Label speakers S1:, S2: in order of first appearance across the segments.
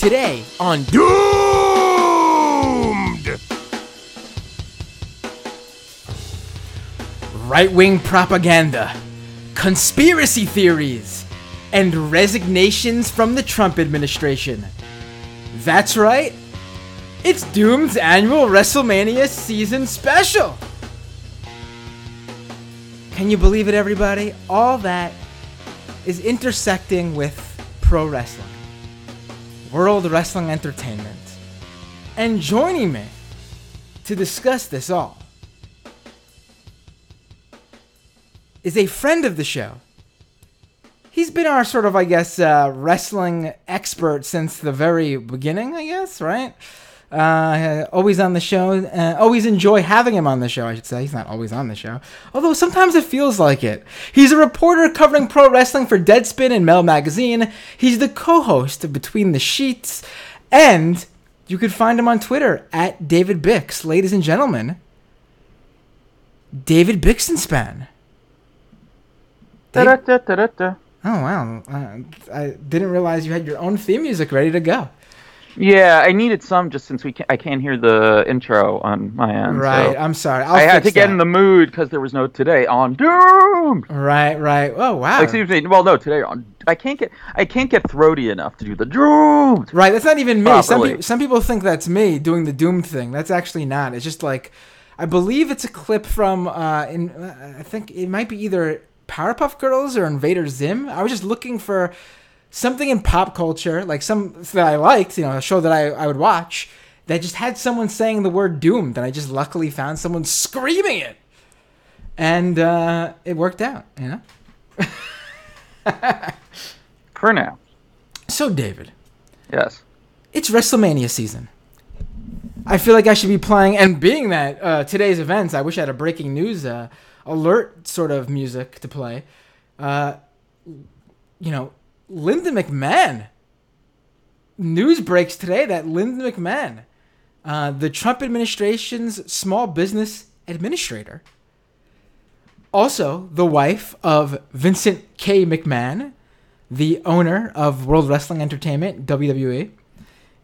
S1: Today on Doomed! Right-wing propaganda, conspiracy theories, and resignations from the Trump administration. That's right, it's Doomed's annual WrestleMania season special! Can you believe it, everybody? All that is intersecting with pro wrestling, World Wrestling Entertainment. And joining me to discuss this all is a friend of the show. He's been our sort of, wrestling expert since the very beginning, I guess, right? Always on the show. Always enjoy having him on the show, I should say. He's not always on the show, although sometimes it feels like it. He's a reporter covering pro wrestling for Deadspin and Mel Magazine. He's the co-host of Between the Sheets, and you could find him on Twitter at David Bix. Ladies and gentlemen, David Bixenspan.
S2: Da-da-da-da-da.
S1: Oh, wow. I didn't realize you had your own theme music ready to go.
S2: Yeah, I needed some just since I can't hear the intro on my end.
S1: Right,
S2: so
S1: I'm sorry.
S2: I had to get in the mood because there was no today on Doom.
S1: Right. Oh, wow.
S2: Excuse me. Well, no, today on. I can't get throaty enough to do the Doom.
S1: Right, that's not even me.
S2: Properly.
S1: Some people think that's me doing the Doom thing. That's actually not. It's just like, I believe it's a clip from, I think it might be either Powerpuff Girls or Invader Zim. I was just looking for something in pop culture, like some that I liked, a show that I would watch, that just had someone saying the word doomed, and I just luckily found someone screaming it. And it worked out,
S2: For now.
S1: So, David.
S2: Yes.
S1: It's WrestleMania season. I feel like I should be playing, and being that today's events, I wish I had a breaking news alert sort of music to play. Linda McMahon. News breaks today that Linda McMahon, the Trump administration's small business administrator, also the wife of Vincent K. McMahon, the owner of World Wrestling Entertainment, WWE,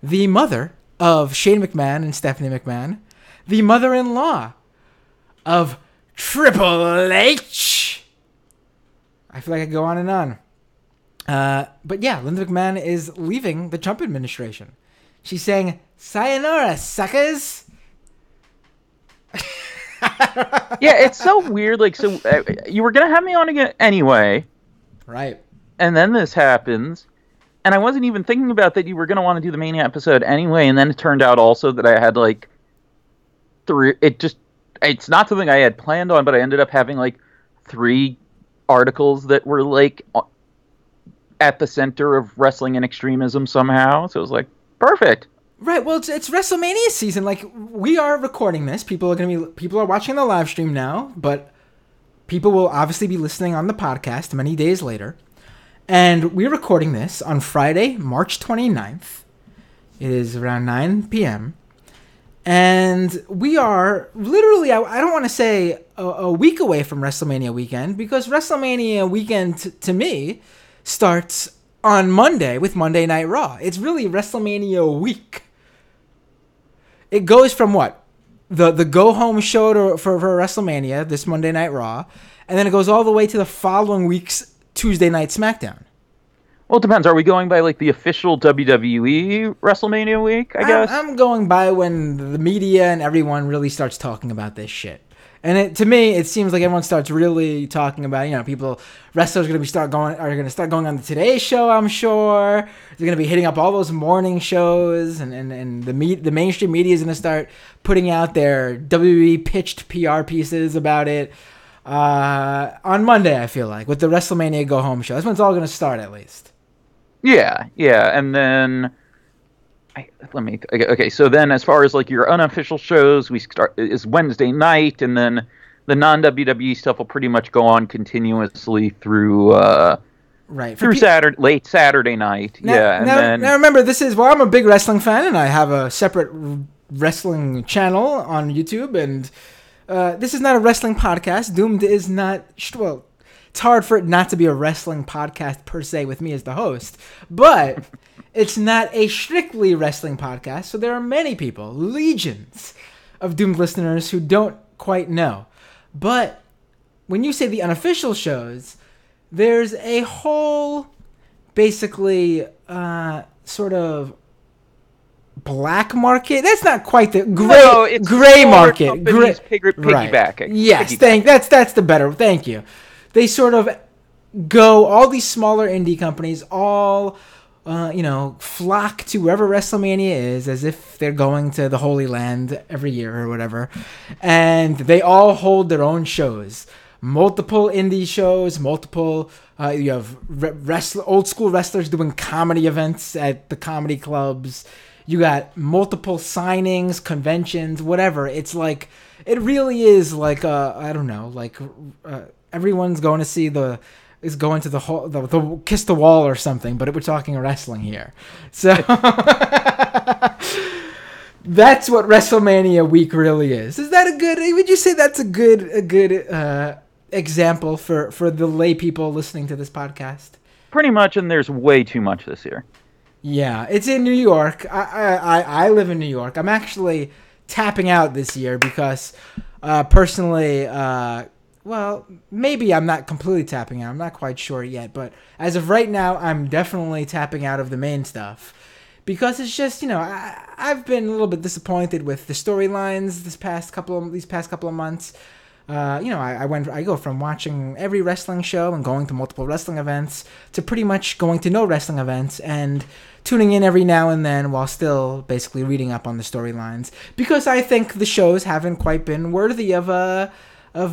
S1: the mother of Shane McMahon and Stephanie McMahon, the mother-in-law of Triple H. I feel like I could go on and on. But yeah, Linda McMahon is leaving the Trump administration. She's saying, "Sayonara, suckers."
S2: Yeah, it's so weird. Like, so you were gonna have me on again anyway,
S1: right?
S2: And then this happens, and I wasn't even thinking about that you were gonna want to do the Mania episode anyway. And then it turned out also that I had like three. It's not something I had planned on, but I ended up having like 3 articles that were like at the center of wrestling and extremism somehow. So it was like, perfect.
S1: Right. Well, it's WrestleMania season. Like, we are recording this. People are watching the live stream now, but people will obviously be listening on the podcast many days later. And we're recording this on Friday, March 29th. It is around 9 p.m. And we are literally, I don't want to say a week away from WrestleMania weekend, because WrestleMania weekend, to me, starts on Monday with Monday Night Raw. It's really WrestleMania week. It goes from what? The go-home show for WrestleMania, this Monday Night Raw, and then it goes all the way to the following week's Tuesday Night SmackDown.
S2: Well, it depends. Are we going by like the official WWE WrestleMania week, I guess?
S1: I'm going by when the media and everyone really starts talking about this shit. And to me, it seems like everyone starts really talking about, wrestlers are going to start going on the Today Show, I'm sure. They're going to be hitting up all those morning shows, and the mainstream media is going to start putting out their WWE pitched PR pieces about it on Monday, I feel like, with the WrestleMania Go Home show. That's when it's all going to start, at least.
S2: Yeah, and then okay, so then as far as like your unofficial shows, we start is Wednesday night, and then the non-WWE stuff will pretty much go on continuously through late Saturday night.
S1: Now remember, I'm a big wrestling fan, and I have a separate wrestling channel on YouTube, and this is not a wrestling podcast. Doomed is not, It's hard for it not to be a wrestling podcast per se with me as the host, but it's not a strictly wrestling podcast, so there are many people, legions of doomed listeners who don't quite know. But when you say the unofficial shows, there's a whole, basically, sort of black market. That's not quite the gray market.
S2: Piggybacking.
S1: Yes, that's the better. Thank you. They sort of all these smaller indie companies all flock to wherever WrestleMania is as if they're going to the Holy Land every year or whatever. And they all hold their own shows. Multiple indie shows, you have old school wrestlers doing comedy events at the comedy clubs. You got multiple signings, conventions, whatever. It's like, it really is like, everyone's going to see the Kiss the Wall or something, but we're talking wrestling here. So that's what WrestleMania week really is. Is that would you say that's a good example for the lay people listening to this podcast?
S2: Pretty much, and there's way too much this year.
S1: Yeah, it's in New York. I live in New York. I'm actually tapping out this year because personally, well, maybe I'm not completely tapping out. I'm not quite sure yet. But as of right now, I'm definitely tapping out of the main stuff. Because it's just, I've been a little bit disappointed with the storylines these past couple of months. I go from watching every wrestling show and going to multiple wrestling events to pretty much going to no wrestling events and tuning in every now and then while still basically reading up on the storylines. Because I think the shows haven't quite been worthy of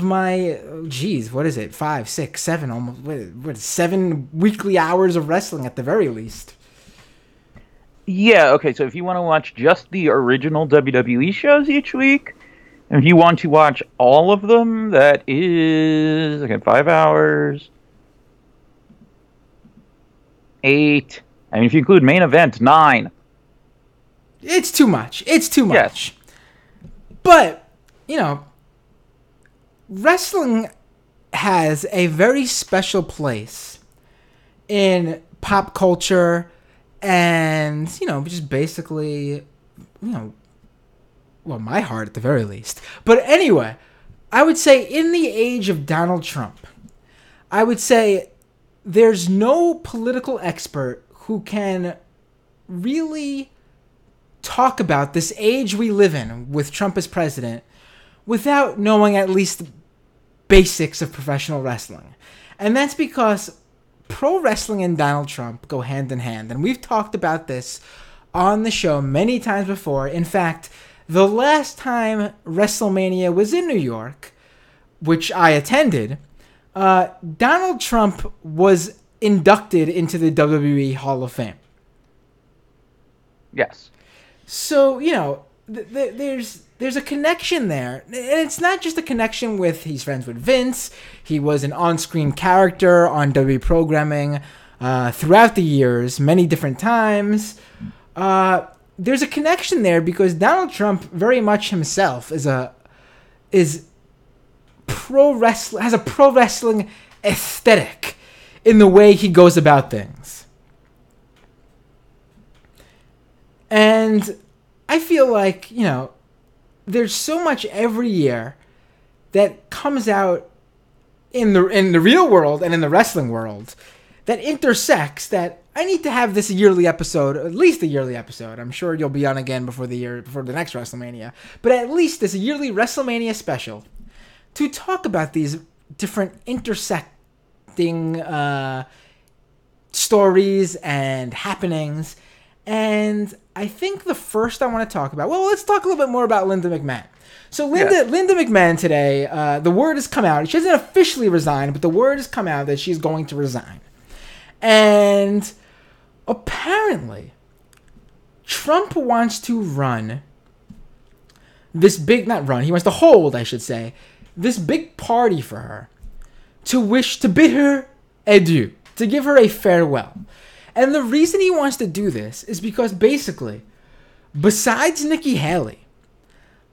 S1: my, 5, 6, 7, almost 7 weekly hours of wrestling at the very least.
S2: Yeah, okay, so if you want to watch just the original WWE shows each week, and if you want to watch all of them, that is, 5 hours, 8, I mean, if you include main event, 9.
S1: It's too much.
S2: Yes.
S1: But, wrestling has a very special place in pop culture and, just basically, my heart at the very least. But anyway, I would say in the age of Donald Trump, I would say there's no political expert who can really talk about this age we live in with Trump as president without knowing at least the basics of professional wrestling. And that's because pro wrestling and Donald Trump go hand in hand. And we've talked about this on the show many times before. In fact, the last time WrestleMania was in New York, which I attended, Donald Trump was inducted into the WWE Hall of Fame.
S2: Yes.
S1: So, there's a connection there. And it's not just a connection with he's friends with Vince. He was an on-screen character on WWE programming throughout the years, many different times. There's a connection there because Donald Trump very much himself has a pro wrestling aesthetic in the way he goes about things. And I feel like, there's so much every year that comes out in the real world and in the wrestling world that intersects that I need to have this yearly episode, at least a yearly episode. I'm sure you'll be on again before the next WrestleMania, but at least this yearly WrestleMania special to talk about these different intersecting stories and happenings. And I think the first I want to talk about, let's talk a little bit more about Linda McMahon. So Linda McMahon today, the word has come out. She hasn't officially resigned, but the word has come out that she's going to resign. And apparently, Trump wants to run this big, he wants to hold, I should say, this big party for her to bid her adieu, to give her a farewell. And the reason he wants to do this is because basically, besides Nikki Haley,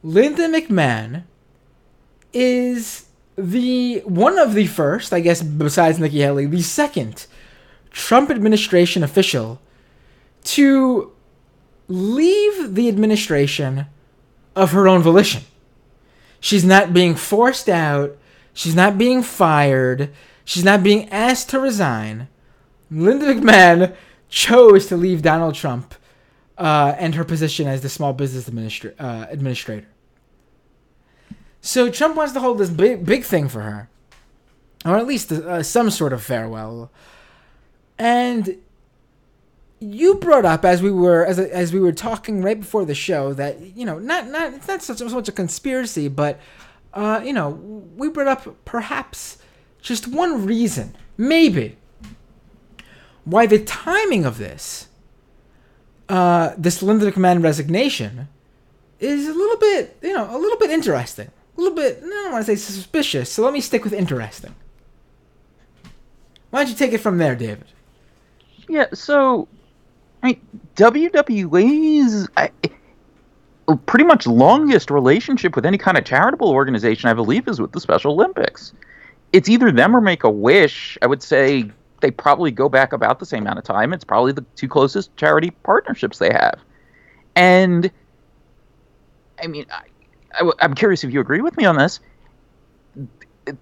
S1: Linda McMahon is one of the first, I guess, besides Nikki Haley, the second Trump administration official to leave the administration of her own volition. She's not being forced out. She's not being fired. She's not being asked to resign. Linda McMahon chose to leave Donald Trump and her position as the small business administrator. So Trump wants to hold this big thing for her, or at least some sort of farewell. And you brought up as we were talking right before the show that it's not so much a conspiracy, but we brought up perhaps just one reason, maybe, why the timing of this Linda McMahon resignation is a little bit interesting. A little bit, I don't want to say suspicious, so let me stick with interesting. Why don't you take it from there, David?
S2: Yeah, so, WWE's pretty much longest relationship with any kind of charitable organization, I believe, is with the Special Olympics. It's either them or Make-A-Wish. I would say they probably go back about the same amount of time. It's probably the two closest charity partnerships they have. And, I'm curious if you agree with me on this.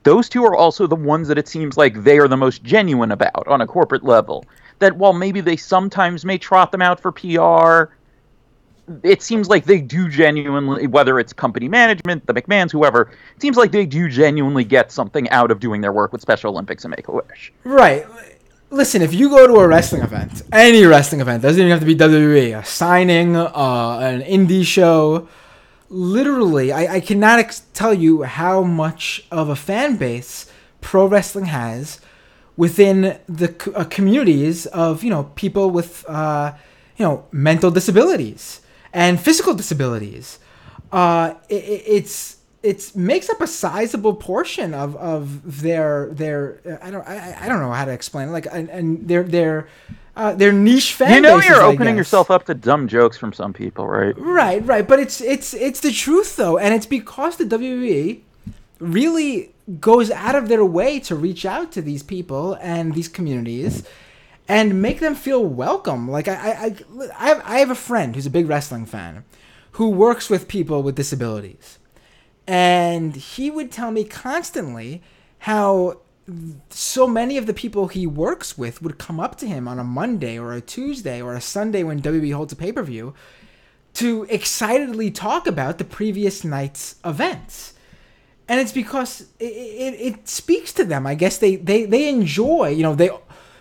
S2: Those two are also the ones that it seems like they are the most genuine about on a corporate level. That while maybe they sometimes may trot them out for PR, it seems like they do genuinely, whether it's company management, the McMahons, whoever, it seems like they do genuinely get something out of doing their work with Special Olympics and Make-A-Wish.
S1: Right. Listen, if you go to a wrestling event, any wrestling event, doesn't even have to be WWE, a signing, an indie show, literally, I cannot tell you how much of a fan base pro wrestling has within the communities of people with mental disabilities and physical disabilities. It makes up a sizable portion of their I don't know how to explain it, and their niche fan bases,
S2: you're opening yourself up to dumb jokes from some people, right?
S1: Right. But it's the truth, though. And it's because the WWE really goes out of their way to reach out to these people and these communities and make them feel welcome. Like, I have a friend who's a big wrestling fan who works with people with disabilities. And he would tell me constantly how so many of the people he works with would come up to him on a Monday or a Tuesday or a Sunday when WWE holds a pay-per-view to excitedly talk about the previous night's events. And it's because it speaks to them. I guess they enjoy,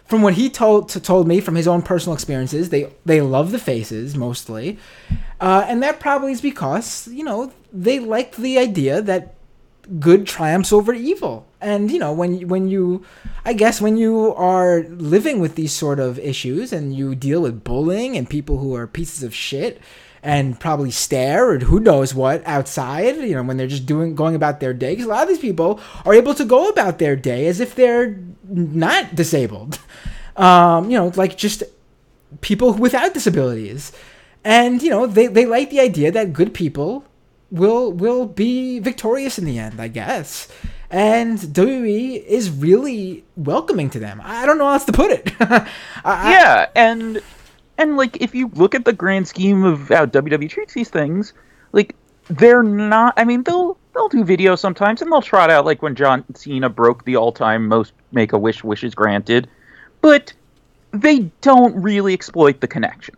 S1: from what he told me from his own personal experiences, they love the faces mostly. And that probably is because, they like the idea that good triumphs over evil. And, when you are living with these sort of issues and you deal with bullying and people who are pieces of shit and probably stare or who knows what outside, when they're just going about their day. Because a lot of these people are able to go about their day as if they're not disabled. Like just people without disabilities. And, they like the idea that good people will be victorious in the end, I guess. And WWE is really welcoming to them. I don't know how else to put it.
S2: Yeah, and like if you look at the grand scheme of how WWE treats these things, like they're not. They'll do videos sometimes and they'll trot out like when John Cena broke the all-time most Make-A-Wish wishes granted, but they don't really exploit the connection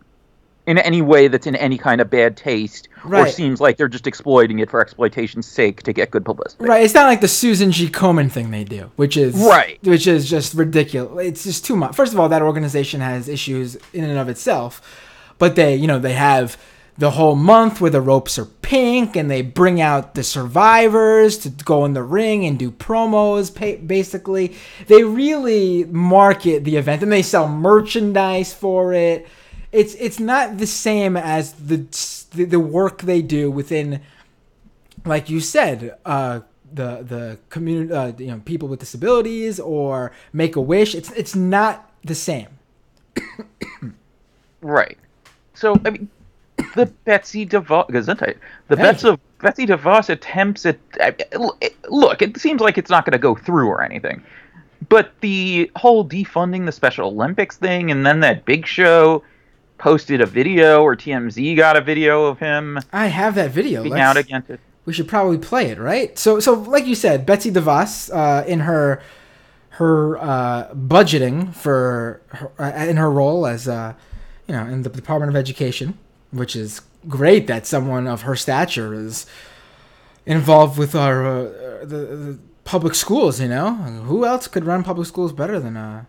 S2: in any way that's in any kind of bad taste, right, or seems like they're just exploiting it for exploitation's sake to get good publicity.
S1: Right. It's not like the Susan G. Komen thing they do, which is just ridiculous. It's just too much. First of all, that organization has issues in and of itself, but they have the whole month where the ropes are pink and they bring out the survivors to go in the ring and do promos. Basically, they really market the event and they sell merchandise for it. It's not the same as the work they do within, like you said, the community, people with disabilities or Make-A-Wish. It's not the same.
S2: Right. So the Betsy DeVos, Gesundheit, Betsy DeVos attempts at, look, it seems like it's not going to go through or anything. But the whole defunding the Special Olympics thing, and then that Big Show posted a video, or TMZ got a video of him.
S1: I have that video.
S2: Speaking out against it.
S1: We should probably play it, right? So like you said, Betsy DeVos, in her budgeting for in her role as in the Department of Education, which is great that someone of her stature is involved with our the public schools. Who else could run public schools better than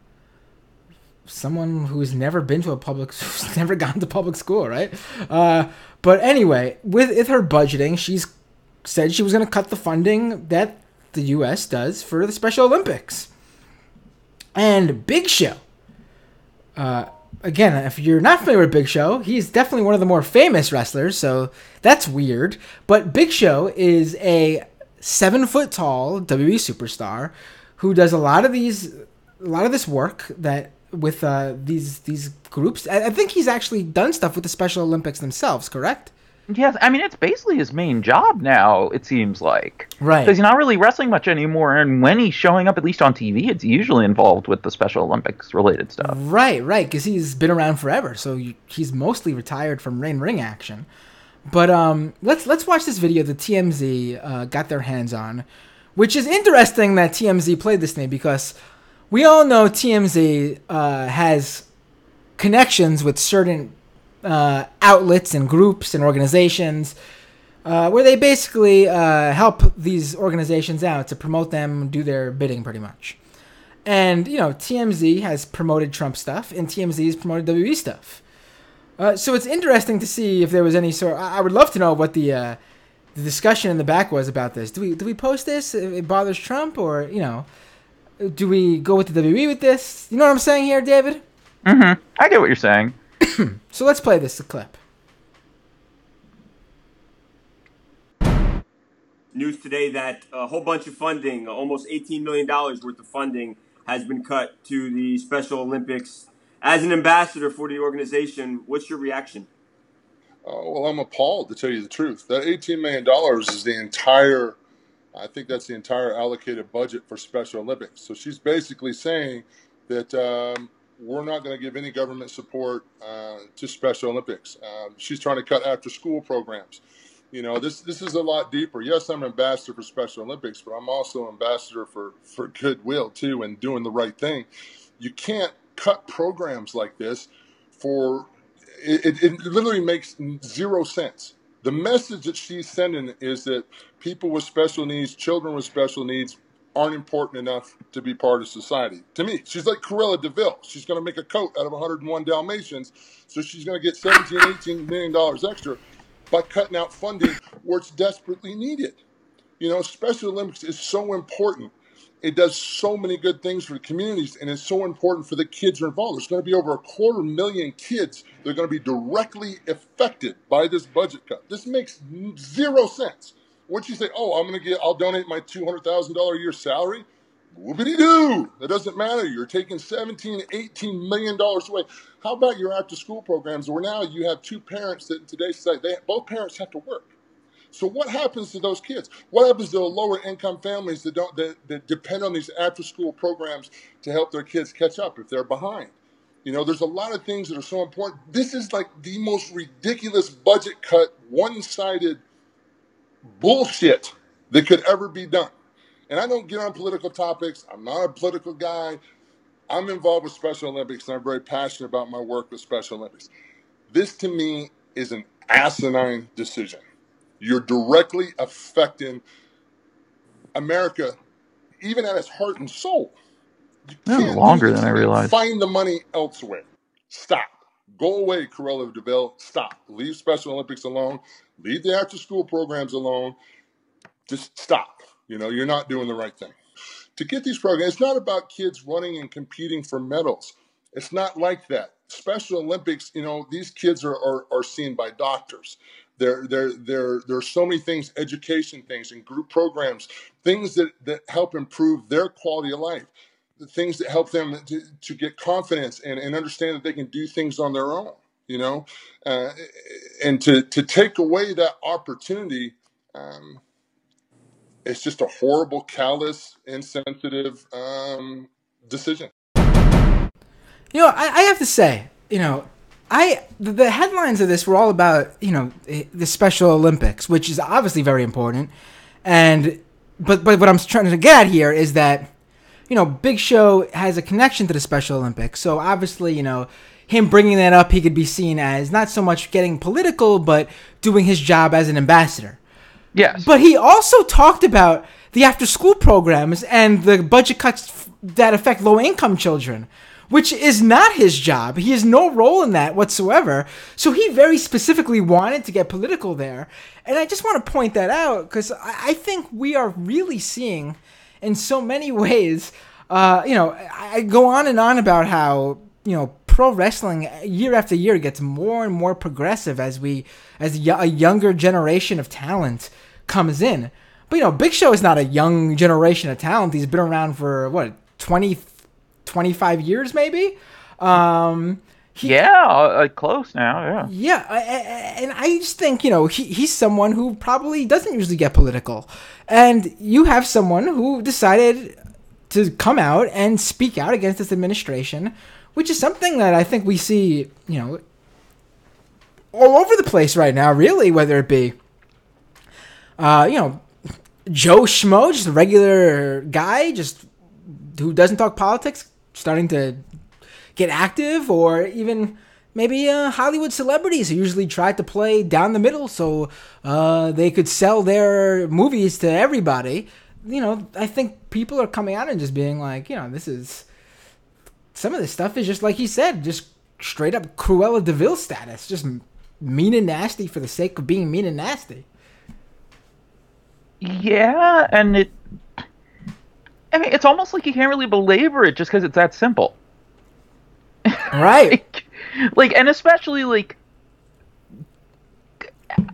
S1: someone who's never who's never gone to public school, right? But anyway, with her budgeting, she's said she was going to cut the funding that the U.S. does for the Special Olympics. And Big Show, again, if you're not familiar with Big Show, he's definitely one of the more famous wrestlers, so that's weird. But Big Show is a 7-foot-tall WWE superstar who does a lot of this work that with these groups. I think he's actually done stuff with the Special Olympics themselves, correct?
S2: Yes, I mean, it's basically his main job now, it seems like.
S1: Right.
S2: Because he's not really wrestling much anymore, and when he's showing up, at least on TV, it's usually involved with the Special Olympics-related stuff.
S1: Right, because he's been around forever, so he's mostly retired from ring action. But let's watch this video that TMZ got their hands on, which is interesting that TMZ played this thing, because we all know TMZ has connections with certain outlets and groups and organizations where they basically help these organizations out to promote them, do their bidding pretty much. And, TMZ has promoted Trump stuff, and TMZ has promoted WWE stuff. So it's interesting to see if there was any sort. I would love to know what the discussion in the back was about this. Do we post this? It bothers Trump, or do we go with the WWE with this? You know what I'm saying here, David?
S2: Mm-hmm. I get what you're saying.
S1: So let's play this clip.
S3: News today that a whole bunch of funding, almost $18 million worth of funding, has been cut to the Special Olympics. As an ambassador for the organization, what's your reaction?
S4: Well, I'm appalled, to tell you the truth. That $18 million is I think that's the entire allocated budget for Special Olympics. So she's basically saying that we're not going to give any government support to Special Olympics. She's trying to cut after-school programs. This is a lot deeper. Yes, I'm an ambassador for Special Olympics, but I'm also an ambassador for goodwill, too, and doing the right thing. You can't cut programs like this for it literally makes zero sense. The message that she's sending is that people with special needs, children with special needs, aren't important enough to be part of society. To me, she's like Cruella de Vil. She's going to make a coat out of 101 Dalmatians, so she's going to get $17 million extra by cutting out funding where it's desperately needed. Special Olympics is so important. It does so many good things for the communities, and it's so important for the kids who are involved. There's going to be over 250,000 kids that are going to be directly affected by this budget cut. This makes zero sense. Once you say, I'll donate my $200,000 a year salary, whoopity-doo. That doesn't matter. You're taking $17, $18 million away. How about your after-school programs where now you have two parents that in today's society, both parents have to work. So what happens to those kids? What happens to the lower-income families that depend on these after-school programs to help their kids catch up if they're behind? There's a lot of things that are so important. This is like the most ridiculous budget cut, one-sided bullshit that could ever be done. And I don't get on political topics. I'm not a political guy. I'm involved with Special Olympics, and I'm very passionate about my work with Special Olympics. This, to me, is an asinine decision. You're directly affecting America, even at its heart and soul.
S2: Longer than I realized.
S4: Find the money elsewhere. Stop. Go away, Cruella de Vil. Stop. Leave Special Olympics alone. Leave the after-school programs alone. Just stop. You're not doing the right thing. To get these programs, it's not about kids running and competing for medals. It's not like that. Special Olympics, these kids are seen by doctors. There are so many things, education things and group programs, things that help improve their quality of life, the things that help them to get confidence and understand that they can do things on their own. you know, and to take away that opportunity, it's just a horrible, callous, insensitive decision.
S1: You know, I have to say, you know, the headlines of this were all about, you know, the Special Olympics, which is obviously very important, but what I'm trying to get at here is that, you know, Big Show has a connection to the Special Olympics, so obviously, you know, him bringing that up, he could be seen as not so much getting political, but doing his job as an ambassador.
S2: Yes.
S1: But he also talked about the after-school programs and the budget cuts that affect low-income children, which is not his job. He has no role in that whatsoever. So he very specifically wanted to get political there. And I just want to point that out because I think we are really seeing, in so many ways, you know, I go on and on about how, you know, pro wrestling year after year gets more and more progressive as a younger generation of talent comes in. But, you know, Big Show is not a young generation of talent. He's been around for, what, 25 years maybe?
S2: Close now, yeah.
S1: Yeah, and I just think, you know, he's someone who probably doesn't usually get political. And you have someone who decided to come out and speak out against this administration, which is something that I think we see, you know, all over the place right now, really, whether it be, you know, Joe Schmo, just a regular guy, just who doesn't talk politics, starting to get active, or even maybe Hollywood celebrities who usually try to play down the middle so they could sell their movies to everybody. You know, I think people are coming out and just being like, you know, some of this stuff is just like he said, just straight up Cruella de Vil status, just mean and nasty for the sake of being mean and nasty.
S2: Yeah, and it's almost like you can't really belabor it just because it's that simple.
S1: Right.
S2: and especially, like,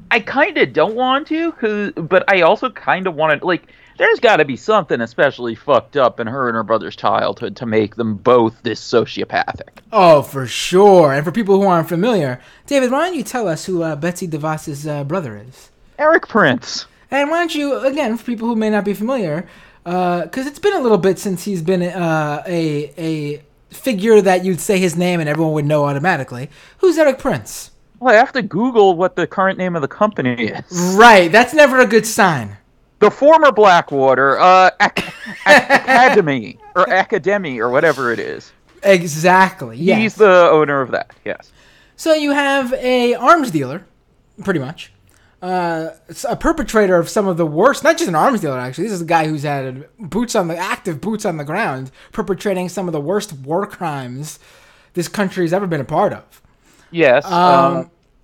S2: I kind of don't want to, but I also kind of want to, like, there's got to be something especially fucked up in her and her brother's childhood to make them both this sociopathic.
S1: Oh, for sure. And for people who aren't familiar, David, why don't you tell us who Betsy DeVos' brother is?
S2: Eric Prince.
S1: And why don't you, again, for people who may not be familiar, because it's been a little bit since he's been a figure that you'd say his name and everyone would know automatically. Who's Eric Prince?
S2: Well, I have to Google what the current name of the company is.
S1: Right, that's never a good sign.
S2: The former Blackwater Academy, or Academy, or whatever it is.
S1: Exactly, yes.
S2: He's the owner of that, yes.
S1: So you have a arms dealer, pretty much. A perpetrator of some of the worst, not just an arms dealer, actually. This is a guy who's had active boots on the ground, perpetrating some of the worst war crimes this country's ever been a part of.
S2: Yes.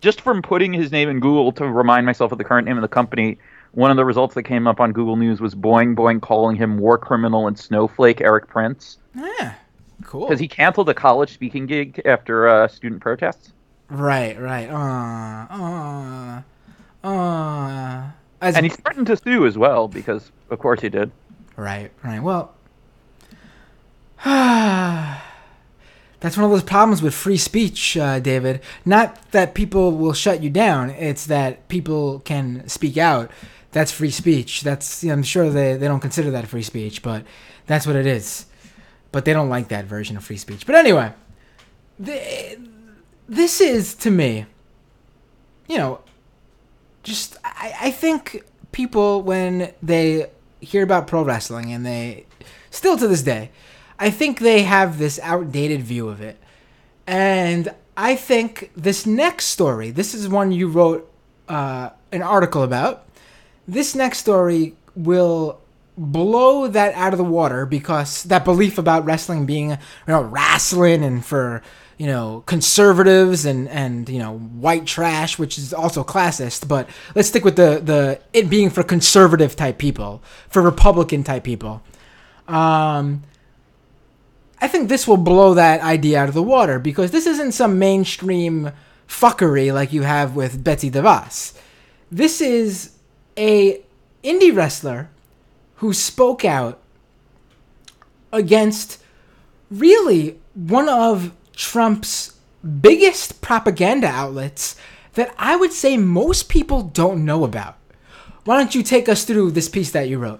S2: Just from putting his name in Google to remind myself of the current name of the company, one of the results that came up on Google News was Boing Boing calling him war criminal and snowflake Eric Prince.
S1: Yeah, cool.
S2: Because he canceled a college speaking gig after student protests.
S1: Right.
S2: And he's threatened to sue as well, because of course he did.
S1: Right. Well, that's one of those problems with free speech, David. Not that people will shut you down. It's that people can speak out. That's free speech. That's, I'm sure they don't consider that free speech, but that's what it is. But they don't like that version of free speech. But anyway, this is, to me, you know, just, I think people, when they hear about pro wrestling, and they, still to this day, I think they have this outdated view of it. And I think this next story, this is one you wrote an article about. This next story will blow that out of the water, because that belief about wrestling being, you know, wrestling and for, you know, conservatives and you know, white trash, which is also classist, but let's stick with the it being for conservative type people, for Republican type people. I think this will blow that idea out of the water, because this isn't some mainstream fuckery like you have with Betsy DeVos. This is a indie wrestler who spoke out against really one of Trump's biggest propaganda outlets that I would say most people don't know about. Why don't you take us through this piece that you wrote?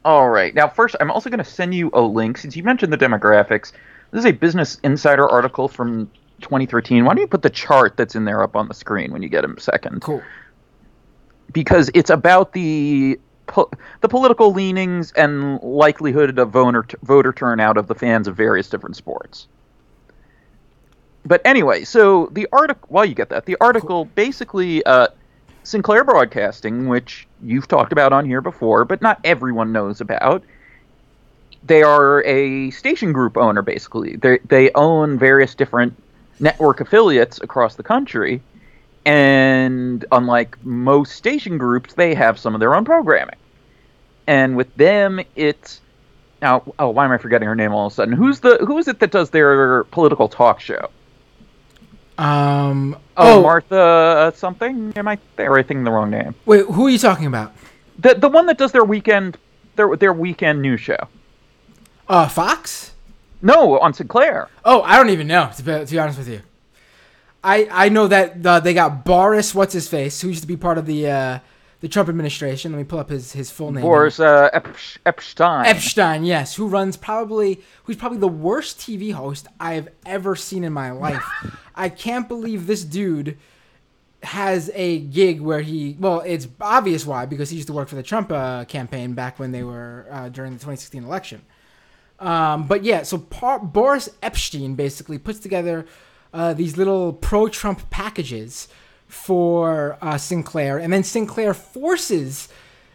S2: All right. Now, first, I'm also going to send you a link, since you mentioned the demographics. This is a Business Insider article from 2013. Why don't you put the chart that's in there up on the screen when you get a second?
S1: Cool.
S2: Because it's about the political leanings and likelihood of voter turnout of the fans of various different sports. But anyway, so the article, while you get that, the article basically, Sinclair Broadcasting, which you've talked about on here before, but not everyone knows about, they are a station group owner, basically. They own various different network affiliates across the country, and unlike most station groups, they have some of their own programming. And with them, it's... Now, why am I forgetting her name all of a sudden? Who is it that does their political talk show? Martha something? Am I thinking the wrong name?
S1: Wait, who are you talking about?
S2: The one that does their weekend news show.
S1: Fox?
S2: No, on Sinclair.
S1: Oh, I don't even know, to be honest with you. I know that they got Boris, what's his face, who used to be part of the Trump administration. Let me pull up his full name.
S2: Boris Epstein.
S1: Epstein, yes, who's probably the worst TV host I've ever seen in my life. I can't believe this dude has a gig where it's obvious why, because he used to work for the Trump campaign back when they were during the 2016 election. But yeah, so Boris Epstein basically puts together these little pro-Trump packages for Sinclair, and then Sinclair forces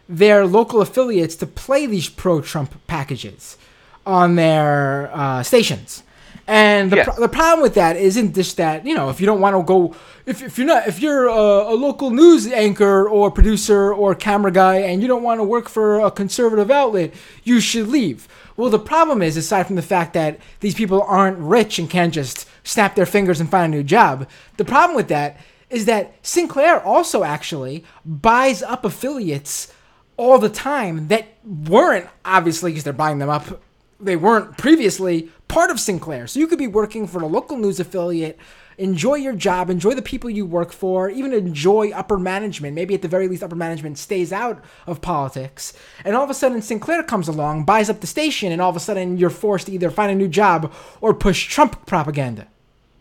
S1: their local affiliates to play these pro-Trump packages on their stations. And the problem with that isn't just that, if you don't want to go, if you're a local news anchor or producer or camera guy and you don't want to work for a conservative outlet, you should leave. Well, the problem is, aside from the fact that these people aren't rich and can't just snap their fingers and find a new job, the problem with that is that Sinclair also actually buys up affiliates all the time that weren't, obviously, because they're buying them up, they weren't previously part of Sinclair. So you could be working for a local news affiliate, enjoy your job, enjoy the people you work for, even enjoy upper management. Maybe at the very least upper management stays out of politics. And all of a sudden Sinclair comes along, buys up the station, and all of a sudden you're forced to either find a new job or push Trump propaganda.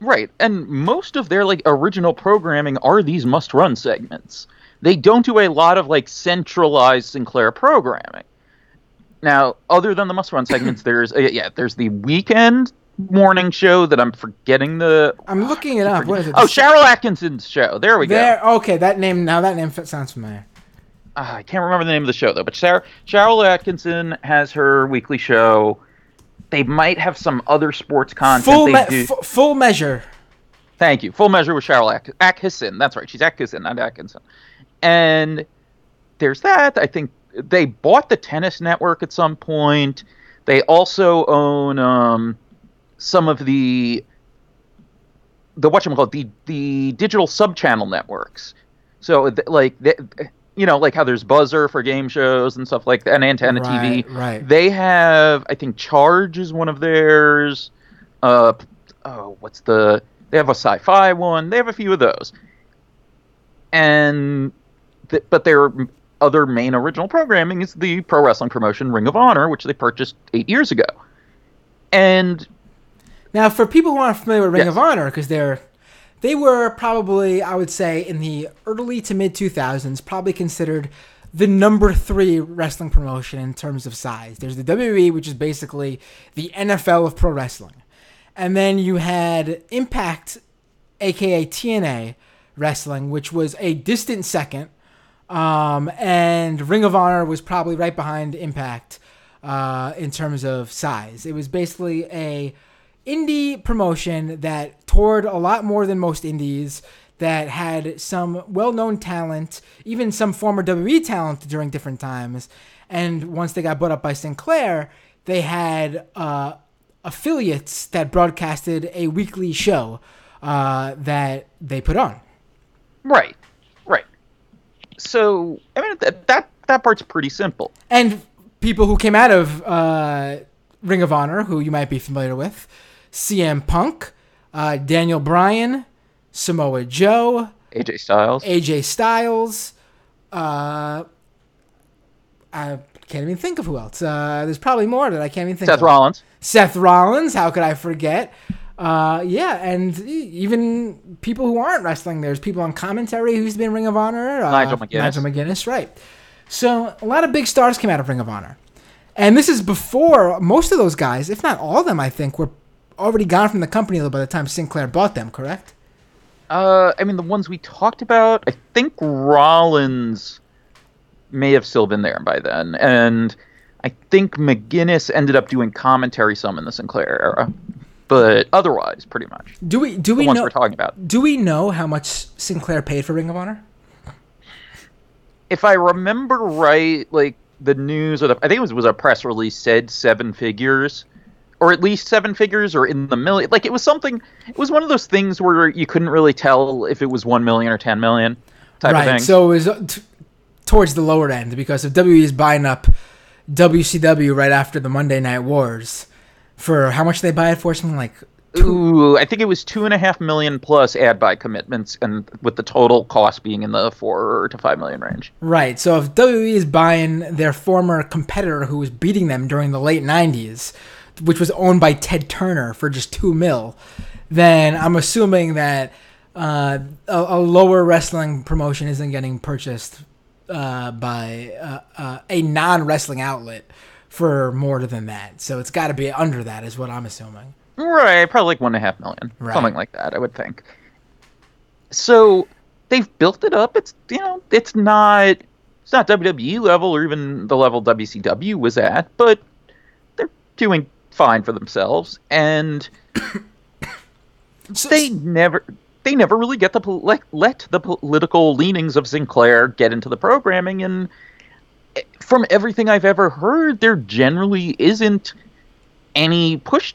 S2: Right, and most of their original programming are these must-run segments. They don't do a lot of centralized Sinclair programming. Now, other than the must-run segments, there's the weekend morning show that I'm forgetting the...
S1: I'm looking it up. What is it?
S2: Oh, Cheryl Atkinson's show. There we go.
S1: Okay, that name sounds familiar.
S2: I can't remember the name of the show, though, but Cheryl Atkinson has her weekly show. They might have some other sports content.
S1: Full Measure.
S2: Thank you. Full Measure with Cheryl Atkinson. That's right. She's Atkinson, not Atkinson. And there's that. I think they bought the tennis network at some point. They also own some of the the digital sub-channel networks. So how there's Buzzer for game shows and stuff like that, and Antenna TV.
S1: Right.
S2: They have, I think, Charge is one of theirs. They have a sci-fi one. They have a few of those. And but their other main original programming is the pro wrestling promotion Ring of Honor, which they purchased 8 years ago. And
S1: now, for people who aren't familiar with Ring of Honor, because they were probably, I would say, in the early to mid 2000s, probably considered the number 3 wrestling promotion in terms of size. There's the WWE, which is basically the NFL of pro wrestling. And then you had Impact, aka TNA Wrestling, which was a distant second. And Ring of Honor was probably right behind Impact in terms of size. It was basically a indie promotion that toured a lot more than most indies, that had some well-known talent, even some former WWE talent during different times. And once they got bought up by Sinclair, they had affiliates that broadcasted a weekly show that they put on.
S2: Right. So, I mean, that part's pretty simple.
S1: And people who came out of Ring of Honor, who you might be familiar with, CM Punk, Daniel Bryan, Samoa Joe,
S2: AJ Styles.
S1: I can't even think of who else. There's probably more that I can't even think of. Seth Rollins. How could I forget? And even people who aren't wrestling. There's people on commentary who's been Ring of Honor.
S2: Nigel
S1: McGuinness, right. So a lot of big stars came out of Ring of Honor. And this is before most of those guys, if not all of them, I think, were already gone from the company by the time Sinclair bought them, correct?
S2: The ones we talked about, I think Rollins may have still been there by then. And I think McGuinness ended up doing commentary some in the Sinclair era. But otherwise, pretty much.
S1: Do we
S2: the ones
S1: know,
S2: we're talking about.
S1: Do we know how much Sinclair paid for Ring of Honor?
S2: If I remember right, the news, I think it was a press release, said 7 figures. Or at least 7 figures, or in the million. It was something. It was one of those things where you couldn't really tell if it was 1 million or 10 million type of thing.
S1: Right, so it was towards the lower end, because if WWE is buying up WCW right after the Monday Night Wars, for how much they buy it for? Something like
S2: I think it was $2.5 million plus ad buy commitments, and with the total cost being in the $4 to $5 million range.
S1: Right. So if WWE is buying their former competitor who was beating them during the late 90s, which was owned by Ted Turner for just $2 million, then I'm assuming that a lower wrestling promotion isn't getting purchased by a non-wrestling outlet for more than that. So it's got to be under that is what I'm assuming.
S2: Right, probably $1.5 million.
S1: Right.
S2: Something like that, I would think. So they've built it up. It's not WWE level or even the level WCW was at, but they're doing fine for themselves, and they never really get let the political leanings of Sinclair get into the programming. And from everything I've ever heard, there generally isn't any push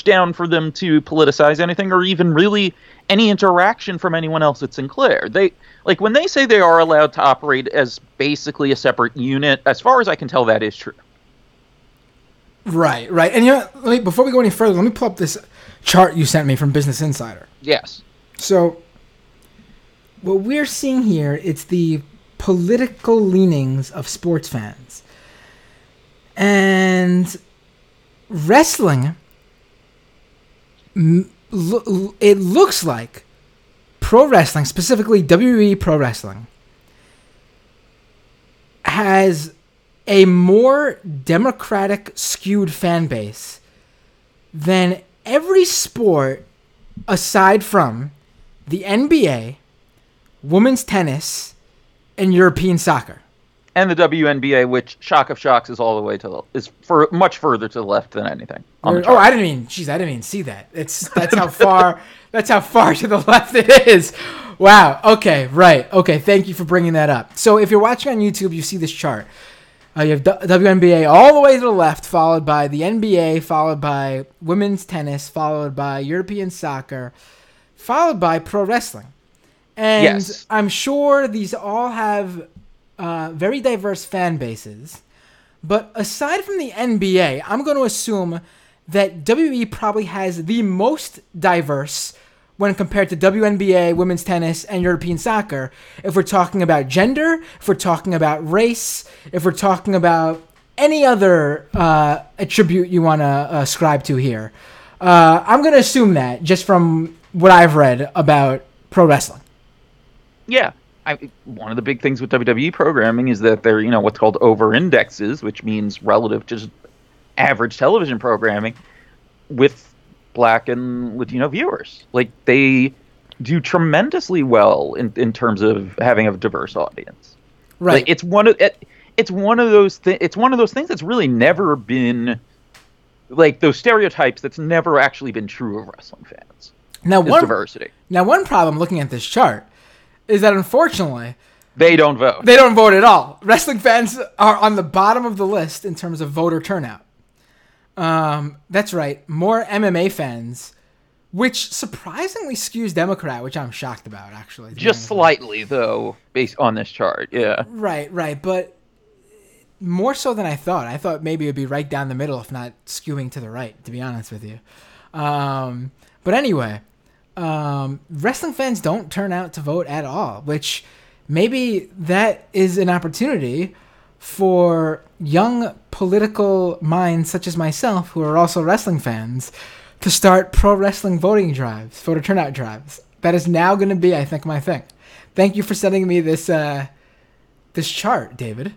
S2: down for them to politicize anything, or even really any interaction from anyone else at Sinclair. They when they say they are allowed to operate as basically a separate unit, as far as I can tell, that is true.
S1: Right. And before we go any further, let me pull up this chart you sent me from Business Insider.
S2: Yes.
S1: So what we're seeing here, it's the political leanings of sports fans. And wrestling, it looks like pro wrestling, specifically WWE Pro Wrestling, has a more democratic skewed fan base than every sport aside from the NBA, women's tennis, and European soccer.
S2: And the WNBA, which, shock of shocks, is all the way much further to the left than anything.
S1: I didn't even see that. That's how far to the left it is. Wow. Okay. Right. Okay. Thank you for bringing that up. So if you're watching on YouTube, you see this chart. You have WNBA all the way to the left, followed by the NBA, followed by women's tennis, followed by European soccer, followed by pro wrestling. And
S2: yes.
S1: I'm sure these all have very diverse fan bases. But aside from the NBA, I'm going to assume that WWE probably has the most diverse when compared to WNBA, women's tennis, and European soccer. If we're talking about gender, if we're talking about race, if we're talking about any other attribute you want to ascribe to here. I'm going to assume that just from what I've read about pro wrestling.
S2: Yeah. One of the big things with WWE programming is that they're, what's called over-indexes, which means relative to just average television programming with Black and Latino viewers. They do tremendously well in terms of having a diverse audience.
S1: Right.
S2: It's one of those things that's really never been those stereotypes that's never actually been true of wrestling fans. Diversity.
S1: Now, one problem looking at this chart is that unfortunately
S2: they don't vote.
S1: They don't vote at all. Wrestling fans are on the bottom of the list in terms of voter turnout. That's right. More MMA fans, which surprisingly skews Democrat, which I'm shocked about, actually.
S2: Just slightly, though, based on this chart. Yeah.
S1: Right. But more so than I thought. I thought maybe it would be right down the middle, if not skewing to the right, to be honest with you. But anyway, wrestling fans don't turn out to vote at all, which maybe that is an opportunity for young political minds such as myself, who are also wrestling fans, to start pro wrestling voting drives, voter turnout drives. That is now going to be, I think, my thing. Thank you for sending me this this chart, David.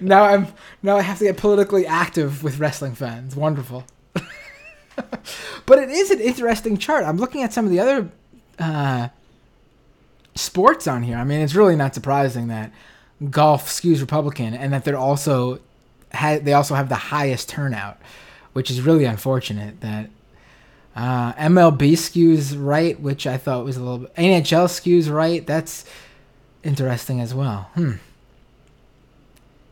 S1: Now I have to get politically active with wrestling fans. Wonderful. But it is an interesting chart. I'm looking at some of the other sports on here. I mean, it's really not surprising that golf skews Republican, and that they also have the highest turnout, which is really unfortunate. That MLB skews right, which I thought was a little bit. NHL skews right. That's interesting as well.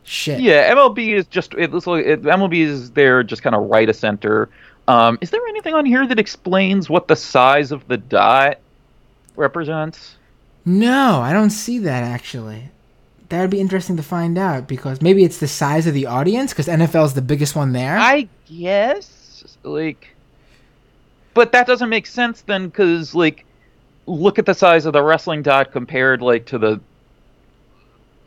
S1: Shit.
S2: Yeah, MLB is just MLB is there just kind of right of center. Is there anything on here that explains what the size of the dot represents?
S1: No, I don't see that actually. That would be interesting to find out, because maybe it's the size of the audience, because NFL is the biggest one there.
S2: I guess, but that doesn't make sense then, because look at the size of the wrestling dot compared I mean,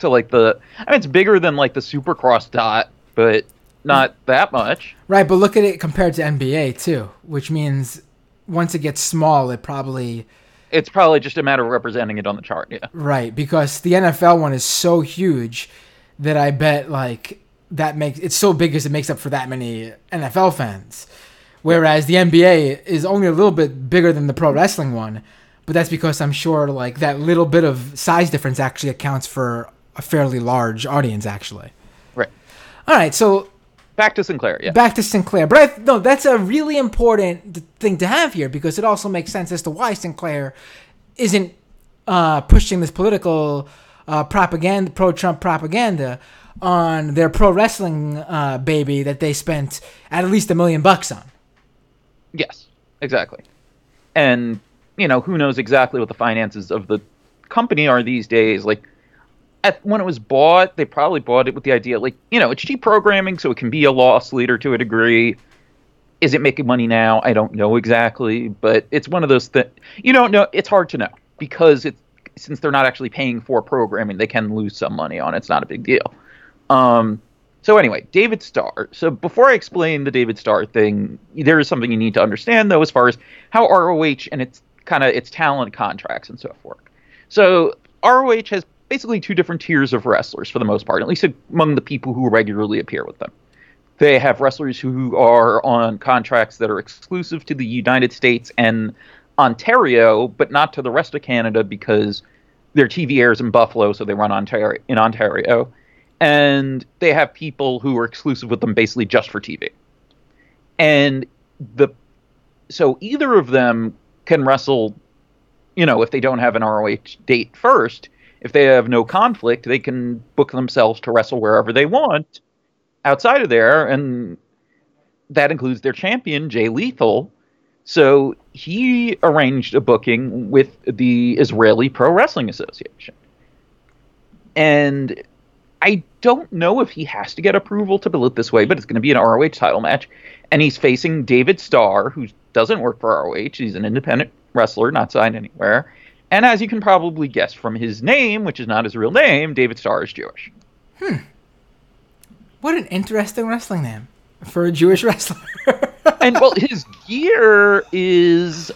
S2: it's bigger than the Supercross dot, but not that much.
S1: Right, but look at it compared to NBA too, which means once it gets small, it's probably just a matter of representing it on the chart, yeah. Right, because the NFL one is so huge that I bet it's so big as it makes up for that many NFL fans. Whereas the NBA is only a little bit bigger than the pro wrestling one, but that's because I'm sure that little bit of size difference actually accounts for a fairly large audience actually.
S2: Right.
S1: All right, so
S2: back to Sinclair, yeah.
S1: Back to Sinclair. But that's a really important thing to have here, because it also makes sense as to why Sinclair isn't pushing this political propaganda, pro-Trump propaganda on their pro wrestling baby that they spent at least $1 million on.
S2: Yes, exactly. And, who knows exactly what the finances of the company are these days. When it was bought, they probably bought it with the idea, it's cheap programming, so it can be a loss leader to a degree. Is it making money now? I don't know exactly, but it's one of those things. You don't know. It's hard to know, because since they're not actually paying for programming, they can lose some money on it. It's not a big deal. So anyway, David Starr. So before I explain the David Starr thing, there is something you need to understand, though, as far as how ROH and its talent contracts and so forth. So ROH has basically two different tiers of wrestlers for the most part, at least among the people who regularly appear with them. They have wrestlers who are on contracts that are exclusive to the United States and Ontario, but not to the rest of Canada, because their TV airs in Buffalo, so they run in Ontario. And they have people who are exclusive with them basically just for TV. And so either of them can wrestle, if they don't have an ROH date first. If they have no conflict, they can book themselves to wrestle wherever they want outside of there, and that includes their champion, Jay Lethal. So he arranged a booking with the Israeli Pro Wrestling Association. And I don't know if he has to get approval to bill it this way, but it's going to be an ROH title match. And he's facing David Starr, who doesn't work for ROH. He's an independent wrestler, not signed anywhere. And as you can probably guess from his name, which is not his real name, David Starr is Jewish.
S1: What an interesting wrestling name for a Jewish wrestler.
S2: And, his gear is... he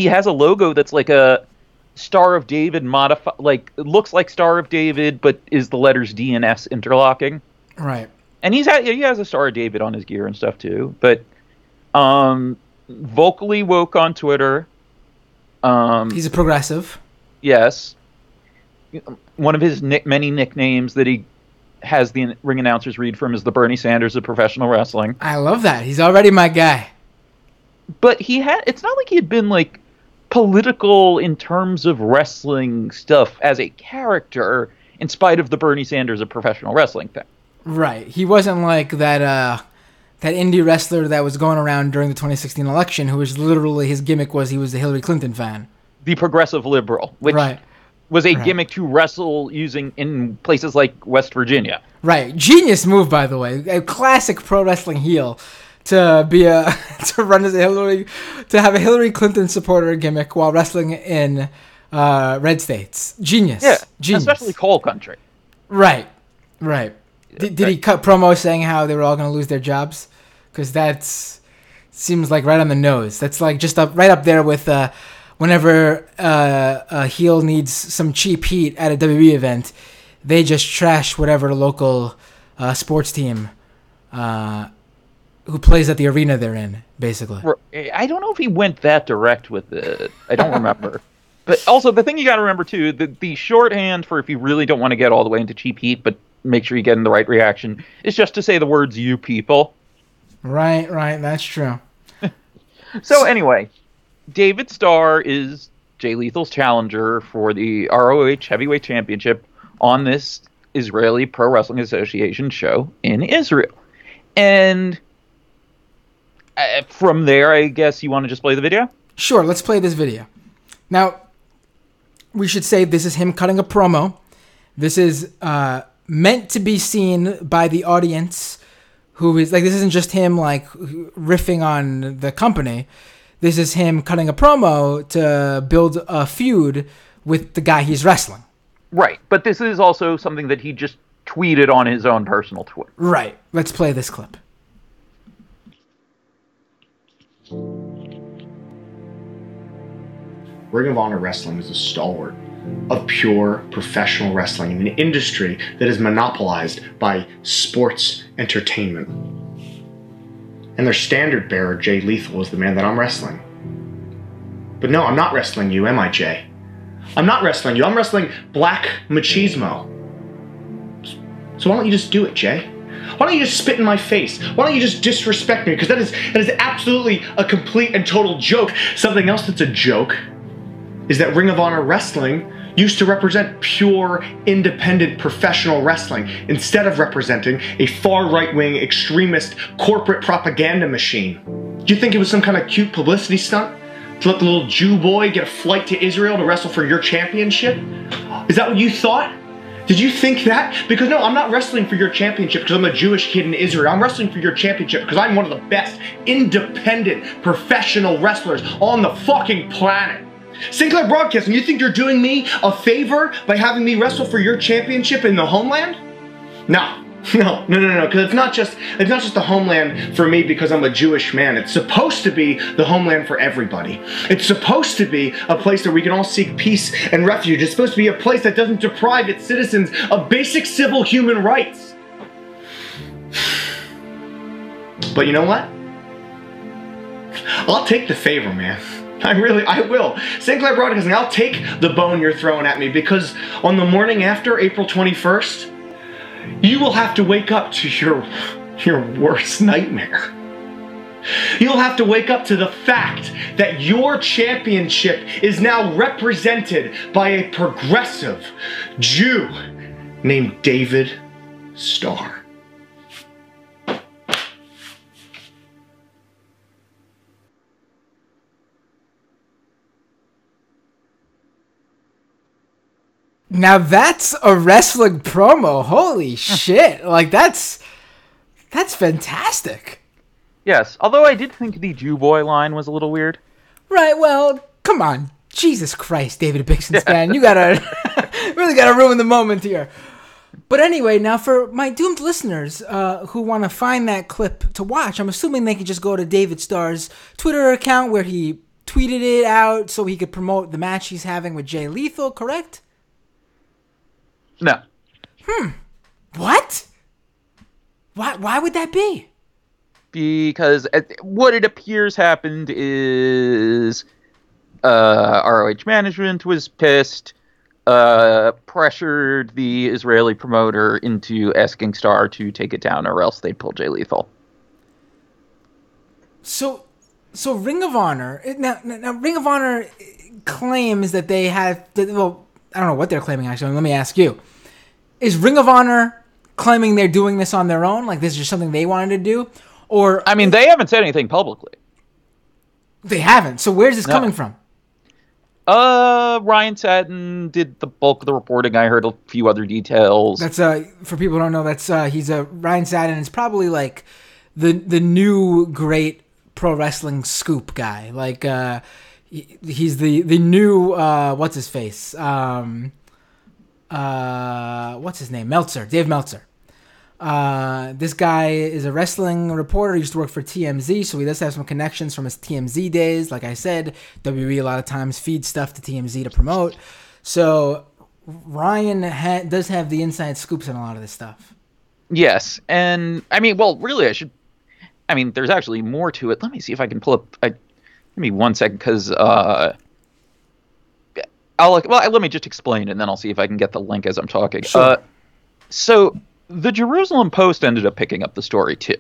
S2: has a logo that's like a Star of David modified... it looks like Star of David, but is the letters D and S interlocking.
S1: Right.
S2: And he has a Star of David on his gear and stuff, too. But... vocally woke on Twitter.
S1: He's a progressive.
S2: Yes. One of his many nicknames that he has the ring announcers read from is the Bernie Sanders of professional wrestling.
S1: I love that. He's already my guy.
S2: But it's not like he had been political in terms of wrestling stuff as a character, in spite of the Bernie Sanders of professional wrestling thing.
S1: Right. He wasn't like that indie wrestler that was going around during the 2016 election, who was literally, his gimmick was he was a Hillary Clinton fan.
S2: The progressive liberal, which was a gimmick to wrestle using in places like West Virginia.
S1: Right. Genius move, by the way. A classic pro wrestling heel to be to run as to have a Hillary Clinton supporter gimmick while wrestling in red states. Genius.
S2: Yeah,
S1: Genius.
S2: especially coal country.
S1: Right. Did he cut promo saying how they were all going to lose their jobs? Because that's seems like right on the nose. That's like just right up there with whenever a heel needs some cheap heat at a WWE event, they just trash whatever local sports team who plays at the arena they're in, basically.
S2: I don't know if he went that direct with it. I don't remember. But also, the thing you got to remember, too, the shorthand for if you really don't want to get all the way into cheap heat, but make sure you get in the right reaction, is just to say the words, you people.
S1: Right, that's true.
S2: So anyway, David Starr is Jay Lethal's challenger for the ROH Heavyweight Championship on this Israeli Pro Wrestling Association show in Israel. And from there, I guess you want to just play the video?
S1: Sure, let's play this video. Now, we should say this is him cutting a promo. This is meant to be seen by the audience who is, like, this isn't just him, like, riffing on the company. This is him cutting a promo to build a feud with the guy he's wrestling.
S2: Right, but this is also something that he just tweeted on his own personal Twitter.
S1: Right, let's play this clip.
S5: Ring of Honor Wrestling is a stalwart of pure professional wrestling in an industry that is monopolized by sports entertainment. And their standard bearer, Jay Lethal, is the man that I'm wrestling. But no, I'm not wrestling you, am I, Jay? I'm not wrestling you. I'm wrestling Black Machismo. So why don't you just do it, Jay? Why don't you just spit in my face? Why don't you just disrespect me? Because that is absolutely a complete and total joke. Something else that's a joke is that Ring of Honor Wrestling used to represent pure, independent, professional wrestling instead of representing a far right-wing, extremist, corporate propaganda machine. Do you think it was some kind of cute publicity stunt to let the little Jew boy get a flight to Israel to wrestle for your championship? Is that what you thought? Did you think that? Because no, I'm not wrestling for your championship because I'm a Jewish kid in Israel. I'm wrestling for your championship because I'm one of the best independent professional wrestlers on the fucking planet. Sinclair Broadcasting, you think you're doing me a favor by having me wrestle for your championship in the homeland? No, because it's not just the homeland for me because I'm a Jewish man. It's supposed to be the homeland for everybody. It's supposed to be a place where we can all seek peace and refuge. It's supposed to be a place that doesn't deprive its citizens of basic civil human rights. But you know what? I'll take the favor, man. I will. Sinclair Broadcasting, I'll take the bone you're throwing at me because on the morning after April 21st, you will have to wake up to your worst nightmare. You'll have to wake up to the fact that your championship is now represented by a progressive Jew named David Starr.
S1: Now that's a wrestling promo. Holy shit. Like, that's fantastic.
S2: Yes, although I did think the Jew boy line was a little weird.
S1: Right, well, come on. Jesus Christ, David Bixenspan. You really gotta ruin the moment here. But anyway, now for my doomed listeners who want to find that clip to watch, I'm assuming they can just go to David Starr's Twitter account where he tweeted it out so he could promote the match he's having with Jay Lethal, correct?
S2: No.
S1: What? Why would that be?
S2: Because what it appears happened is ROH management was pissed, pressured the Israeli promoter into asking Starr to take it down or else they'd pull Jay Lethal.
S1: So Ring of Honor, now Ring of Honor claims that they have, well, I don't know what they're claiming actually, let me ask you. Is Ring of Honor claiming they're doing this on their own? Like this is just something they wanted to do? Or
S2: I mean, they haven't said anything publicly.
S1: They haven't. So where's this coming from?
S2: Ryan Satin did the bulk of the reporting. I heard a few other details.
S1: That's for people who don't know, that's Ryan Satin is probably like the new great pro wrestling scoop guy. Like he's the new what's his face? What's his name? Meltzer, Dave Meltzer. This guy is a wrestling reporter. He used to work for TMZ, so he does have some connections from his TMZ days. Like I said, WWE a lot of times feeds stuff to TMZ to promote. So Ryan does have the inside scoops on a lot of this stuff.
S2: Yes, and I mean, well, really, there's actually more to it. Let me see if I can pull up. Give me 1 second, because let me just explain, and then I'll see if I can get the link as I'm talking.
S1: Sure.
S2: So the Jerusalem Post ended up picking up the story too,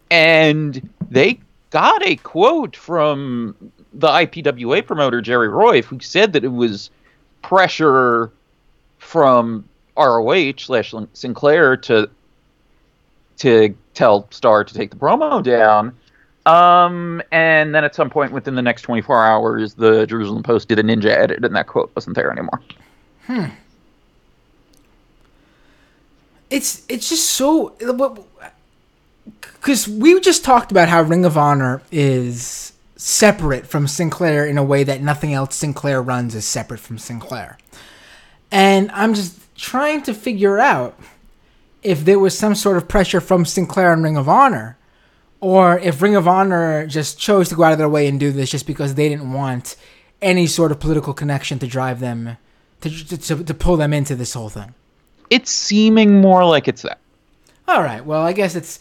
S2: and they got a quote from the IPWA promoter Jerry Roy, who said that it was pressure from ROH/Sinclair to tell Starr to take the promo down. And then at some point within the next 24 hours, the Jerusalem Post did a ninja edit, and that quote wasn't there anymore.
S1: It's just so, because we just talked about how Ring of Honor is separate from Sinclair in a way that nothing else Sinclair runs is separate from Sinclair. And I'm just trying to figure out if there was some sort of pressure from Sinclair and Ring of Honor, or if Ring of Honor just chose to go out of their way and do this just because they didn't want any sort of political connection to drive them, to pull them into this whole thing.
S2: It's seeming more like it's that.
S1: All right. Well, I guess it's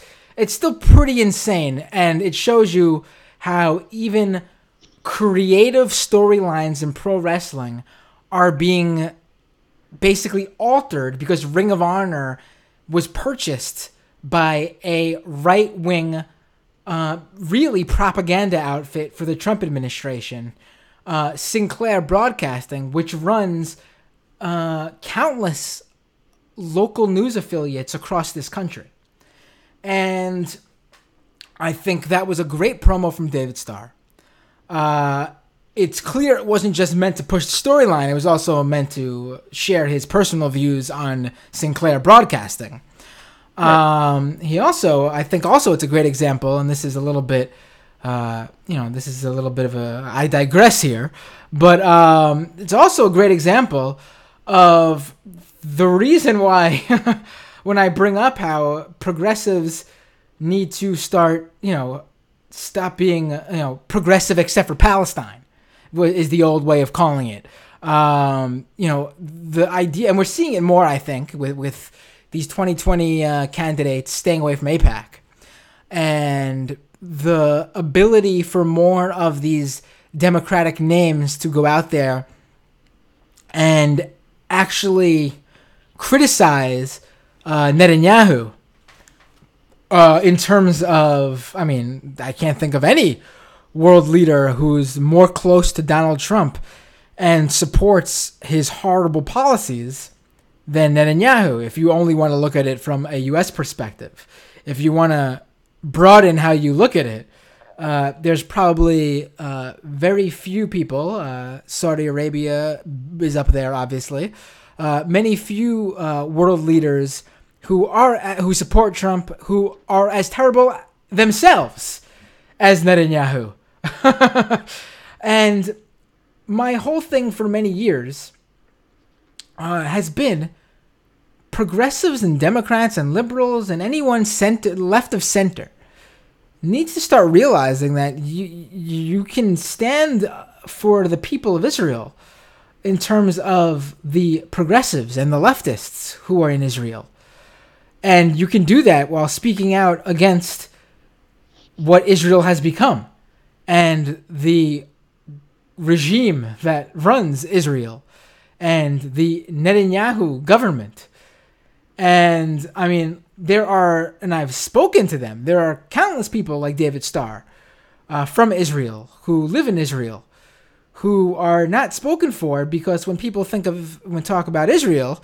S1: still pretty insane, and it shows you how even creative storylines in pro wrestling are being basically altered because Ring of Honor was purchased by a right-wing, really propaganda outfit for the Trump administration, Sinclair Broadcasting, which runs countless local news affiliates across this country. And I think that was a great promo from David Starr. It's clear it wasn't just meant to push the storyline. It was also meant to share his personal views on Sinclair Broadcasting. Right. I think it's a great example, and this is a little bit, I digress here, but it's also a great example of the reason why when I bring up how progressives need to start, stop being, progressive except for Palestine, is the old way of calling it. The idea, and we're seeing it more, I think, with these 2020 candidates staying away from AIPAC, and the ability for more of these Democratic names to go out there and actually criticize Netanyahu in terms of, I can't think of any world leader who's more close to Donald Trump and supports his horrible policies than Netanyahu, if you only want to look at it from a U.S. perspective. If you want to broaden how you look at it, there's probably very few people, Saudi Arabia is up there, obviously, many few world leaders who support Trump, who are as terrible themselves as Netanyahu. And my whole thing for many years has been progressives and Democrats and liberals and anyone left of center needs to start realizing that you can stand for the people of Israel in terms of the progressives and the leftists who are in Israel. And you can do that while speaking out against what Israel has become and the regime that runs Israel and the Netanyahu government. And and I've spoken to them. There are countless people like David Starr from Israel who live in Israel who are not spoken for, because when people talk about Israel,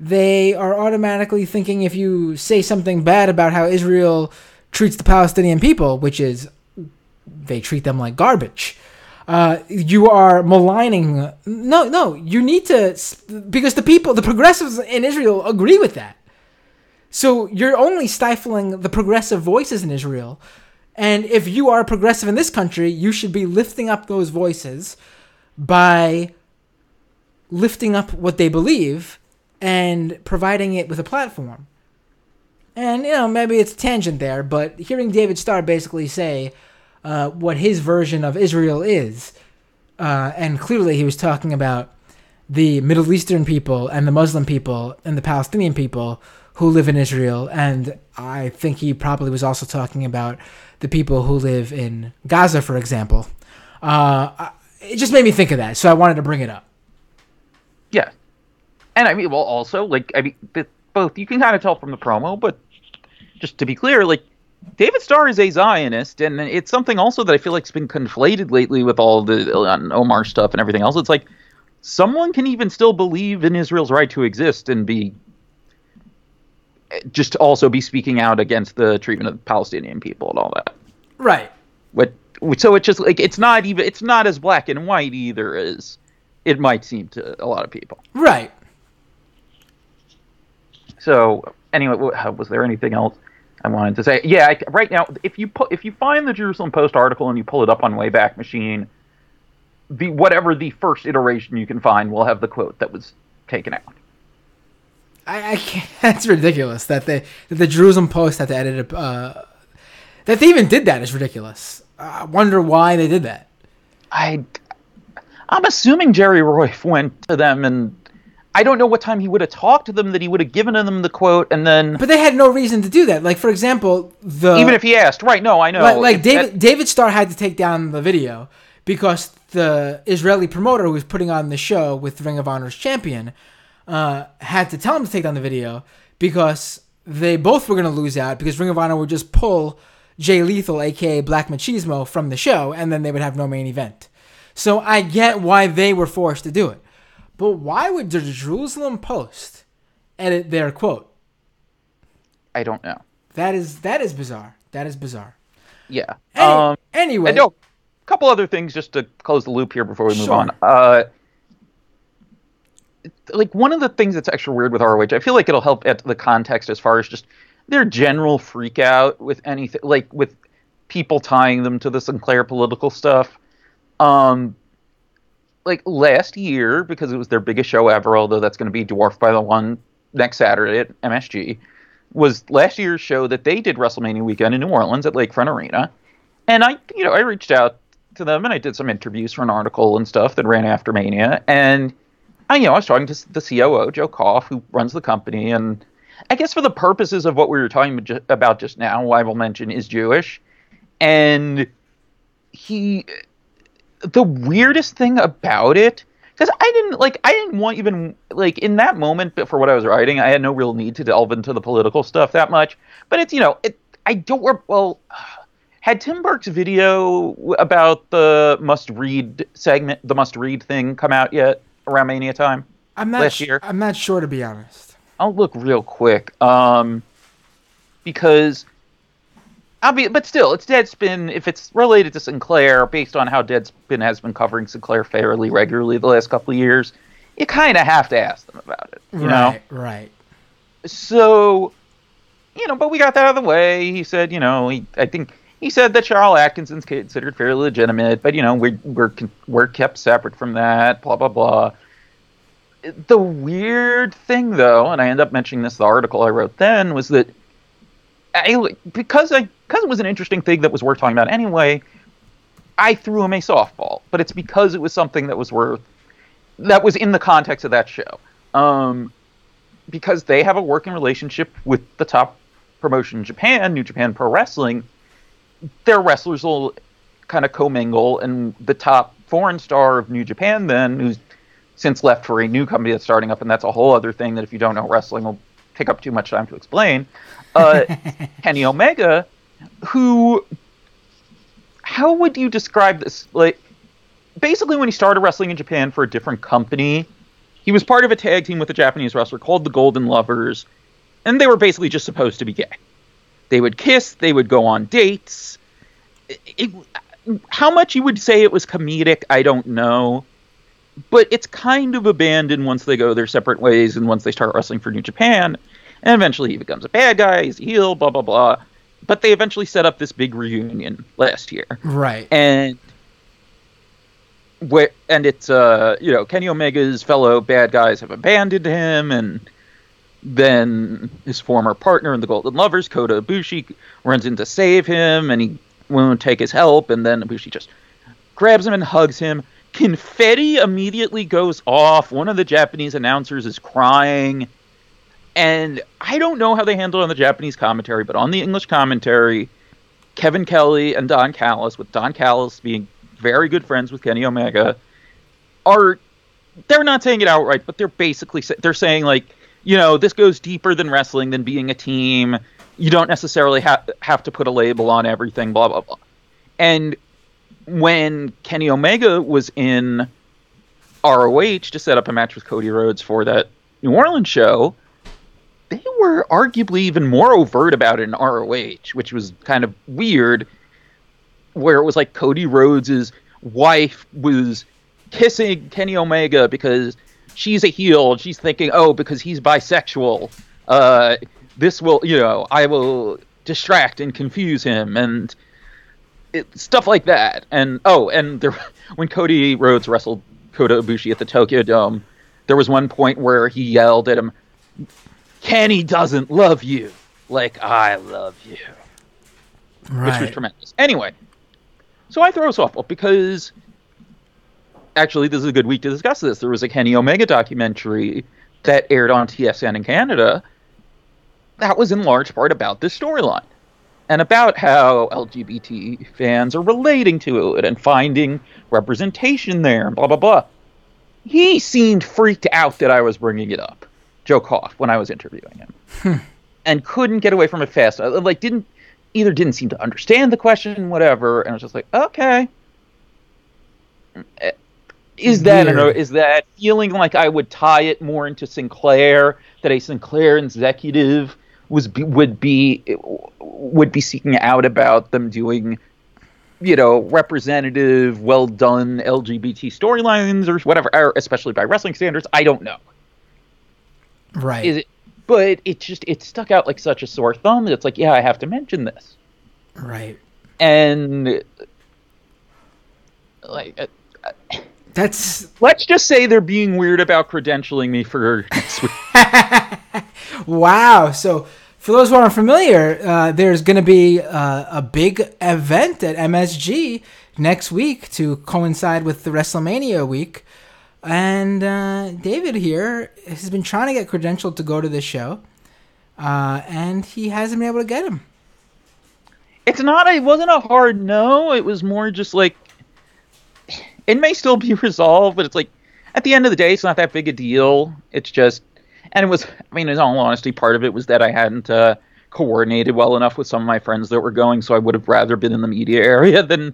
S1: they are automatically thinking if you say something bad about how Israel treats the Palestinian people, which is they treat them like garbage, you are maligning. No, you need to, because the progressives in Israel agree with that. So you're only stifling the progressive voices in Israel. And if you are progressive in this country, you should be lifting up those voices by lifting up what they believe and providing it with a platform. And, maybe it's a tangent there, but hearing David Starr basically say what his version of Israel is, and clearly he was talking about the Middle Eastern people and the Muslim people and the Palestinian people who live in Israel, and I think he probably was also talking about the people who live in Gaza, for example. It just made me think of that, so I wanted to bring it up.
S2: Yeah. And I mean, well, also, both, you can kind of tell from the promo, but just to be clear, David Starr is a Zionist, and it's something also that I feel like's been conflated lately with all the Omar stuff and everything else. It's like, someone can even still believe in Israel's right to exist and just also be speaking out against the treatment of Palestinian people and all that.
S1: Right.
S2: So it's just, it's not as black and white either as it might seem to a lot of people.
S1: Right.
S2: So, anyway, was there anything else I wanted to say? Yeah, right now, if you find the Jerusalem Post article and you pull it up on Wayback Machine, whatever the first iteration you can find will have the quote that was taken out.
S1: I can't. That's ridiculous that the Jerusalem Post had to edit it. That they even did that is ridiculous. I wonder why they did that.
S2: I'm assuming Jerry Royf went to them, and I don't know what time he would have talked to them that he would have given them the quote, and then. But
S1: they had no reason to do that. Like, for example,
S2: even if he asked, right? No, I know.
S1: David Starr had to take down the video because the Israeli promoter who was putting on the show with Ring of Honor's champion had to tell him to take down the video because they both were going to lose out because Ring of Honor would just pull Jay Lethal, a.k.a. Black Machismo, from the show, and then they would have no main event. So I get why they were forced to do it. But why would the Jerusalem Post edit their quote?
S2: I don't know.
S1: That is bizarre. That is bizarre.
S2: Yeah.
S1: Anyway.
S2: No, a couple other things just to close the loop here before we move on. One of the things that's extra weird with ROH, I feel like it'll help add to the context as far as just their general freak out with anything, with people tying them to the Sinclair political stuff. Last year, because it was their biggest show ever, although that's going to be dwarfed by the one next Saturday at MSG, was last year's show that they did WrestleMania weekend in New Orleans at Lakefront Arena. And I reached out to them and I did some interviews for an article and stuff that ran after Mania. And I was talking to the COO, Joe Koff, who runs the company. And I guess for the purposes of what we were talking about just now, who I will mention is Jewish. And the weirdest thing about it, because I didn't want even, in that moment, for what I was writing, I had no real need to delve into the political stuff that much. But had Tim Burke's video about the must-read segment, the must-read thing, come out yet around Mania time last year?
S1: I'm not sure, to be honest.
S2: I'll look real quick, because but still, it's Deadspin. If it's related to Sinclair, based on how Deadspin has been covering Sinclair fairly regularly the last couple of years, you kind of have to ask them about it. You know?
S1: Right.
S2: So, but we got that out of the way. He said, I think he said that Charles Atkinson's considered fairly legitimate, but we're kept separate from that. Blah blah blah. The weird thing, though, and I end up mentioning this in the article I wrote then, was that because it was an interesting thing that was worth talking about anyway, I threw him a softball. But it's because it was something that was in the context of that show. Because they have a working relationship with the top promotion in Japan, New Japan Pro Wrestling, their wrestlers will kind of commingle, and the top foreign star of New Japan then, who's since left for a new company that's starting up, and that's a whole other thing that if you don't know wrestling will take up too much time to explain, Kenny Omega, who, how would you describe this? Basically when he started wrestling in Japan for a different company, he was part of a tag team with a Japanese wrestler called the Golden Lovers, and they were basically just supposed to be gay. They would kiss, they would go on dates. How much you would say it was comedic, I don't know. But it's kind of abandoned once they go their separate ways and once they start wrestling for New Japan. And eventually he becomes a bad guy, he's a heel, blah, blah, blah. But they eventually set up this big reunion last year.
S1: Right.
S2: And it's, Kenny Omega's fellow bad guys have abandoned him, and then his former partner in the Golden Lovers, Kota Ibushi, runs in to save him, and he won't take his help, and then Ibushi just grabs him and hugs him. Confetti immediately goes off. One of the Japanese announcers is crying. And I don't know how they handle it on the Japanese commentary, but on the English commentary, Kevin Kelly and Don Callis, with Don Callis being very good friends with Kenny Omega, they're not saying it outright, but they're basically they're saying, like, this goes deeper than wrestling, than being a team. You don't necessarily have to put a label on everything, blah, blah, blah. And when Kenny Omega was in ROH to set up a match with Cody Rhodes for that New Orleans show, they were arguably even more overt about it in ROH, which was kind of weird, where it was like Cody Rhodes' wife was kissing Kenny Omega because she's a heel, and she's thinking, because he's bisexual, this will, I will distract and confuse him, and stuff like that. And when Cody Rhodes wrestled Kota Ibushi at the Tokyo Dome, there was one point where he yelled at him, "Kenny doesn't love you like I love you." Right. Which was tremendous. Anyway, so I throw a softball because actually this is a good week to discuss this. There was a Kenny Omega documentary that aired on TSN in Canada that was in large part about this storyline and about how LGBT fans are relating to it and finding representation there and blah, blah, blah. He seemed freaked out that I was bringing it up, Joe Koff, when I was interviewing him, and couldn't get away from it fast. Like, didn't seem to understand the question, whatever. And I was just like, okay. Is that feeling like I would tie it more into Sinclair, that a Sinclair executive would be seeking out about them doing, representative, well done LGBT storylines or whatever, or especially by wrestling standards? I don't know.
S1: Right.
S2: But it stuck out like such a sore thumb that it's like, yeah, I have to mention this.
S1: Right.
S2: And let's just say they're being weird about credentialing me for next week.
S1: Wow. So for those who aren't familiar, there's going to be a big event at MSG next week to coincide with the WrestleMania week. And David here has been trying to get credentialed to go to this show, and he hasn't been able to get him.
S2: It wasn't a hard no. It was more just like, it may still be resolved, but it's like, at the end of the day, it's not that big a deal. It's just, and it was, in all honesty, part of it was that I hadn't coordinated well enough with some of my friends that were going, so I would have rather been in the media area than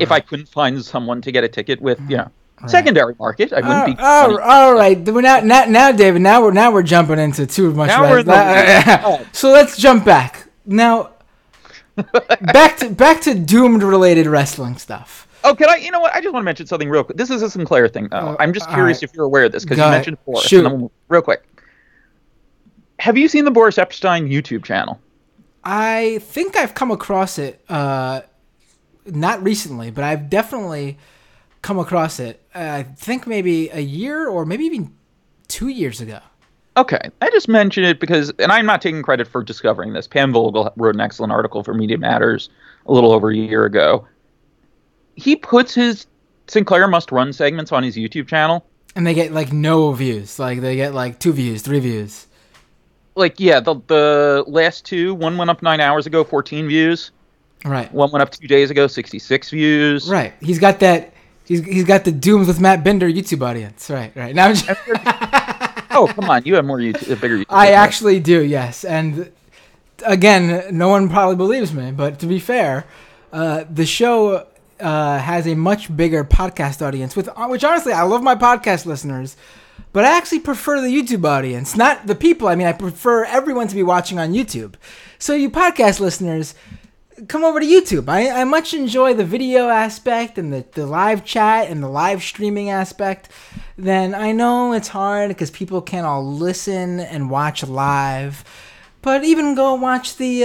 S2: if I couldn't find someone to get a ticket with, right. Secondary market. I wouldn't be.
S1: All right. We're now, David. Now we're jumping into too much. So let's jump back now. back to doomed related wrestling stuff.
S2: Oh, can I? You know what? I just want to mention something real quick. This is a Sinclair thing, though. I'm just curious if you're aware of this because you mentioned Boris.
S1: Shoot.
S2: Real quick. Have you seen the Boris Epstein YouTube channel?
S1: I think I've come across it. Not recently, but I've definitely come across it. I think maybe a year or maybe even 2 years ago.
S2: Okay, I just mentioned it because, and I'm not taking credit for discovering this. Pam Vogel wrote an excellent article for Media Matters a little over a year ago. He puts his Sinclair Must Run segments on his YouTube channel.
S1: And they get, like, no views. Like, they get, like, 2 views, 3 views.
S2: Like, yeah, the last two, one went up 9 hours ago, 14 views.
S1: Right.
S2: One went up 2 days ago, 66 views.
S1: Right. He's got that, he's got the Dooms with Matt Binder YouTube audience. Right. Now I'm just...
S2: Oh, come on. You have more YouTube, bigger YouTube.
S1: I actually do, yes. And again, no one probably believes me, but to be fair, the show has a much bigger podcast audience, which honestly, I love my podcast listeners, but I actually prefer the YouTube audience, not the people. I prefer everyone to be watching on YouTube. So you podcast listeners, come over to YouTube. I much enjoy the video aspect and the live chat and the live streaming aspect. Then I know it's hard because people can't all listen and watch live. But even go watch the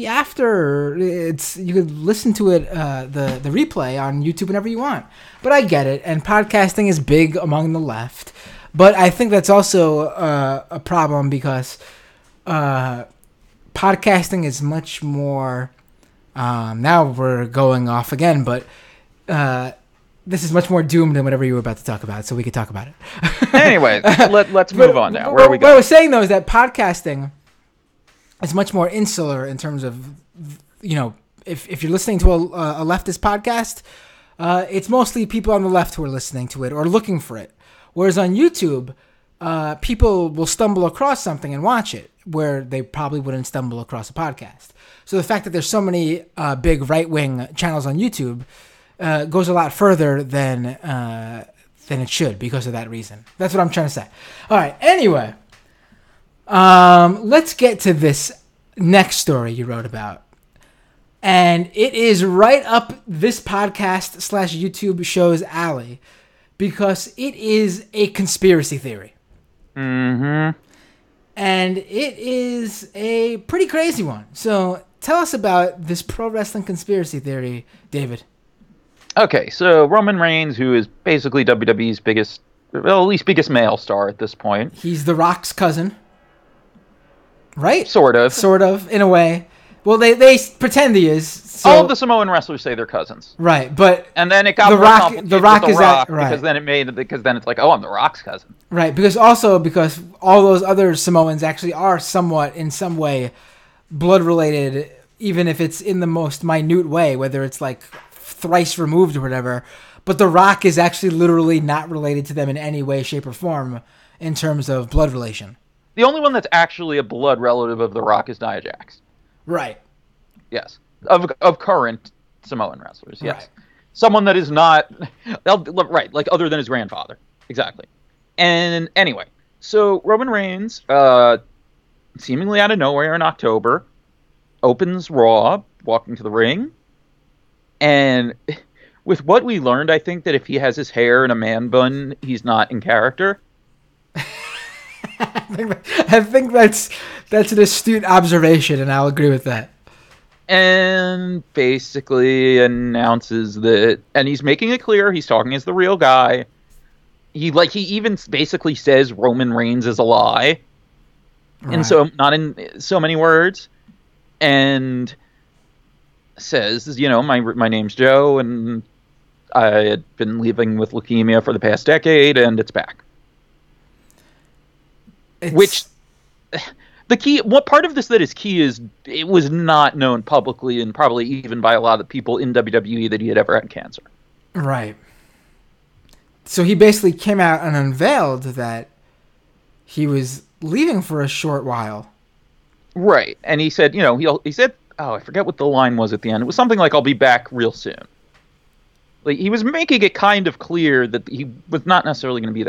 S1: after. You could listen to it the replay on YouTube whenever you want. But I get it, and podcasting is big among the left. But I think that's also a problem because podcasting is much more. Now we're going off again, but this is much more doomed than whatever you were about to talk about, so we could talk about it.
S2: Anyway, let's move on now. Where are we going?
S1: What I was saying, though, is that podcasting is much more insular in terms of, if you're listening to a leftist podcast, it's mostly people on the left who are listening to it or looking for it. Whereas on YouTube, people will stumble across something and watch it, where they probably wouldn't stumble across a podcast. So the fact that there's so many big right-wing channels on YouTube goes a lot further than it should because of that reason. That's what I'm trying to say. All right. Anyway, let's get to this next story you wrote about, and it is right up this podcast / YouTube show's alley because it is a conspiracy theory.
S2: Mm-hmm.
S1: And it is a pretty crazy one. So tell us about this pro wrestling conspiracy theory, David.
S2: Okay, so Roman Reigns, who is basically WWE's biggest male star at this point.
S1: He's The Rock's cousin. Right?
S2: Sort of,
S1: in a way. Well, they pretend he is. So.
S2: All of the Samoan wrestlers say they're cousins.
S1: Right, but
S2: and then it got more complicated with The Rock because then it's like, oh, I'm The Rock's cousin.
S1: Right, because all those other Samoans actually are somewhat in some way blood related, even if it's in the most minute way, whether it's like thrice removed or whatever. But The Rock is actually literally not related to them in any way, shape, or form in terms of blood relation.
S2: The only one that's actually a blood relative of The Rock is Nia Jax.
S1: Right.
S2: Yes. Of current Samoan wrestlers, yes.
S1: Right.
S2: Someone that is not... Right, like other than his grandfather. Exactly. And anyway, so Roman Reigns, seemingly out of nowhere in October, opens Raw, walking to the ring. And with what we learned, I think that if he has his hair in a man bun, he's not in character.
S1: I think that's an astute observation, and I'll agree with that.
S2: And basically announces that, and he's making it clear he's talking as the real guy. He even basically says Roman Reigns is a lie, right. And so not in so many words, and says, my name's Joe, and I had been living with leukemia for the past decade, and it's back. Which, the key, what part of this that is key is it was not known publicly and probably even by a lot of people in WWE that he had ever had cancer.
S1: Right. So he basically came out and unveiled that he was leaving for a short while. Right.
S2: And he said, he said, oh, I forget what the line was at the end. It was something like, I'll be back real soon. Like, he was making it kind of clear that he was not necessarily going to be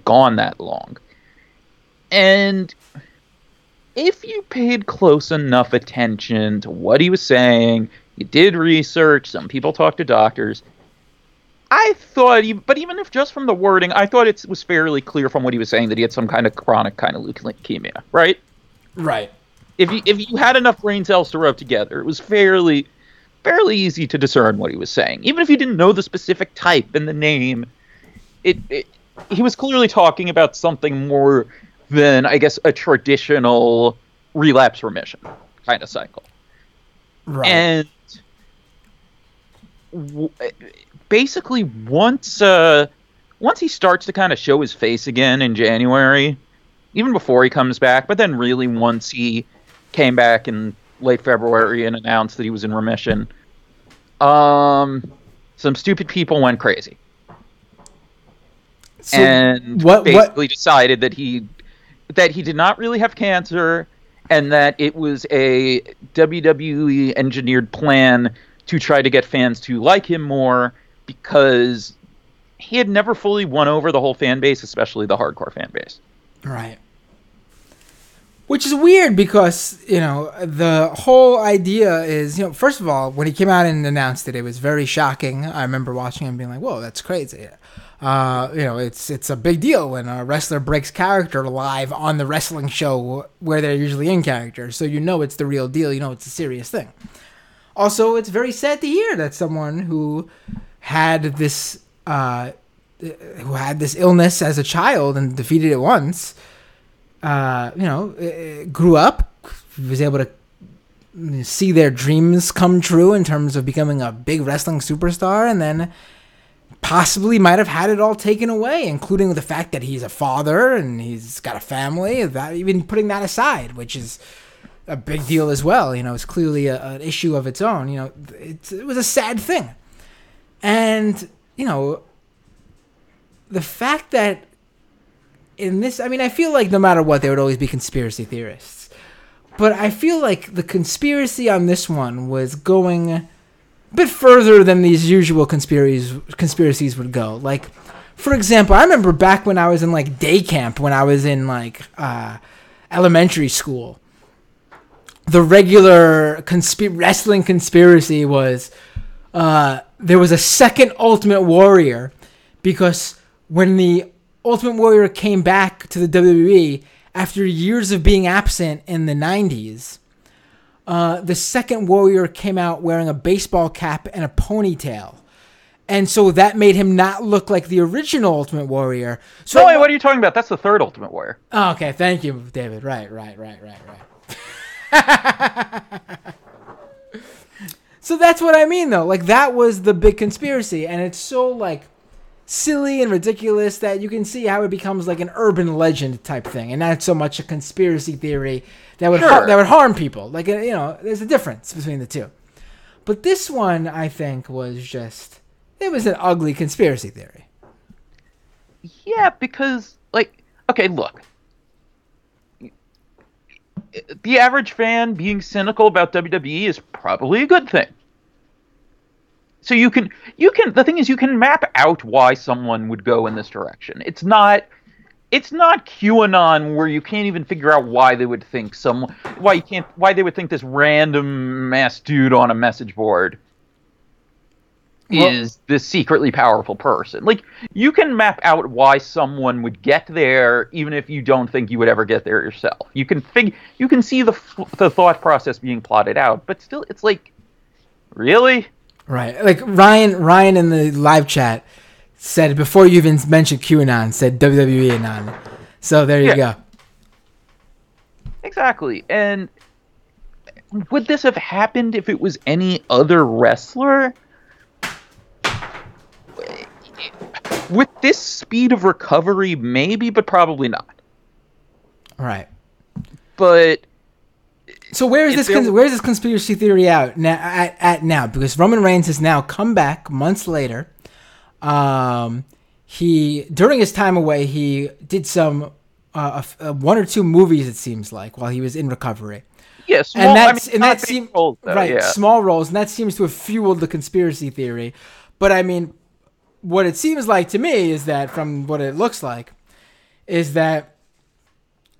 S2: gone that long. And if you paid close enough attention to what he was saying, you did research, some people talked to doctors, I thought, but even if just from the wording, I thought it was fairly clear from what he was saying that he had some kind of chronic kind of leukemia, right?
S1: Right.
S2: If you had enough brain cells to rub together, it was fairly easy to discern what he was saying. Even if you didn't know the specific type and the name, he was clearly talking about something more than, I guess, a traditional relapse remission kind of cycle.
S1: Right.
S2: And basically, once he starts to kind of show his face again in January, even before he comes back, but then really once he came back in late February and announced that he was in remission, some stupid people went crazy. So and basically decided that he did not really have cancer, and that it was a WWE engineered plan to try to get fans to like him more, because he had never fully won over the whole fan base, especially the hardcore fan base.
S1: Right. Which is weird because, the whole idea is, first of all, when he came out and announced it, it was very shocking. I remember watching him being like, whoa, that's crazy. It's a big deal when a wrestler breaks character live on the wrestling show where they're usually in character. So it's the real deal. It's a serious thing. Also, it's very sad to hear that someone who had this illness as a child and defeated it once, grew up, was able to see their dreams come true in terms of becoming a big wrestling superstar, and then possibly might have had it all taken away, including the fact that he's a father and he's got a family, that even putting that aside, which is a big deal as well. It's clearly an issue of its own. It was a sad thing. And, the fact that in this, I feel like no matter what, there would always be conspiracy theorists. But I feel like the conspiracy on this one was going a bit further than these usual conspiracies would go. Like, for example, I remember back when I was in, day camp, when I was in, elementary school, the regular wrestling conspiracy was there was a second Ultimate Warrior, because when the Ultimate Warrior came back to the WWE after years of being absent in the 90s, the second Warrior came out wearing a baseball cap and a ponytail. And so that made him not look like the original Ultimate Warrior. So
S2: No, wait, what are you talking about? That's the third Ultimate Warrior.
S1: Oh, okay, thank you, David. Right. So that's what I mean, though. That was the big conspiracy, and it's so, silly and ridiculous that you can see how it becomes an urban legend type thing, and not so much a conspiracy theory that would harm people. There's a difference between the two. But this one, I think, was just, it was an ugly conspiracy theory.
S2: Yeah, because, okay, look. The average fan being cynical about WWE is probably a good thing. So you can, the thing is, you can map out why someone would go in this direction. It's not QAnon where you can't even figure out why they would think why they would think this random mass dude on a message board is this secretly powerful person. You can map out why someone would get there, even if you don't think you would ever get there yourself. You can see the thought process being plotted out, but still, it's really?
S1: Right. Ryan in the live chat said, before you even mentioned QAnon, said WWE Anon. So there you go.
S2: Exactly. And would this have happened if it was any other wrestler? With this speed of recovery, maybe, but probably not.
S1: Right.
S2: But
S1: so where's this conspiracy theory at now? Because Roman Reigns has now come back months later. He, during his time away, he did some one or two movies, it seems like, while he was in recovery.
S2: Yes,
S1: yeah, small roles, and that seems to have fueled the conspiracy theory. But what it seems like to me is that, from what it looks like, is that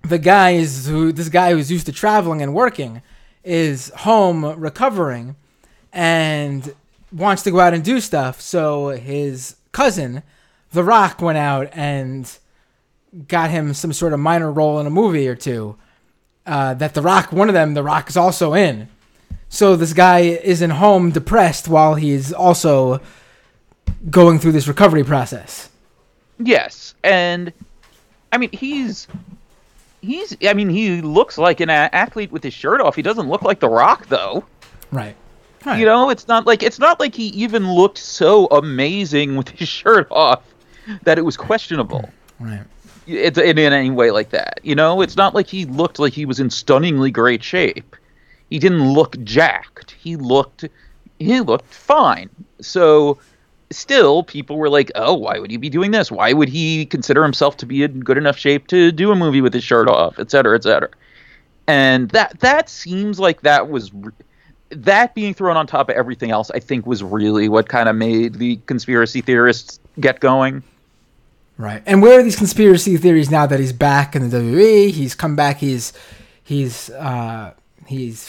S1: this guy who's used to traveling and working is home recovering and wants to go out and do stuff. So his cousin, The Rock, went out and got him some sort of minor role in a movie or two. That The Rock is also in. So this guy isn't home depressed while he's also going through this recovery process.
S2: Yes, and he looks like an athlete with his shirt off. He doesn't look like The Rock, though.
S1: Right.
S2: It's not like he even looked so amazing with his shirt off that it was questionable.
S1: Right.
S2: It's in any way like that. It's not like he looked like he was in stunningly great shape. He didn't look jacked. He looked fine. So still, people were like, oh, why would he be doing this? Why would he consider himself to be in good enough shape to do a movie with his shirt off, et cetera, et cetera. And that seems like that being thrown on top of everything else, I think, was really what kind of made the conspiracy theorists get going. Right.
S1: And where are these conspiracy theories now that he's back in the WWE? He's come back. He's He's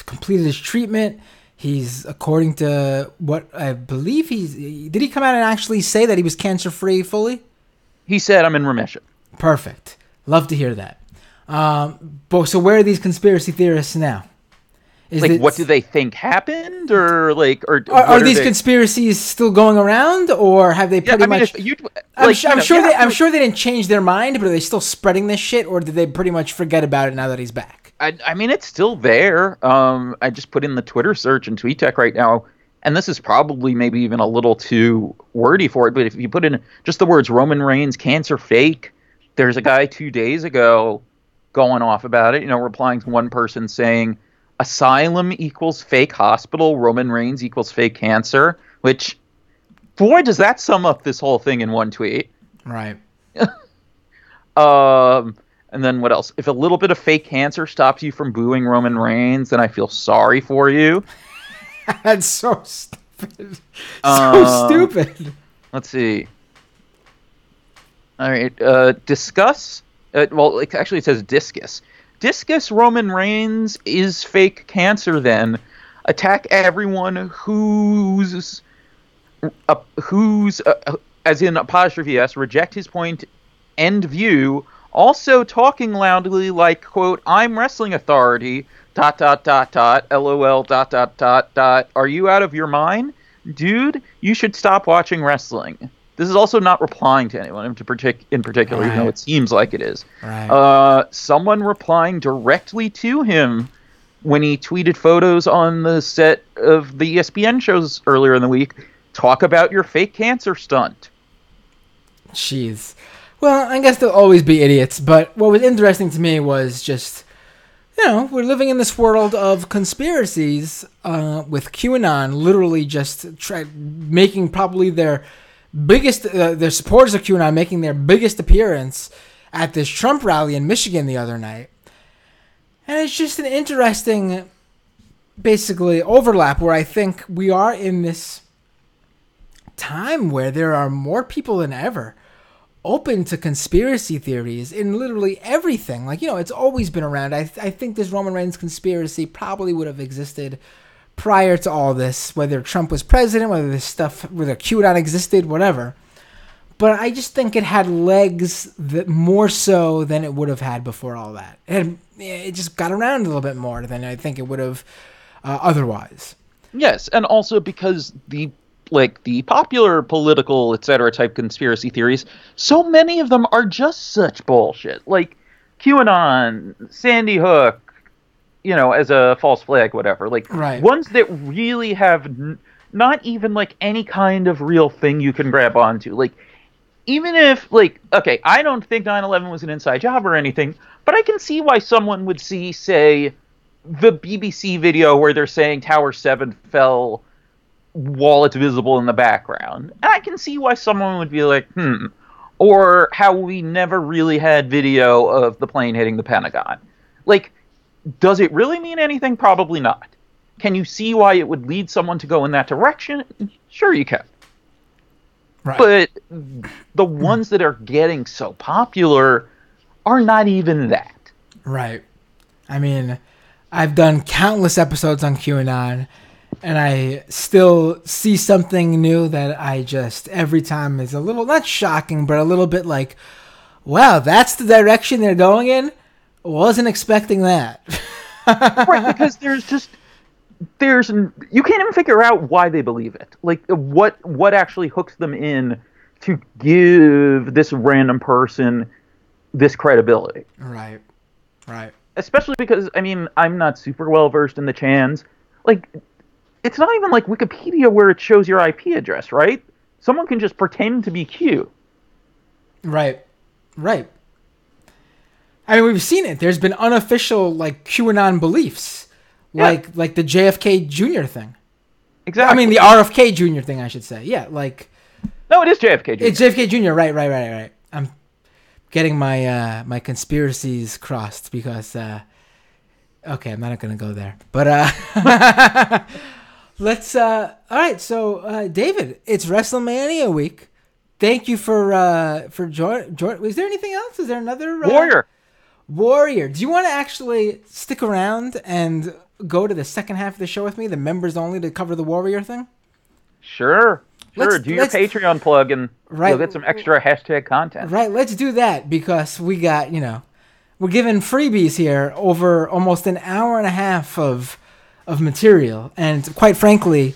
S1: completed his treatment. He's, according to what I believe, did he come out and actually say that he was cancer-free fully?
S2: He said, I'm in remission.
S1: Perfect. Love to hear that. So where are these conspiracy theorists now?
S2: What do they think happened, or
S1: are these conspiracies still going around, or have they pretty much? I'm sure they didn't change their mind, but are they still spreading this shit, or did they pretty much forget about it now that he's back?
S2: I mean, it's still there. I just put in the Twitter search in TweetTech right now, and this is probably maybe even a little too wordy for it, but if you put in just the words Roman Reigns, cancer fake, there's a guy 2 days ago going off about it, replying to one person saying, asylum equals fake hospital, Roman Reigns equals fake cancer, which, boy, does that sum up this whole thing in one tweet.
S1: Right.
S2: And then what else? If a little bit of fake cancer stops you from booing Roman Reigns, then I feel sorry for you.
S1: That's so stupid. So stupid.
S2: Let's see. All right. Discuss. Actually, it says discus. Discus Roman Reigns is fake cancer then. Attack everyone who's as in apostrophe S, reject his point, end view. Also talking loudly like, quote, I'm wrestling authority, ... LOL, ... Are you out of your mind? Dude, you should stop watching wrestling. This is also not replying to anyone in particular,
S1: right.
S2: Even though it seems like it is.
S1: Right.
S2: Someone replying directly to him when he tweeted photos on the set of the ESPN shows earlier in the week. Talk about your fake cancer stunt.
S1: Jeez. Well, I guess there'll always be idiots, but what was interesting to me was just, we're living in this world of conspiracies with QAnon literally just making probably their biggest, their supporters of QAnon making their biggest appearance at this Trump rally in Michigan the other night. And it's just an interesting, basically, overlap where I think we are in this time where there are more people than ever open to conspiracy theories in literally everything. It's always been around. I think this Roman Reigns conspiracy probably would have existed prior to all this, whether Trump was president, whether QAnon existed, whatever. But I just think it had legs that more so than it would have had before all that. It just got around a little bit more than I think it would have otherwise.
S2: Yes, and also because the popular political, etc. type conspiracy theories, so many of them are just such bullshit. Like QAnon, Sandy Hook, as a false flag, whatever.
S1: Right.
S2: Ones that really have not even any kind of real thing you can grab onto. Even if, okay, I don't think 9/11 was an inside job or anything, but I can see why someone would see, say, the BBC video where they're saying Tower 7 fell while it's visible in the background. And I can see why someone would be like, Or how we never really had video of the plane hitting the Pentagon. Does it really mean anything? Probably not. Can you see why it would lead someone to go in that direction? Sure you can. Right. But the ones that are getting so popular are not even that.
S1: Right. I mean, I've done countless episodes on QAnon, and I still see something new that I just, every time is a little, not shocking, but a little bit like, wow, that's the direction they're going in? Wasn't expecting that.
S2: Right, because you can't even figure out why they believe it. What actually hooks them in to give this random person this credibility.
S1: Right.
S2: Especially because, I'm not super well versed in the Chans. It's not even like Wikipedia where it shows your IP address, right? Someone can just pretend to be Q.
S1: Right. We've seen it. There's been unofficial, QAnon beliefs.
S2: Yeah.
S1: Like the JFK Jr. thing.
S2: Exactly.
S1: The RFK Jr. thing, I should say. Yeah,
S2: No, it is JFK Jr.
S1: It's JFK Jr., right. I'm getting my conspiracies crossed because... okay, I'm not going to go there. But, let's... all right, so, David, it's WrestleMania week. Thank you for joining. Is there anything else? Is there another...
S2: Warrior.
S1: Warrior. Do you want to actually stick around and go to the second half of the show with me, the members only, to cover the Warrior thing?
S2: Sure. Do your Patreon plug and you'll get some extra hashtag content.
S1: Right, let's do that because we got, we're giving freebies here over almost an hour and a half of material. And quite frankly,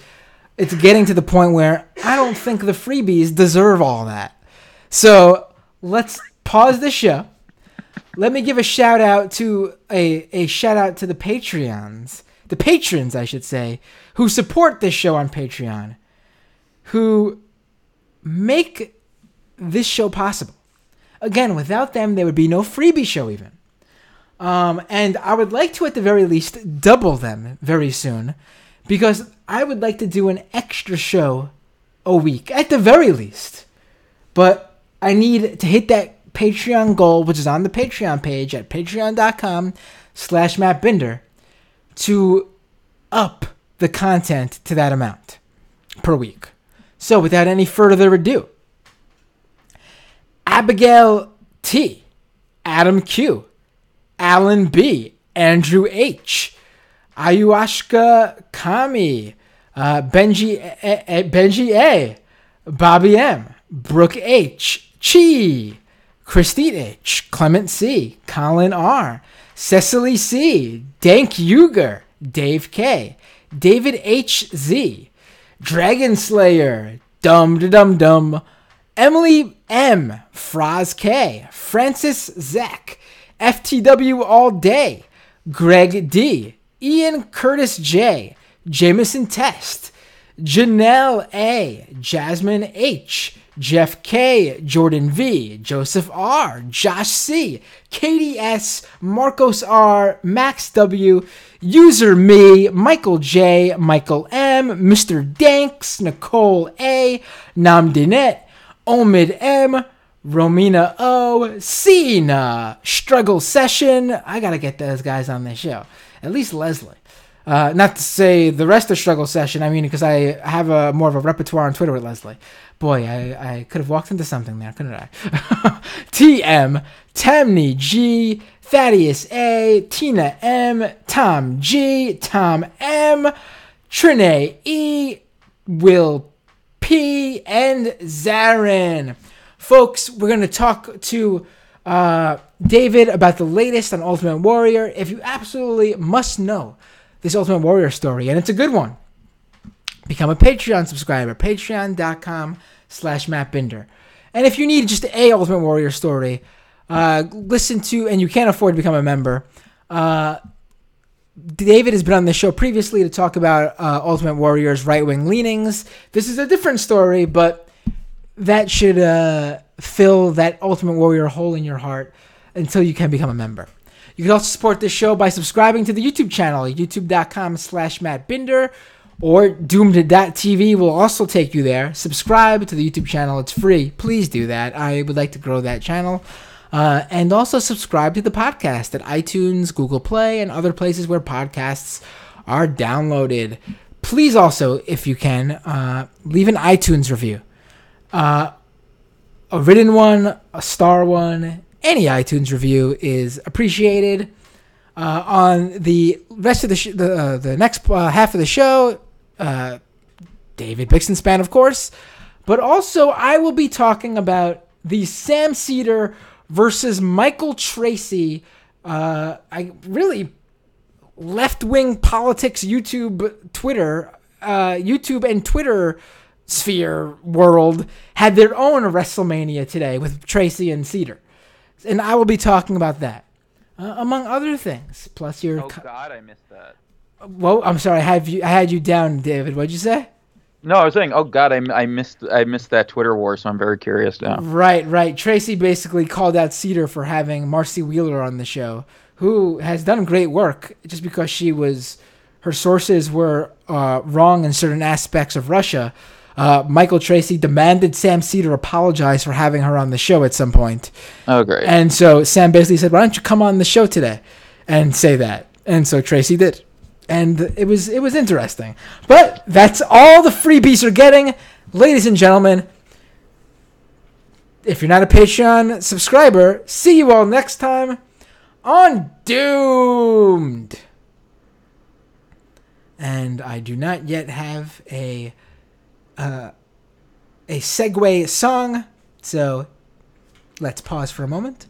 S1: it's getting to the point where I don't think the freebies deserve all that. So let's pause the show. Let me give a shout out to a shout out to the patrons, I should say, who support this show on Patreon, who make this show possible. Again, without them, there would be no freebie show even. And I would like to, at the very least, double them very soon, because I would like to do an extra show a week, at the very least. But I need to hit that Patreon goal, which is on the Patreon page at patreon.com/MattBinder, to up the content to that amount per week. So without any further ado, Abigail T, Adam Q, Alan B, Andrew H, Ayuashka Kami, Benji A, Bobby M, Brooke H, Chi, Christine H, Clement C, Colin R, Cecily C, Dank Uger, Dave K, David H Z, Dragon Slayer, Dum, Emily M, Fraz K, Francis Zach, FTW All Day, Greg D, Ian Curtis J, Jameson Test, Janelle A, Jasmine H, Jeff K, Jordan V, Joseph R, Josh C, Katie S, Marcos R, Max W, User Me, Michael J, Michael M, Mr. Danks, Nicole A, Namdinet, Omid M, Romina O, Cena, Struggle Session. I gotta get those guys on this show. At least Leslie. Not to say the rest of Struggle Session, I mean, because I have more of a repertoire on Twitter with Leslie. Boy, I could have walked into something there, couldn't I? TM, Tamni G, Thaddeus A, Tina M, Tom G, Tom M, Trine E, Will P, and Zarin. Folks, we're going to talk to David about the latest on Ultimate Warrior. If you absolutely must know this Ultimate Warrior story, and it's a good one, become a Patreon subscriber, patreon.com/MattBinder. And if you need just a Ultimate Warrior story, listen to, and you can't afford to become a member, David has been on the show previously to talk about Ultimate Warrior's right-wing leanings. This is a different story, but that should fill that Ultimate Warrior hole in your heart until you can become a member. You can also support this show by subscribing to the YouTube channel, youtube.com/MattBinder, or doomed.tv will also take you there. Subscribe to the YouTube channel. It's free. Please do that. I would like to grow that channel. And also subscribe to the podcast at iTunes, Google Play, and other places where podcasts are downloaded. Please also, if you can, leave an iTunes review. A written one, a star one, any iTunes review is appreciated. On the rest of the next half of the show, David Bixenspan, of course, but also I will be talking about the Sam Cedar versus Michael Tracy, really left-wing politics YouTube and Twitter sphere world had their own WrestleMania today with Tracy and Cedar. And I will be talking about that, among other things. Plus your...
S2: Oh, God, I missed that.
S1: Well, I'm sorry, I had you down, David. What'd you say?
S2: No, I was saying, oh, God, I missed that Twitter war, so I'm very curious now.
S1: Right. Tracy basically called out Cedar for having Marcy Wheeler on the show, who has done great work just because her sources were wrong in certain aspects of Russia. Michael Tracy demanded Sam Cedar apologize for having her on the show at some point.
S2: Oh, great.
S1: And so Sam basically said, why don't you come on the show today and say that? And so Tracy did. And it was interesting. But that's all the freebies are getting. Ladies and gentlemen, if you're not a Patreon subscriber, see you all next time on Doomed. And I do not yet have a segue song, so let's pause for a moment.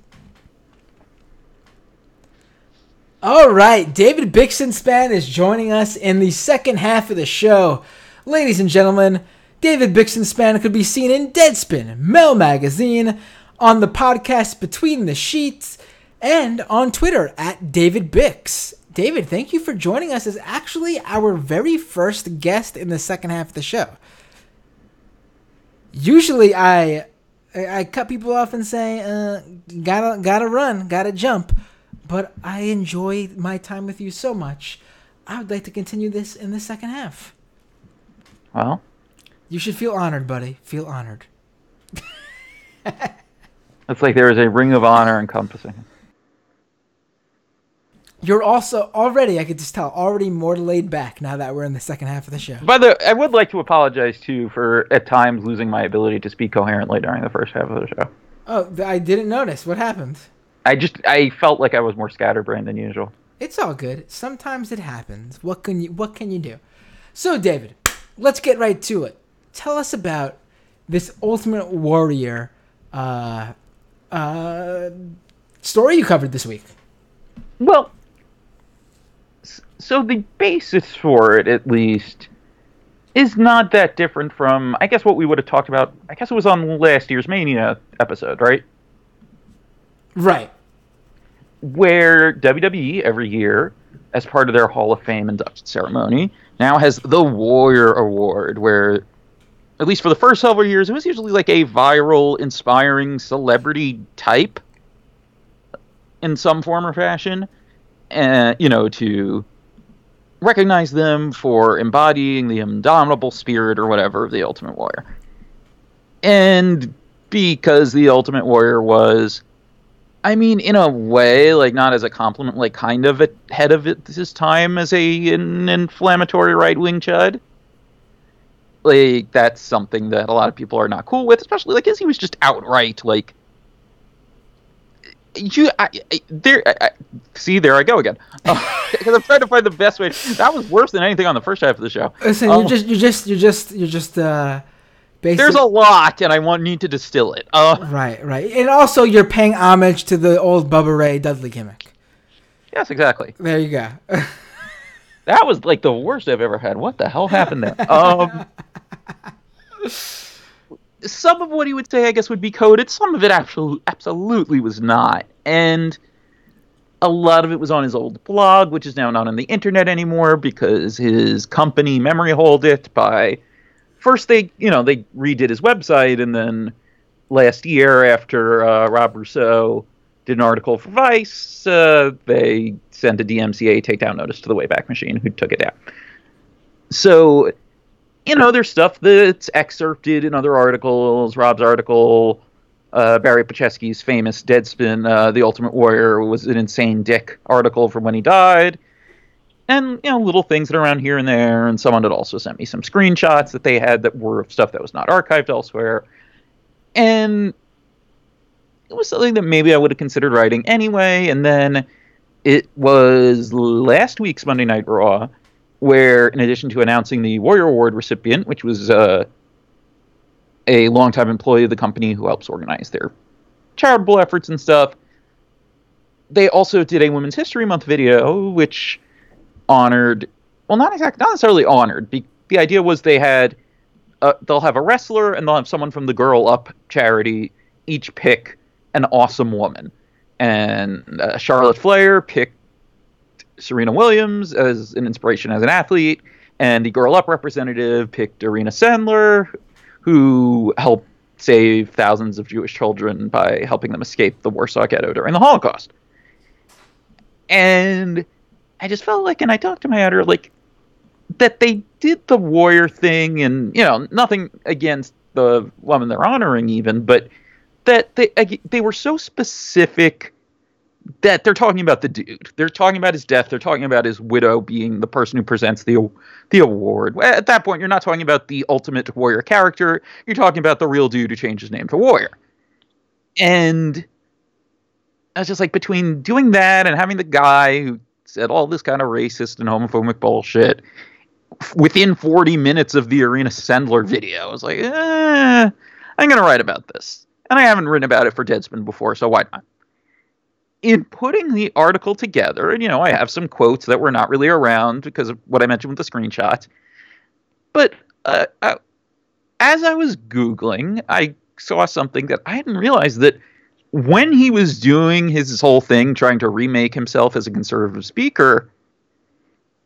S1: All right, David Bixenspan is joining us in the second half of the show. Ladies and gentlemen, David Bixenspan could be seen in Deadspin, Mel Magazine, on the podcast Between the Sheets, and on Twitter at David Bix. David, thank you for joining us as actually our very first guest in the second half of the show. Usually I cut people off and say, gotta run, gotta jump. But I enjoy my time with you so much, I would like to continue this in the second half.
S2: Well,
S1: you should feel honored, buddy. Feel honored.
S2: It's like there is a ring of honor encompassing him.
S1: You're also already, I could just tell, already more laid back now that we're in the second half of the show.
S2: I would like to apologize, too, for at times losing my ability to speak coherently during the first half of the show.
S1: Oh, I didn't notice. What happened?
S2: I felt like I was more scatterbrained than usual.
S1: It's all good. Sometimes it happens. What can you do? So, David, let's get right to it. Tell us about this Ultimate Warrior story you covered this week.
S2: Well, so the basis for it, at least, is not that different from, I guess, what we would have talked about. I guess it was on last year's Mania episode, right?
S1: Right.
S2: Where WWE every year, as part of their Hall of Fame induction ceremony, now has the Warrior Award, where, at least for the first several years, it was usually like a viral, inspiring celebrity type in some form or fashion, to recognize them for embodying the indomitable spirit or whatever of the Ultimate Warrior. And because the Ultimate Warrior was, I mean, in a way, like, not as a compliment, like, kind of ahead of his time as an inflammatory right-wing chud. Like, that's something that a lot of people are not cool with, especially, like, because he was just outright, like, there I go again. Because I'm trying to find the best way. That was worse than anything on the first half of the show.
S1: Listen, you're just
S2: there's a lot, and I need to distill it.
S1: Right. And also, you're paying homage to the old Bubba Ray Dudley gimmick.
S2: Yes, exactly.
S1: There you go.
S2: That was, like, the worst I've ever had. What the hell happened there? Some of what he would say, I guess, would be coded. Some of it absolutely was not. And a lot of it was on his old blog, which is now not on the internet anymore because his company memory holed it by... First, they redid his website, and then last year, after Rob Rousseau did an article for Vice, they sent a DMCA takedown notice to the Wayback Machine, who took it down. So, there's stuff that's excerpted in other articles. Rob's article, Barry Pacheski's famous Deadspin, The Ultimate Warrior, was an insane dick article from when he died. And, little things that are around here and there. And someone had also sent me some screenshots that they had that were stuff that was not archived elsewhere. And it was something that maybe I would have considered writing anyway. And then it was last week's Monday Night Raw, where in addition to announcing the Warrior Award recipient, which was a longtime employee of the company who helps organize their charitable efforts and stuff, they also did a Women's History Month video, which... honored, well, not necessarily honored. The idea was they'll have a wrestler and they'll have someone from the Girl Up charity each pick an awesome woman. And Charlotte Flair picked Serena Williams as an inspiration as an athlete, and the Girl Up representative picked Irina Sandler, who helped save thousands of Jewish children by helping them escape the Warsaw Ghetto during the Holocaust. And I just felt like, and I talked to my editor, like, that they did the warrior thing, and, nothing against the woman they're honoring even, but that they were so specific that they're talking about the dude. They're talking about his death. They're talking about his widow being the person who presents the award. At that point, you're not talking about the Ultimate Warrior character. You're talking about the real dude who changed his name to Warrior. And I was just like, between doing that and having the guy who said all this kind of racist and homophobic bullshit within 40 minutes of the Arena Sendler video, I was like, I'm going to write about this. And I haven't written about it for Deadspin before, so why not? In putting the article together, and, I have some quotes that were not really around because of what I mentioned with the screenshots. But as I was Googling, I saw something that I hadn't realized, that when he was doing his whole thing, trying to remake himself as a conservative speaker,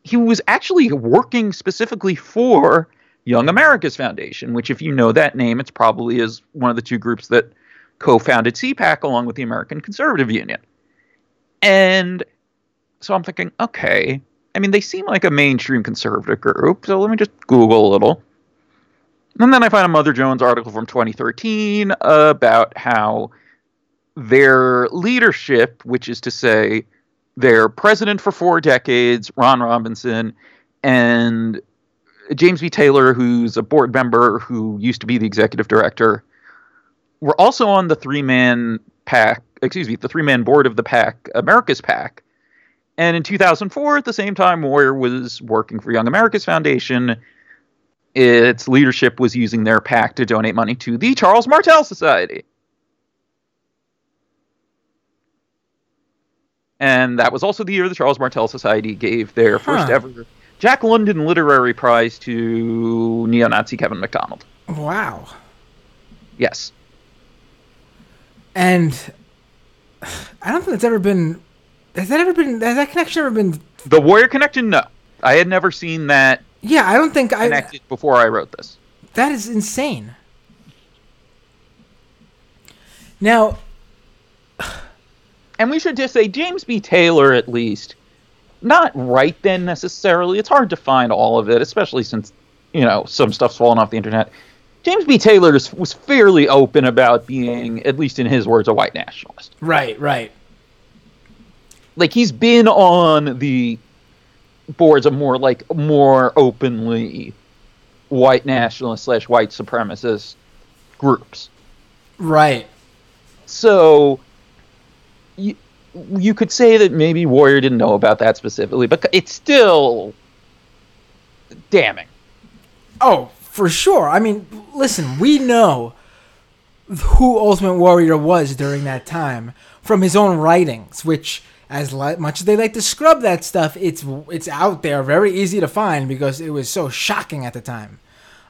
S2: he was actually working specifically for Young America's Foundation, which, if you know that name, it's probably is one of the two groups that co-founded CPAC along with the American Conservative Union. And so I'm thinking, okay, I mean, they seem like a mainstream conservative group, so let me just Google a little. And then I find a Mother Jones article from 2013 about how their leadership, which is to say their president for 4 decades, Ron Robinson, and James B. Taylor, who's a board member who used to be the executive director, were also on the three-man board of the PAC, America's PAC. And in 2004, at the same time Warrior was working for Young America's Foundation, its leadership was using their PAC to donate money to the Charles Martel Society. And that was also the year the Charles Martel Society gave their first ever Jack London Literary Prize to neo-Nazi Kevin MacDonald.
S1: Wow.
S2: Yes.
S1: And I don't think that's ever been... Has that connection ever been...
S2: The Warrior connection? No. I had never seen that.
S1: Yeah, I don't think
S2: connected before I wrote this.
S1: That is insane. Now...
S2: And we should just say James B. Taylor, at least, not right then necessarily. It's hard to find all of it, especially since, some stuff's fallen off the internet. James B. Taylor was fairly open about being, at least in his words, a white nationalist.
S1: Right.
S2: Like, he's been on the boards of more openly white nationalist / white supremacist groups.
S1: Right.
S2: So... You could say that maybe Warrior didn't know about that specifically, but it's still damning.
S1: Oh, for sure. I mean, listen, we know who Ultimate Warrior was during that time from his own writings, which, as much as they like to scrub that stuff, it's out there, very easy to find because it was so shocking at the time.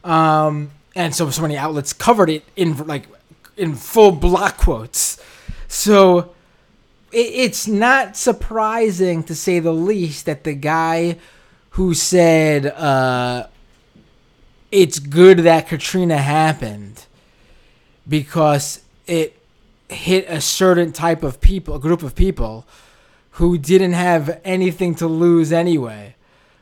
S1: And so many outlets covered it in full block quotes. So... It's not surprising, to say the least, that the guy who said it's good that Katrina happened because it hit a certain type of people, a group of people who didn't have anything to lose anyway.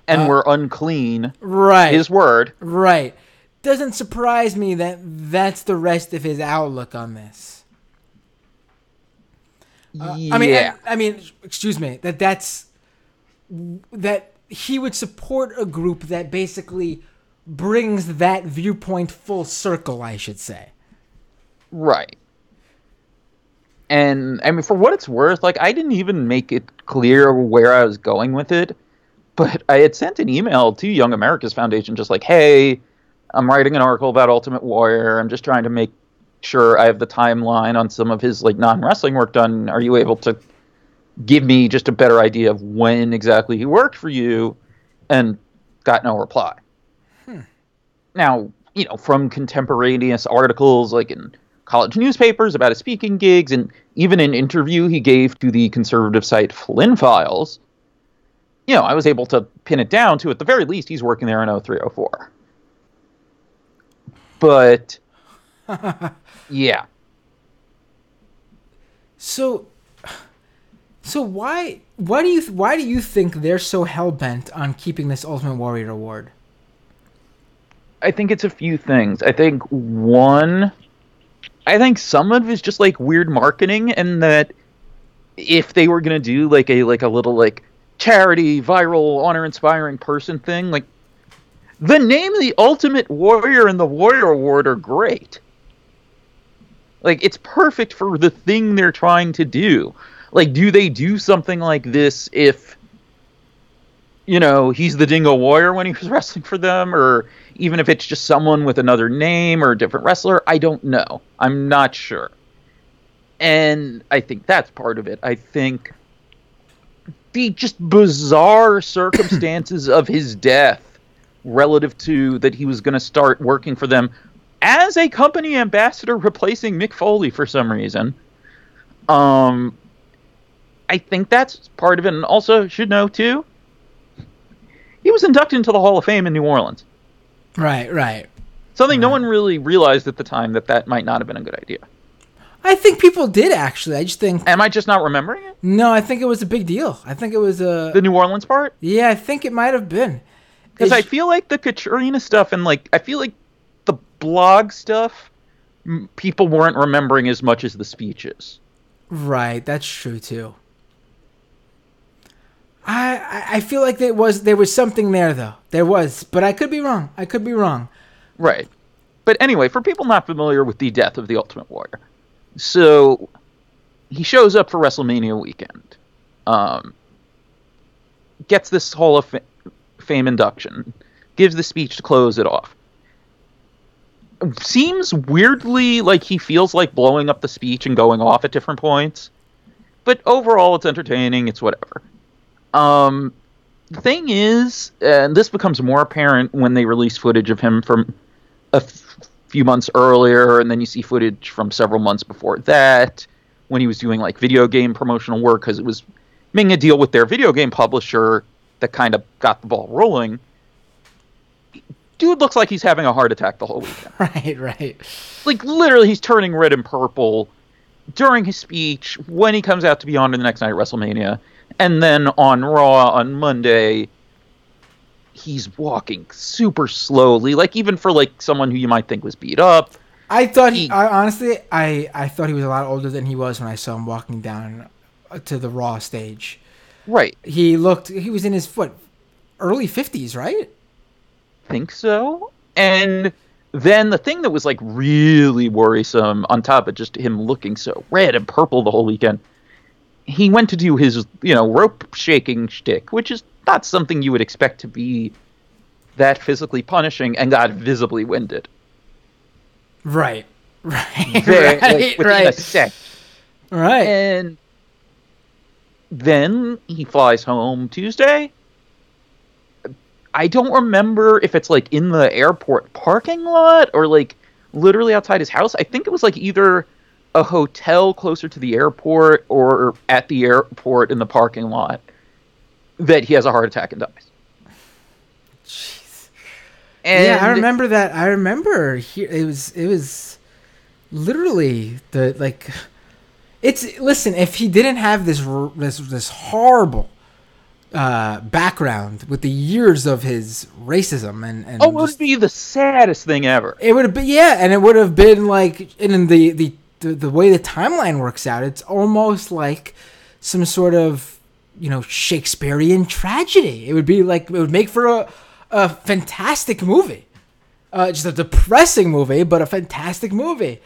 S2: And were unclean.
S1: Right.
S2: His word.
S1: Right. Doesn't surprise me that that's the rest of his outlook on this.
S2: Yeah.
S1: I mean, excuse me. That he would support a group that basically brings that viewpoint full circle, I should say.
S2: Right. And I mean, for what it's worth, I didn't even make it clear where I was going with it, but I had sent an email to Young America's Foundation, just like, hey, I'm writing an article about Ultimate Warrior. I'm just trying to make sure I have the timeline on some of his non-wrestling work done. Are you able to give me just a better idea of when exactly he worked for you? And got no reply. Now, from contemporaneous articles in college newspapers about his speaking gigs, and even an interview he gave to the conservative site Flynn Files, I was able to pin it down to, at the very least, he's working there in 0304. But yeah.
S1: So why do you think they're so hell-bent on keeping this Ultimate Warrior award?
S2: I think it's a few things. I think some of it is just weird marketing, and that if they were going to do a little charity, viral, honor-inspiring person thing, the name of the Ultimate Warrior and the Warrior Award are great. It's perfect for the thing they're trying to do. Like, do they do something like this if, he's the Dingo Warrior when he was wrestling for them, or even if it's just someone with another name or a different wrestler? I don't know. I'm not sure. And I think that's part of it. I think the just bizarre circumstances of his death relative to that he was going to start working for them as a company ambassador replacing Mick Foley for some reason. I think that's part of it. And also should know too, he was inducted into the Hall of Fame in New Orleans.
S1: Right.
S2: Something no one really realized at the time that might not have been a good idea.
S1: I think people did, actually. I just think...
S2: Am I just not remembering it?
S1: No, I think it was a big deal. I think it was a...
S2: The New Orleans part?
S1: Yeah, I think it might have been.
S2: Because I feel like the Katrina stuff and, I feel like the blog stuff, people weren't remembering as much as the speeches. Right,
S1: that's true, too. I feel like there was something there, though. There was, but I could be wrong.
S2: Right. But anyway, for people not familiar with the death of the Ultimate Warrior... So, he shows up for WrestleMania weekend, gets this Hall of Fame induction, gives the speech to close it off. Seems weirdly like he feels like blowing up the speech and going off at different points, but overall it's entertaining, it's whatever. The thing is, and this becomes more apparent when they release footage of him from a few months earlier, and then you see footage from several months before that when he was doing video game promotional work, because it was making a deal with their video game publisher that kind of got the ball rolling. Dude looks like he's having a heart attack the whole weekend.
S1: Right.
S2: Literally, he's turning red and purple during his speech, when he comes out to be on the next night at WrestleMania, and then on Raw on Monday, he's walking super slowly, even for someone who you might think was beat up.
S1: I thought honestly thought he was a lot older than he was when I saw him walking down to the Raw stage.
S2: Right.
S1: He was in his early 50s, right?
S2: Think so. And then the thing that was really worrisome, on top of just him looking so red and purple the whole weekend, he went to do his, rope shaking shtick, which is not something you would expect to be that physically punishing, and got visibly winded.
S1: Right.
S2: Within a sec.
S1: Right.
S2: And then he flies home Tuesday. I don't remember if it's in the airport parking lot or literally outside his house. I think it was either a hotel closer to the airport or at the airport in the parking lot that he has a heart attack and dies.
S1: Jeez.
S2: And
S1: yeah, I remember that. I remember it was literally listen, if he didn't have this horrible background with the years of his racism and
S2: it would be the saddest thing ever.
S1: It would have been, and it would have been in the way the timeline works out, it's almost like some sort of Shakespearean tragedy. It would be it would make for a fantastic movie, just a depressing movie, but a fantastic movie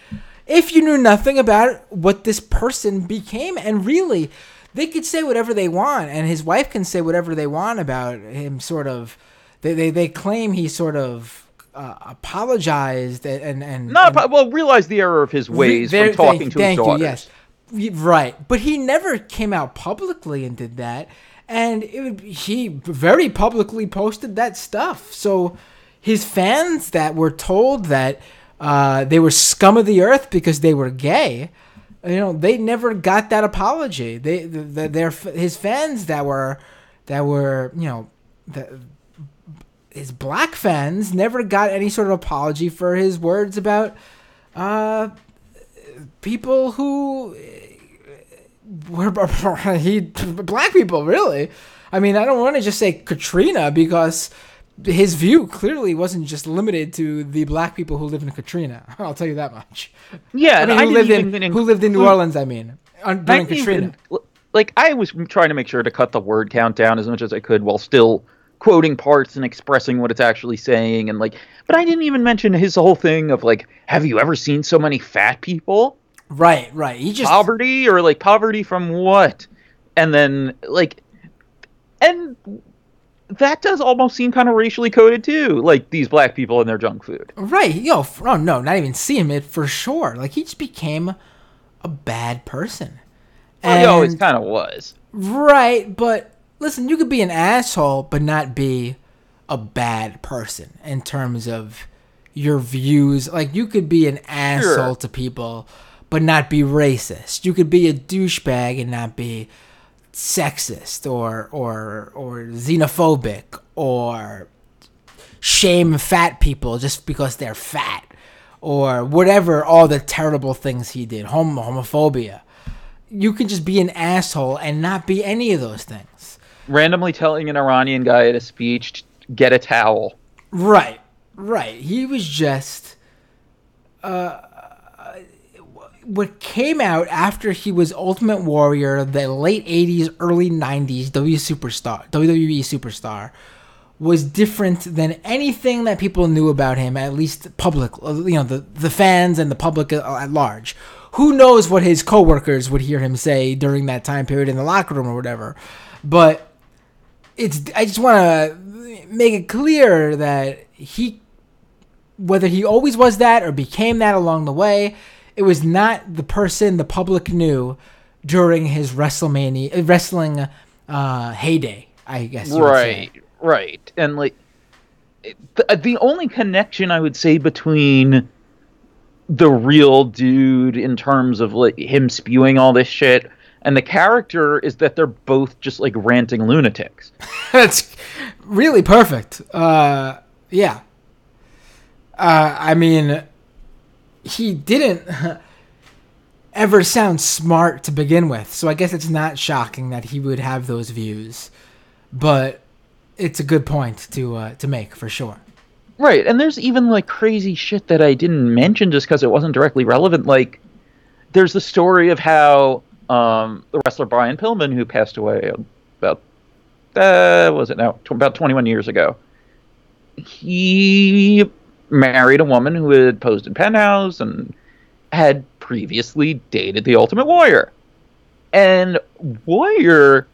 S1: if you knew nothing about what this person became. And really, they could say whatever they want, and his wife can say whatever they want about him. Sort of, they claim he sort of apologized and
S2: realized the error of his ways from talking to his daughters.
S1: Yes. Right, but he never came out publicly and did that, and he very publicly posted that stuff. So his fans that were told that they were scum of the earth because they were gay, they never got that apology. His fans that were his black fans never got any sort of apology for his words about people who were black people, really. I mean, I don't want to just say Katrina, because his view clearly wasn't just limited to the black people who live in Katrina. I'll tell you that much.
S2: Yeah,
S1: I mean, who lived in New Orleans, during Katrina.
S2: I was trying to make sure to cut the word count down as much as I could while still quoting parts and expressing what it's actually saying, but I didn't even mention his whole thing of have you ever seen so many fat people?
S1: Right. He just
S2: poverty, or like poverty from what? And then like, and that does almost seem kind of racially coded too, like these black people and their junk food.
S1: right. Oh no, not even seeing it for sure. Like he just became a bad person.
S2: Well, he always kind of was.
S1: Right, but listen, you could be an asshole but not be a bad person in terms of your views. Like you could be an asshole to people but not be racist. You could be a douchebag and not be sexist or xenophobic or shame fat people just because they're fat or whatever, all the terrible things he did, homophobia. You can just be an asshole and not be any of those things.
S2: Randomly telling an Iranian guy at a speech, get a towel.
S1: Right. He was just what came out after he was Ultimate Warrior, the late 80s, early 90s WWE superstar, was different than anything that people knew about him, at least public, the fans and the public at large. Who knows what his coworkers would hear him say during that time period in the locker room or whatever. But I just want to make it clear that whether he always was that or became that along the way, it was not the person the public knew during his wrestling heyday, I guess you would say.
S2: Right. And like the only connection I would say between the real dude in terms of like him spewing all this shit and the character is that they're both just like ranting lunatics.
S1: That's really perfect. Yeah. I mean, he didn't ever sound smart to begin with, so I guess it's not shocking that he would have those views. But it's a good point to make for sure.
S2: Right, and there's even like crazy shit that I didn't mention just because it wasn't directly relevant. Like, there's the story of how the wrestler Brian Pillman, who passed away about about 21 years ago, he married a woman who had posed in Penthouse and had previously dated the Ultimate Warrior. And Warrior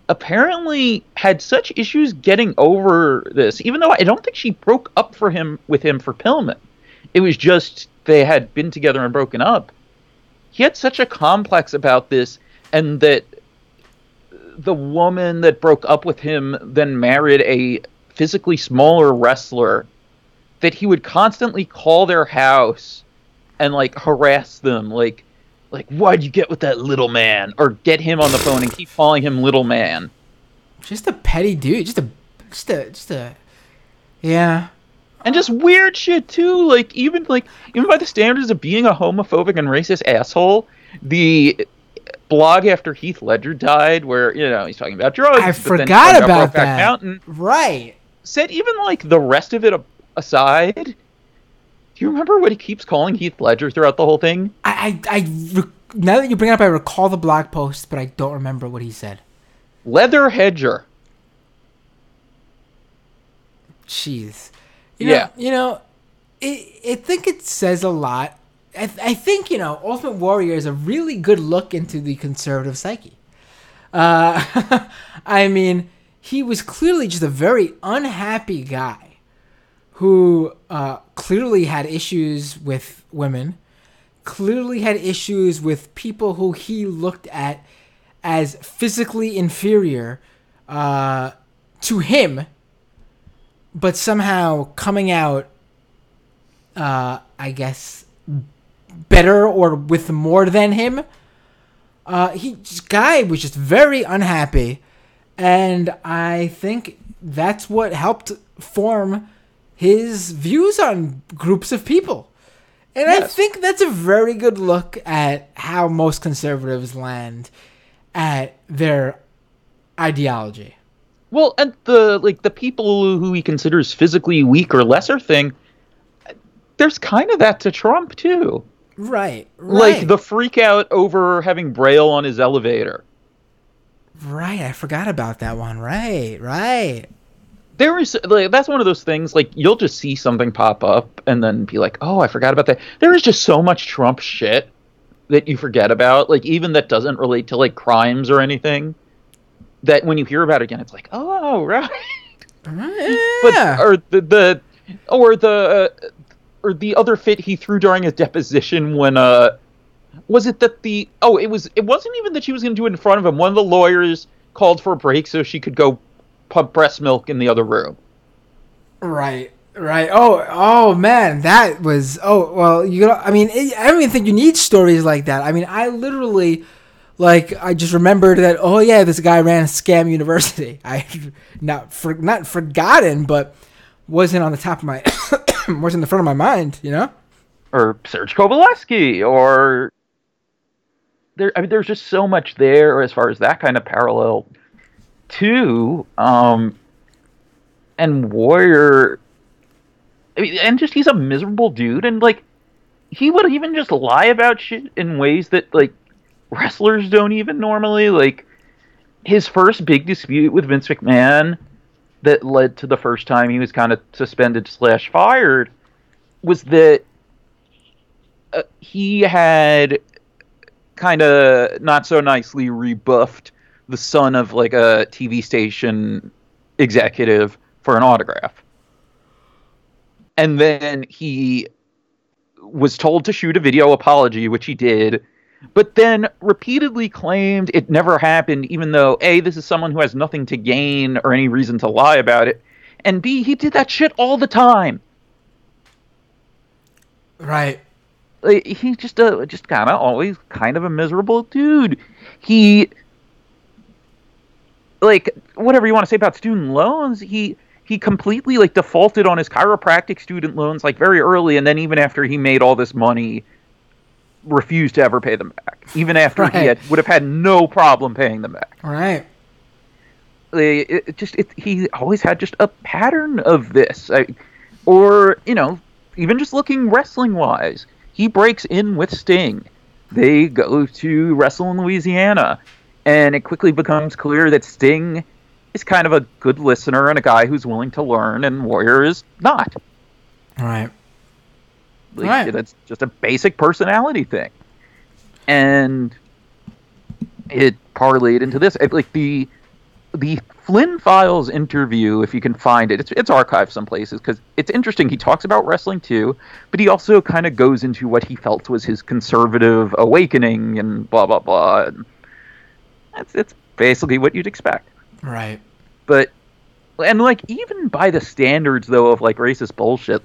S2: apparently had such issues getting over this, even though I don't think she broke up with him for Pillman. It was just they had been together and broken up. He had such a complex about this, and that the woman that broke up with him then married a physically smaller wrestler, that he would constantly call their house and like harass them, like why'd you get with that little man, or get him on the phone and keep calling him little man.
S1: Just a petty dude, just a yeah.
S2: And just weird shit too, like even by the standards of being a homophobic and racist asshole, the blog after Heath Ledger died, where he's talking about drugs.
S1: I forgot about that.
S2: Mountain,
S1: right.
S2: Said even like the rest of it aside, do you remember what he keeps calling Heath Ledger throughout the whole thing?
S1: Now that you bring it up, I recall the blog post, but I don't remember what he said.
S2: Leather hedger.
S1: Jeez.
S2: I
S1: think it says a lot. I think, Ultimate Warrior is a really good look into the conservative psyche. I mean, he was clearly just a very unhappy guy who clearly had issues with women, clearly had issues with people who he looked at as physically inferior to him, but somehow coming out, I guess, better or with more than him. This guy was just very unhappy, and I think that's what helped form his views on groups of people. And yes. I think that's a very good look at how most conservatives land at their ideology.
S2: Well, and the people who he considers physically weak or lesser thing, there's kind of that to Trump too.
S1: Right.
S2: Like the freak out over having Braille on his elevator.
S1: Right, I forgot about that one. Right.
S2: There is that's one of those things, like you'll just see something pop up and then be like, oh, I forgot about that. There is just so much Trump shit that you forget about, like even that doesn't relate to like crimes or anything, that when you hear about it again, it's like, oh right.
S1: Yeah.
S2: But or the other fit he threw during his deposition when was it that it wasn't even that she was going to do it in front of him. One of the lawyers called for a break so she could go pump breast milk in the other room.
S1: Right. Oh man, that was. Oh well, I mean, I don't even think you need stories like that. I mean, I literally, I just remembered that. Oh yeah, this guy ran a scam university. I not forgotten, but wasn't on the top of my, wasn't in the front of my mind.
S2: Or Serge Kovaleski, or there. I mean, there's just so much there as far as that kind of parallel too. And Warrior. I mean, and just he's a miserable dude, and he would even just lie about shit in ways that wrestlers don't even normally. His first big dispute with Vince McMahon that led to the first time he was kind of suspended / fired was that he had kind of not so nicely rebuffed the son of a TV station executive for an autograph. And then he was told to shoot a video apology, which he did, but then repeatedly claimed it never happened, even though, A, this is someone who has nothing to gain or any reason to lie about it, and B, he did that shit all the time.
S1: Right.
S2: He's just kind of always kind of a miserable dude. He, whatever you want to say about student loans, he completely defaulted on his chiropractic student loans very early, and then even after he made all this money, refused to ever pay them back. Even after he would have had no problem paying them back.
S1: Right.
S2: He always had just a pattern of this, or even just looking wrestling wise. He breaks in with Sting. They go to wrestle in Louisiana, and it quickly becomes clear that Sting is kind of a good listener and a guy who's willing to learn, and Warrior is not.
S1: Right.
S2: That's just a basic personality thing. And it parlayed into this. The Flynn Files interview, if you can find it, it's archived some places, because it's interesting. He talks about wrestling too, but he also kind of goes into what he felt was his conservative awakening and blah, blah, blah. And it's basically what you'd expect.
S1: Right.
S2: But, and even by the standards, though, of racist bullshit,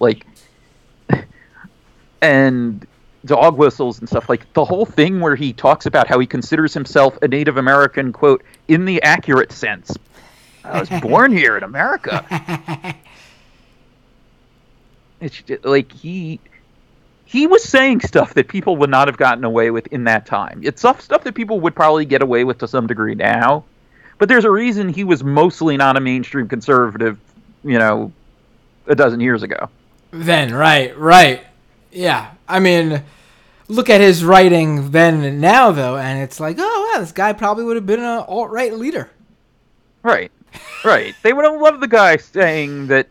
S2: and dog whistles and stuff, the whole thing where he talks about how he considers himself a Native American, quote, in the accurate sense. I was born here in America. It's he was saying stuff that people would not have gotten away with in that time. It's stuff that people would probably get away with to some degree now. But there's a reason he was mostly not a mainstream conservative, a dozen years ago.
S1: Then, right. Yeah. I mean, look at his writing then and now, though, and it's oh, wow, this guy probably would have been an alt-right leader.
S2: Right. They would have loved the guy saying that,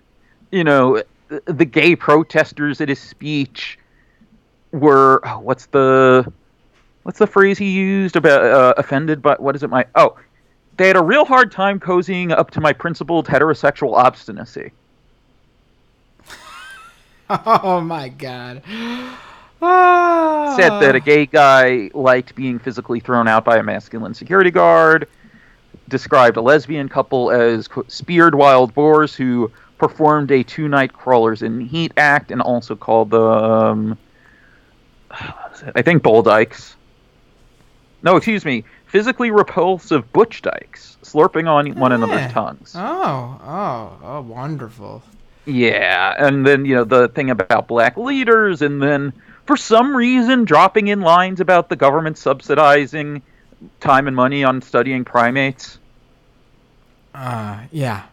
S2: the gay protesters at his speech were, what's the phrase he used about offended by, what is it, they had a real hard time cozying up to my principled heterosexual obstinacy.
S1: Oh my God.
S2: Said that a gay guy liked being physically thrown out by a masculine security guard. Described a lesbian couple as, quote, speared wild boars who performed a 2-night crawlers in heat act, and also called them, I think, bull dykes. No, excuse me. Physically repulsive butch dykes, slurping on one another's tongues.
S1: Oh, wonderful.
S2: Yeah, and then, the thing about black leaders, and then, for some reason, dropping in lines about the government subsidizing time and money on studying primates.
S1: Yeah.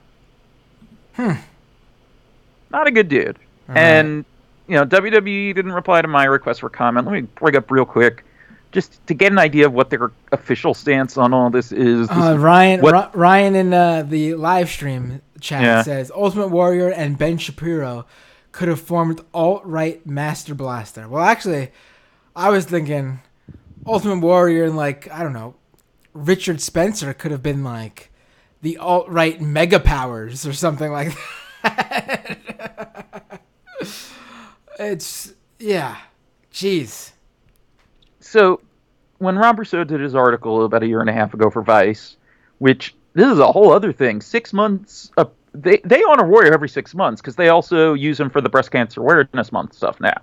S2: Not a good dude.
S1: All
S2: and, WWE didn't reply to my request for comment. Let me bring up real quick, just to get an idea of what their official stance on all this is.
S1: Ryan in the live stream chat says Ultimate Warrior and Ben Shapiro could have formed alt-right Master Blaster. Well, actually, I was thinking Ultimate Warrior and like, I don't know, Richard Spencer could have been like the alt-right mega powers or something like that. It's, yeah. Jeez.
S2: So, when Rob Rousseau did his article about a year and a half ago for Vice, which, this is a whole other thing, 6 months, they honor Warrior every 6 months, because they also use him for the Breast Cancer Awareness Month stuff now,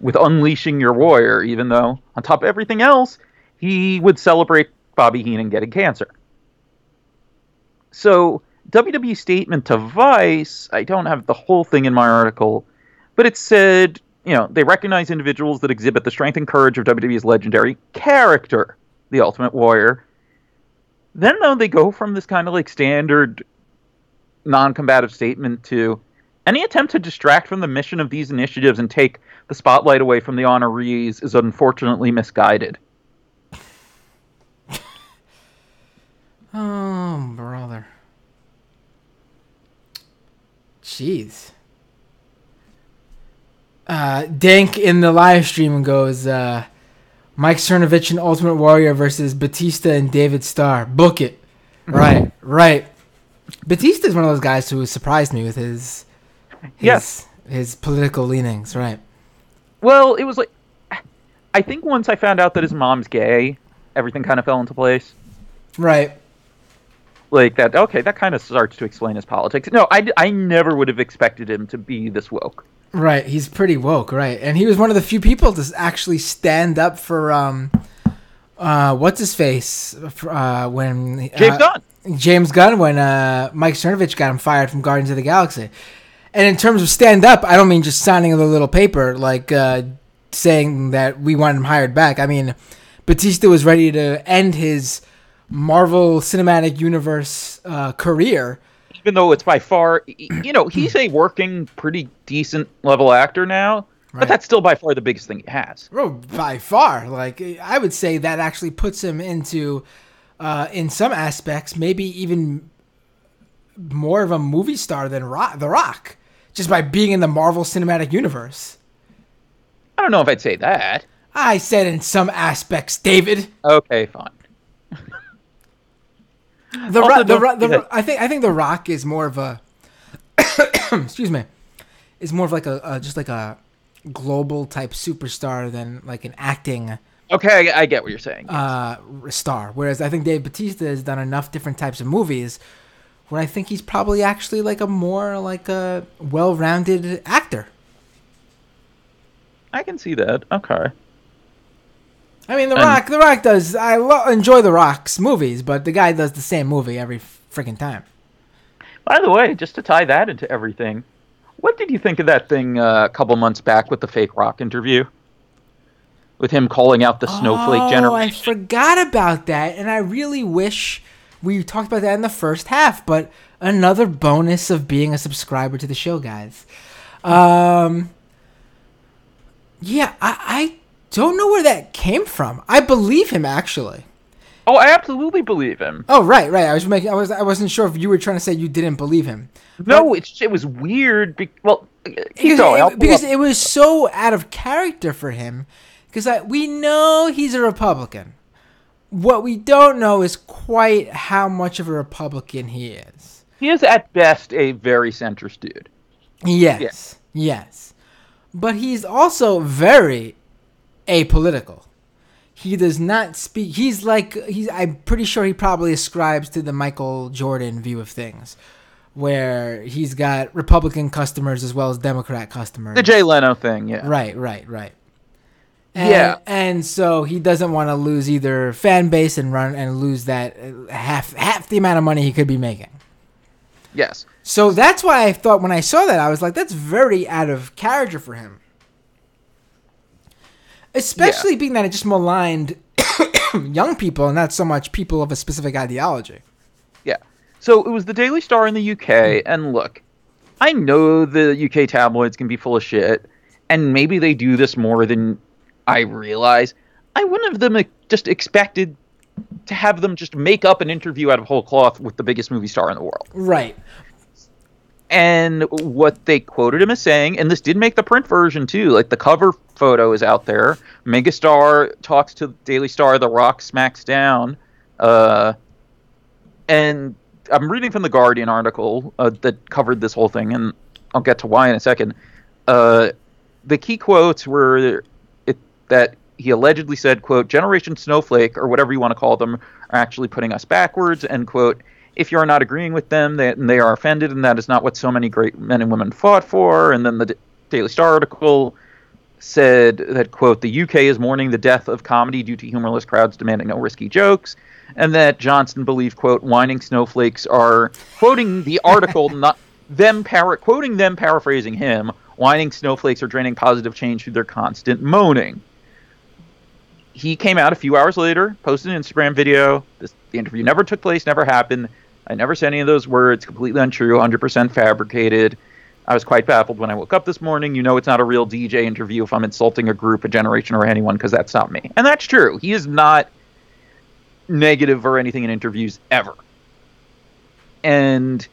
S2: with Unleashing Your Warrior, even though, on top of everything else, he would celebrate Bobby Heenan getting cancer. So, WWE's statement to Vice, I don't have the whole thing in my article, but it said, they recognize individuals that exhibit the strength and courage of WWE's legendary character, the Ultimate Warrior. Then, though, they go from this kind of like standard non-combative statement to any attempt to distract from the mission of these initiatives and take the spotlight away from the honorees is unfortunately misguided.
S1: Oh, brother. Jeez. Dank in the live stream goes, Mike Cernovich and Ultimate Warrior versus Batista and David Starr. Book it. Right. Batista is one of those guys who surprised me with his political leanings, right?
S2: Well, it was like, I think once I found out that his mom's gay, everything kind of fell into place.
S1: Right.
S2: Like that, okay, that kind of starts to explain his politics. No, I never would have expected him to be this woke.
S1: Right, he's pretty woke, right? And he was one of the few people to actually stand up for, what's his face? When James Gunn, when Mike Cernovich got him fired from Guardians of the Galaxy. And in terms of stand up, I don't mean just signing a little paper, like saying that we want him hired back. I mean, Batista was ready to end his Marvel Cinematic Universe career.
S2: Even though it's by far, he's a working, pretty decent level actor now, but that's still by far the biggest thing he has.
S1: Oh, by far. Like, I would say that actually puts him into, in some aspects, maybe even more of a movie star than The Rock, just by being in the Marvel Cinematic Universe.
S2: I don't know if I'd say that.
S1: I said in some aspects, David.
S2: Okay, fine.
S1: I think The Rock is more of a excuse me, is more of like just like a global type superstar than like an acting.
S2: Okay, I get what you're saying.
S1: Star. Whereas I think Dave Bautista has done enough different types of movies where I think he's probably actually like a more like a well-rounded actor.
S2: I can see that. Okay.
S1: I mean, The Rock does. I enjoy The Rock's movies, but the guy does the same movie every freaking time.
S2: By the way, just to tie that into everything, what did you think of that thing a couple months back with the fake Rock interview? With him calling out the snowflake generation? Oh,
S1: I forgot about that, and I really wish we talked about that in the first half, but another bonus of being a subscriber to the show, guys. Yeah, I don't know where that came from. I believe him, actually.
S2: Oh, I absolutely believe him.
S1: Oh, right. I wasn't sure if you were trying to say you didn't believe him.
S2: No, it was weird. Because
S1: it was so out of character for him. Because we know he's a Republican. What we don't know is quite how much of a Republican he is.
S2: He is at best a very centrist dude.
S1: Yes. But he's also very apolitical. He does not speak. I'm pretty sure he probably ascribes to the Michael Jordan view of things, where he's got Republican customers as well as Democrat customers.
S2: The Jay Leno thing, yeah.
S1: Right. And so he doesn't want to lose either fan base and lose that half the amount of money he could be making.
S2: Yes.
S1: So that's why I thought when I saw that, I was like, that's very out of character for him. Especially being that it just maligned young people and not so much people of a specific ideology.
S2: Yeah. So it was the Daily Star in the UK, and look, I know the UK tabloids can be full of shit, and maybe they do this more than I realize. I wouldn't have them just expected to have them just make up an interview out of whole cloth with the biggest movie star in the world.
S1: Right.
S2: And what they quoted him as saying, and this did make the print version too, like the cover photo is out there, Megastar talks to Daily Star, The Rock smacks down. And I'm reading from the Guardian article that covered this whole thing, and I'll get to why in a second. The key quotes were that he allegedly said, quote, Generation Snowflake, or whatever you want to call them, are actually putting us backwards, and, quote, if you're not agreeing with them, they are offended, and that is not what so many great men and women fought for. And then the Daily Star article said that, quote, the UK is mourning the death of comedy due to humorless crowds demanding no risky jokes, and that Johnson believed, quote, whining snowflakes are, quoting the article, not them quoting them, paraphrasing him, whining snowflakes are draining positive change through their constant moaning. He came out a few hours later, posted an Instagram video. The interview never took place, never happened. I never said any of those words, completely untrue, 100% fabricated. I was quite baffled when I woke up this morning. You know it's not a real DJ interview if I'm insulting a group, a generation, or anyone, because that's not me. And that's true. He is not negative or anything in interviews ever. And,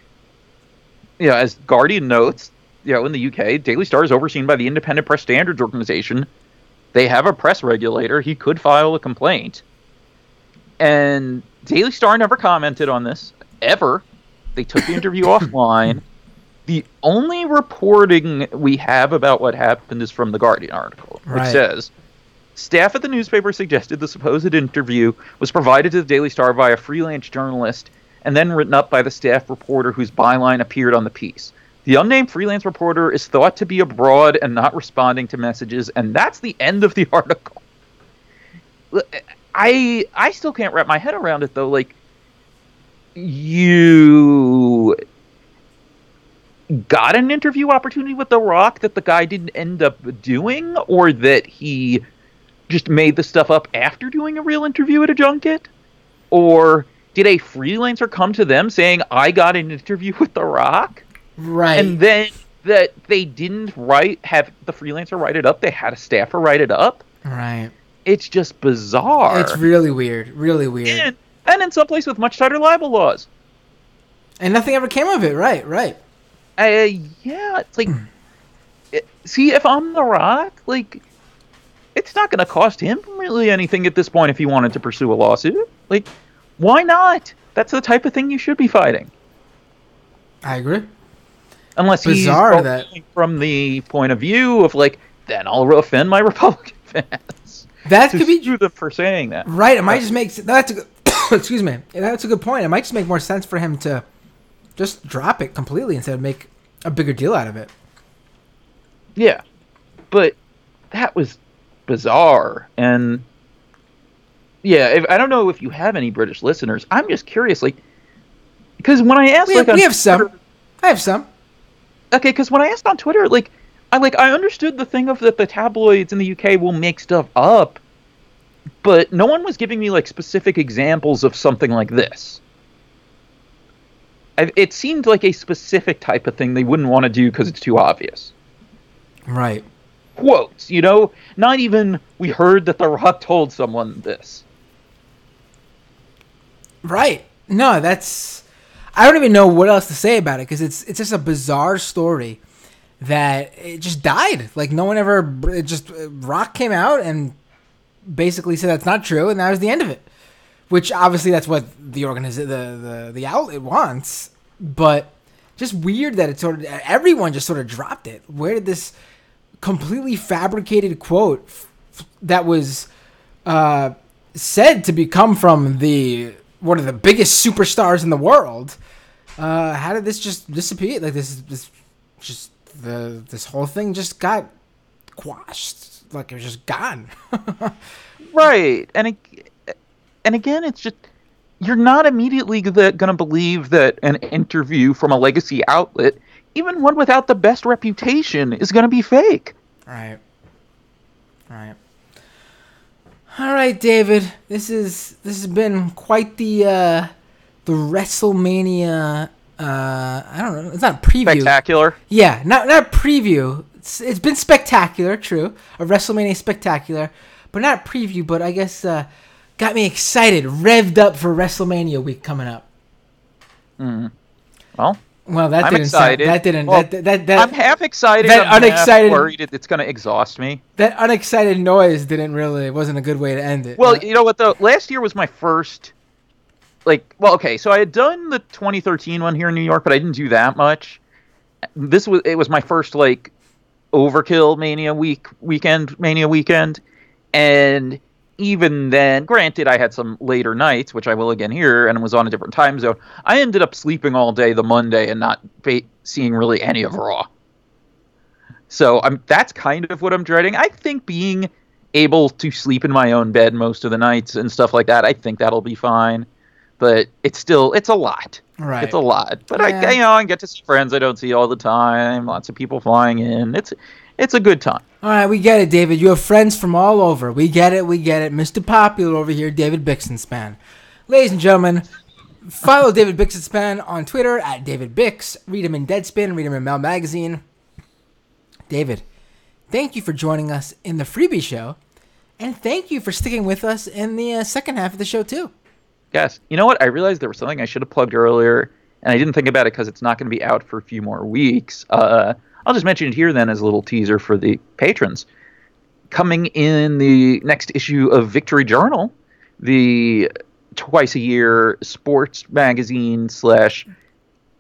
S2: you know, as Guardian notes, you know, in the UK, Daily Star is overseen by the Independent Press Standards Organization. They have a press regulator. He could file a complaint. And Daily Star never commented on this, ever. They took the interview offline. The only reporting we have about what happened is from the Guardian article, which says, staff at the newspaper suggested the supposed interview was provided to the Daily Star by a freelance journalist and then written up by the staff reporter whose byline appeared on the piece. The unnamed freelance reporter is thought to be abroad and not responding to messages, and that's the end of the article. I still can't wrap my head around it, though. Like, you got an interview opportunity with The Rock that the guy didn't end up doing, or that he just made the stuff up after doing a real interview at a junket? Or did a freelancer come to them saying, I got an interview with The Rock?
S1: Right.
S2: And then that they didn't have the freelancer write it up, they had a staffer write it up?
S1: Right.
S2: It's just bizarre.
S1: It's really weird. Really weird.
S2: And in some place with much tighter libel laws.
S1: And nothing ever came of it. Right.
S2: Yeah, it's like... see, if I'm The Rock, like... it's not going to cost him really anything at this point if he wanted to pursue a lawsuit. Like, why not? That's the type of thing you should be fighting.
S1: I agree.
S2: Unless
S1: bizarre
S2: he's from the point of view of, like, then I'll offend my Republican fans.
S1: That could be
S2: true for saying that.
S1: Right. It might just make... That's a good... excuse me. That's a good point. It might just make more sense for him to just drop it completely instead of make a bigger deal out of it.
S2: Yeah. But that was bizarre. And yeah, I don't know if you have any British listeners. I'm just curious, like, because when I asked,
S1: we have some. I have some.
S2: Okay, because when I asked on Twitter, I understood the thing of that the tabloids in the UK will make stuff up, but no one was giving me like specific examples of something like this. It seemed like a specific type of thing they wouldn't want to do because it's too obvious.
S1: Right.
S2: Quotes, you know, not even we heard that The Rock told someone this.
S1: Right. No, that's... I don't even know what else to say about it because it's just a bizarre story that it just died. Like, no one ever... Rock came out and basically said that's not true, and that was the end of it. Which, obviously, that's what the outlet wants. But just weird that it sort of... Everyone just sort of dropped it. Where did this completely fabricated quote that was said to become from one of the biggest superstars in the world, how did this just disappear? Like, this whole thing just got quashed. Like, it was just gone.
S2: Right. And again, it's just, you're not immediately going to believe that an interview from a legacy outlet, even one without the best reputation, is going to be fake.
S1: Right. All right, David. This has been quite the WrestleMania. I don't know. It's not a preview.
S2: Spectacular.
S1: Yeah, not a preview. It's been spectacular. True, a WrestleMania spectacular, but not a preview. But I guess got me excited, revved up for WrestleMania week coming up.
S2: Mm. Well,
S1: Well, that
S2: I'm
S1: didn't
S2: excited.
S1: sound, that didn't
S2: Well,
S1: that
S2: I'm half excited.
S1: that
S2: I'm
S1: unexcited-
S2: half worried it's going to exhaust me.
S1: that unexcited noise wasn't a good way to end it.
S2: Well, you know what though? Last year was my first. So I had done the 2013 one here in New York, but I didn't do that much. It was my first Overkill Mania weekend, and even then, granted, I had some later nights, which I will again here, and was on a different time zone. I ended up sleeping all day the Monday and not seeing really any of Raw. So that's kind of what I'm dreading. I think being able to sleep in my own bed most of the nights and stuff like that, I think that'll be fine. But it's a lot.
S1: Right.
S2: It's a lot. But
S1: Yeah.
S2: I get to see friends I don't see all the time. Lots of people flying in. It's a good time.
S1: All right, we get it, David. You have friends from all over. We get it. Mr. Popular over here, David Bixenspan. Ladies and gentlemen, follow David Bixenspan on Twitter at David Bix. Read him in Deadspin. Read him in Mel Magazine. David, thank you for joining us in the freebie show. And thank you for sticking with us in the second half of the show, too.
S2: Yes. You know what? I realized there was something I should have plugged earlier, and I didn't think about it because it's not going to be out for a few more weeks. I'll just mention it here then as a little teaser for the patrons. Coming in the next issue of Victory Journal, the twice-a-year sports magazine /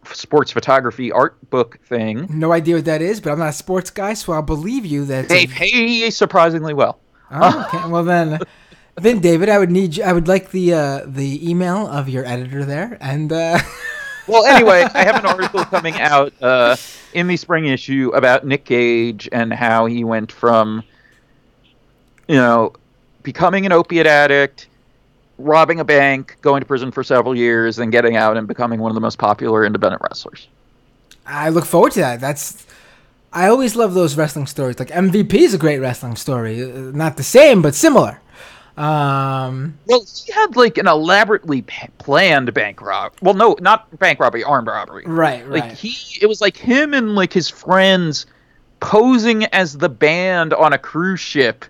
S2: sports photography art book thing.
S1: No idea what that is, but I'm not a sports guy, so I'll believe you that
S2: They pay surprisingly well.
S1: Oh, okay. Well then David, I would like the email of your editor there, and
S2: Well, anyway, I have an article coming out in the spring issue about Nick Gage and how he went from, becoming an opiate addict, robbing a bank, going to prison for several years, then getting out and becoming one of the most popular independent wrestlers.
S1: I look forward to that. I always love those wrestling stories. Like MVP is a great wrestling story. Not the same, but similar.
S2: Well, he had an elaborately planned bank robbery. Well, no, not bank robbery, armed robbery.
S1: Right.
S2: It was him and his friends posing as the band on a cruise ship,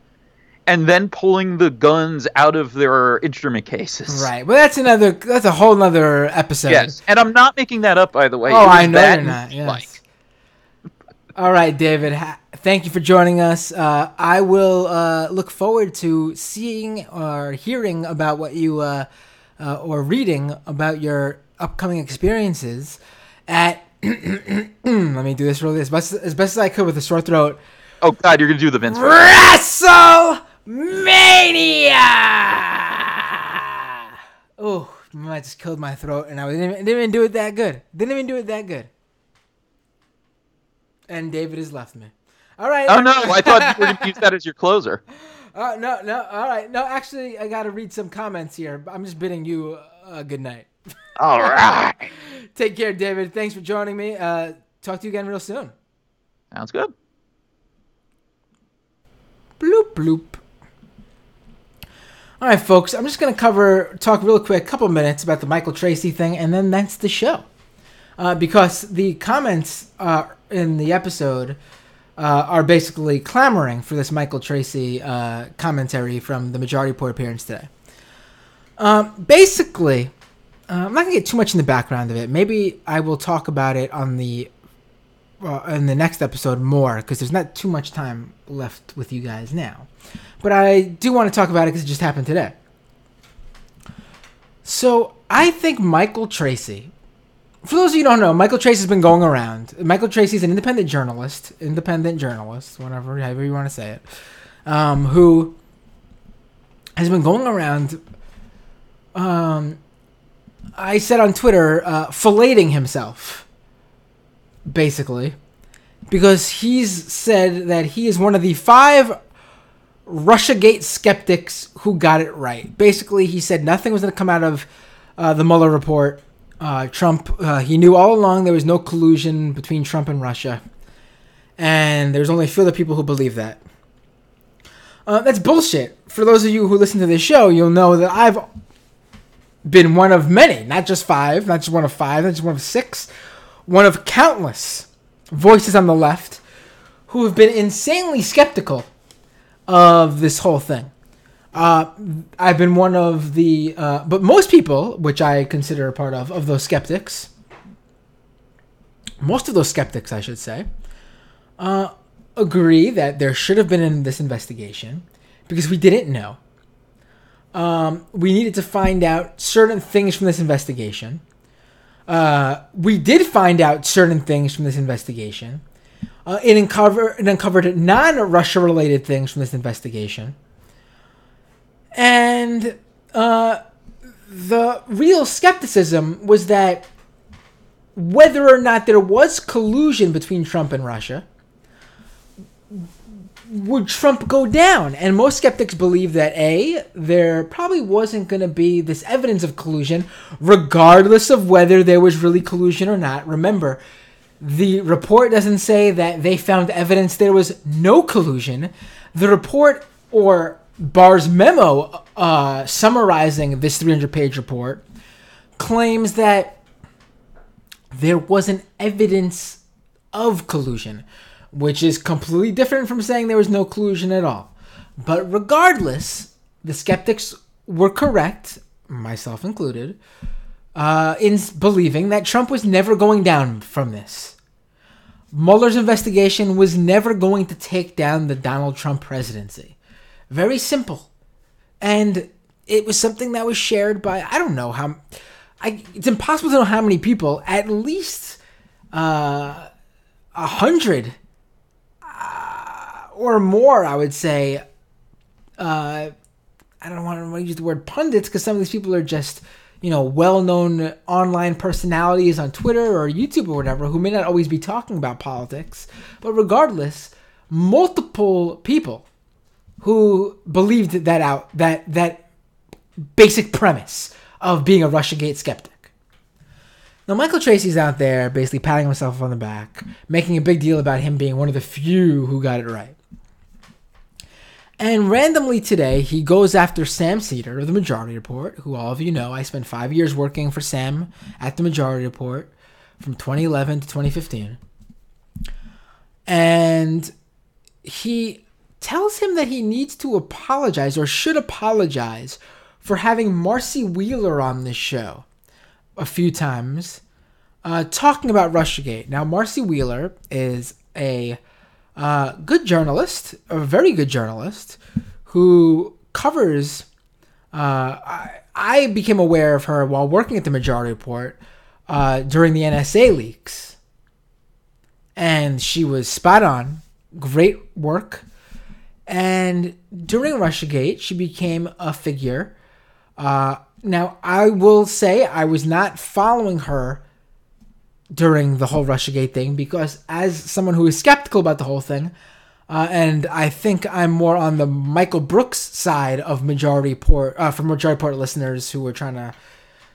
S2: and then pulling the guns out of their instrument cases.
S1: Right. Well, that's a whole nother episode.
S2: Yes, and I'm not making that up, by the way.
S1: Oh, I know you're not. Yes. All right, David. Thank you for joining us. I will look forward to seeing or hearing about what you or reading about your upcoming experiences at. Let me do this really as best as I could with a sore throat.
S2: Oh God, you're gonna do the Vince.
S1: WrestleMania. Oh, I just killed my throat, and I didn't even do it that good. And David has left me. All right.
S2: Oh no, I thought you were going to use that as your closer.
S1: No. All right. No, actually, I got to read some comments here. I'm just bidding you a good night.
S2: All right.
S1: Take care, David. Thanks for joining me. Talk to you again real soon.
S2: Sounds good.
S1: Bloop, bloop. All right, folks. I'm just going to talk real quick, a couple minutes about the Michael Tracy thing, and then that's the show. Because the comments in the episode are basically clamoring for this Michael Tracy commentary from the Majority Report appearance today. Basically, I'm not going to get too much in the background of it. Maybe I will talk about it on in the next episode more, because there's not too much time left with you guys now. But I do want to talk about it because it just happened today. So I think Michael Tracy, for those of you who don't know, Michael Tracy's been going around. Michael Tracy's an independent journalist, however you want to say it, who has been going around, I said on Twitter, filleting himself, basically, because he's said that he is one of the 5 Russiagate skeptics who got it right. Basically, he said nothing was going to come out of the Mueller report. Trump, he knew all along there was no collusion between Trump and Russia. And there's only a few other people who believe that. That's bullshit. For those of you who listen to this show, you'll know that I've been one of many, not just 5, not just one of 5, not just one of 6, one of countless voices on the left who have been insanely skeptical of this whole thing. I've been one of the, but most people, which I consider a part of those skeptics, most of those skeptics, I should say, agree that there should have been in this investigation because we didn't know. We needed to find out certain things from this investigation. We did find out certain things from this investigation. It uncovered non-Russia related things from this investigation. And the real skepticism was that whether or not there was collusion between Trump and Russia, would Trump go down? And most skeptics believe that there probably wasn't going to be this evidence of collusion, regardless of whether there was really collusion or not. Remember, the report doesn't say that they found evidence there was no collusion. The report, or Barr's memo summarizing this 300-page report, claims that there wasn't evidence of collusion, which is completely different from saying there was no collusion at all. But regardless, the skeptics were correct, myself included, in believing that Trump was never going down from this. Mueller's investigation was never going to take down the Donald Trump presidency. Very simple. And it was something that was shared by, I don't know how, it's impossible to know how many people, at least 100 or more, I would say. I don't want to use the word pundits because some of these people are just, well-known online personalities on Twitter or YouTube or whatever who may not always be talking about politics. But regardless, multiple people who believed that basic premise of being a Russiagate skeptic. Now, Michael Tracy's out there basically patting himself on the back, making a big deal about him being one of the few who got it right. And randomly today, he goes after Sam Seder of The Majority Report, who all of you know, I spent 5 years working for Sam at The Majority Report from 2011 to 2015. And he tells him that he needs to apologize, or should apologize, for having Marcy Wheeler on this show a few times, talking about Russiagate. Now, Marcy Wheeler is a good journalist, a very good journalist, who covers, I became aware of her while working at The Majority Report during the NSA leaks. And she was spot on, great work. And during Russiagate, she became a figure. Now, I will say I was not following her during the whole Russiagate thing because as someone who is skeptical about the whole thing, and I think I'm more on the Michael Brooks side of Majority Report, for Majority Report listeners who were trying to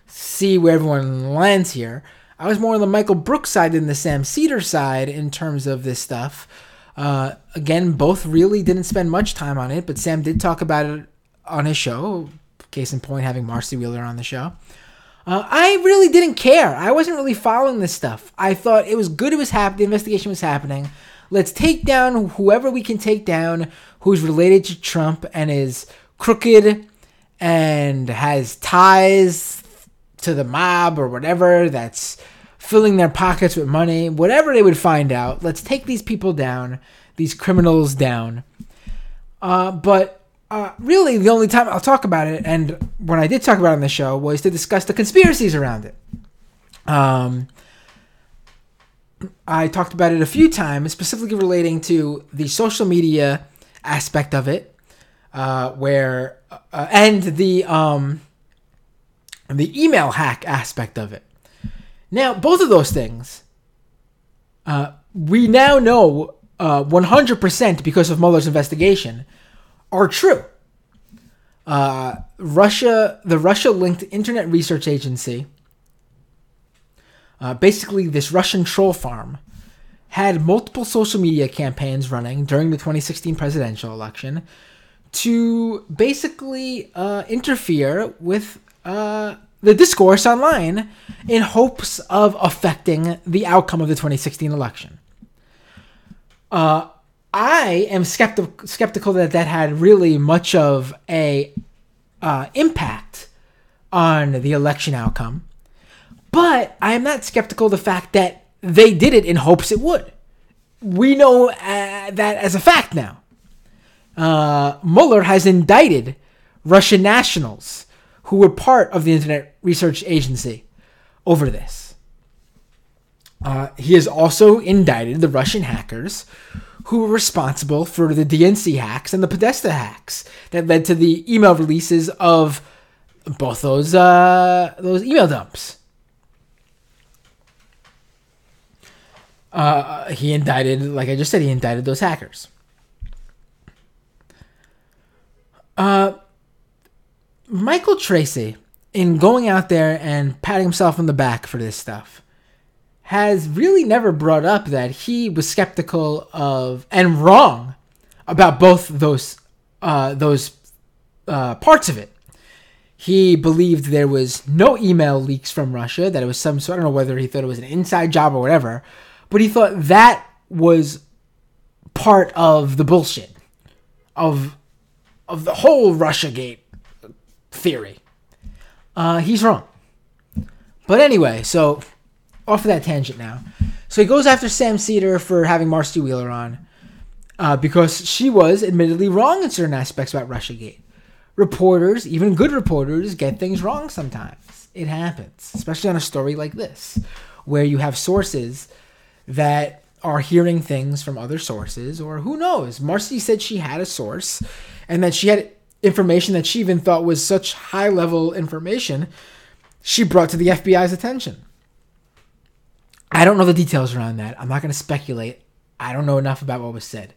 S1: see where everyone lands here. I was more on the Michael Brooks side than the Sam Seder side in terms of this stuff. Again, both really didn't spend much time on it, but Sam did talk about it on his show. Case in point, having Marcy Wheeler on the show. I really didn't care. I wasn't really following this stuff. I thought it was good it was happening. The investigation was happening. Let's take down whoever we can take down who's related to Trump and is crooked and has ties to the mob or whatever that's filling their pockets with money. Whatever they would find out, let's take these people down, these criminals down. But really, the only time I'll talk about it, and when I did talk about it on the show, was to discuss the conspiracies around it. I talked about it a few times, specifically relating to the social media aspect of it, and the email hack aspect of it. Now, both of those things, we now know 100% because of Mueller's investigation, are true. The Russia-linked Internet Research Agency, basically this Russian troll farm, had multiple social media campaigns running during the 2016 presidential election to basically interfere with the discourse online in hopes of affecting the outcome of the 2016 election. I am skeptical that had really much of a impact on the election outcome, but I am not skeptical of the fact that they did it in hopes it would. We know that as a fact now. Mueller has indicted Russian nationals who were part of the Internet Research Agency over this. He has also indicted the Russian hackers who were responsible for the DNC hacks and the Podesta hacks that led to the email releases of both those email dumps. He indicted, like I just said, he indicted those hackers. Michael Tracy, in going out there and patting himself on the back for this stuff, has really never brought up that he was skeptical of and wrong about both those parts of it. He believed there was no email leaks from Russia, that it was some sort, I don't know whether he thought it was an inside job or whatever, but he thought that was part of the bullshit of the whole Russiagate theory. He's wrong. But anyway, so off of that tangent now. So he goes after Sam Cedar for having Marcy Wheeler on because she was admittedly wrong in certain aspects about Russiagate. Reporters, even good reporters, get things wrong sometimes. It happens, especially on a story like this, where you have sources that are hearing things from other sources, or who knows. Marcy said she had a source and that she had information that she even thought was such high-level information she brought to the FBI's attention. I don't know the details around that. I'm not going to speculate. I don't know enough about what was said.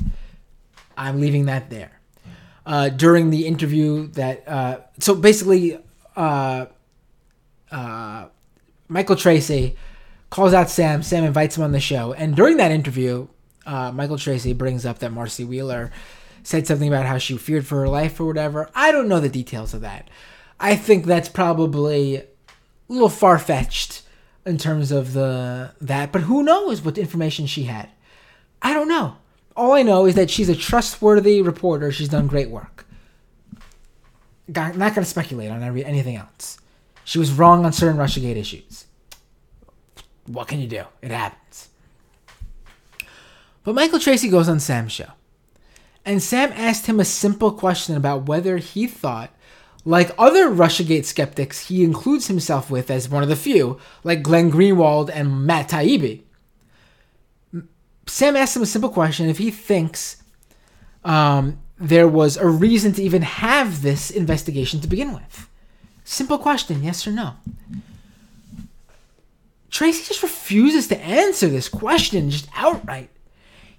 S1: I'm leaving that there. During the interview that... so basically, Michael Tracy calls out Sam. Sam invites him on the show. And during that interview, Michael Tracy brings up that Marcy Wheeler said something about how she feared for her life or whatever. I don't know the details of that. I think that's probably a little far-fetched in terms of that. But who knows what information she had. I don't know. All I know is that she's a trustworthy reporter. She's done great work. Not going to speculate on anything else. She was wrong on certain Russiagate issues. What can you do? It happens. But Michael Tracy goes on Sam's show. And Sam asked him a simple question about whether he thought, like other Russiagate skeptics he includes himself with as one of the few, like Glenn Greenwald and Matt Taibbi. Sam asked him a simple question if he thinks there was a reason to even have this investigation to begin with. Simple question, yes or no. Tracy just refuses to answer this question just outright.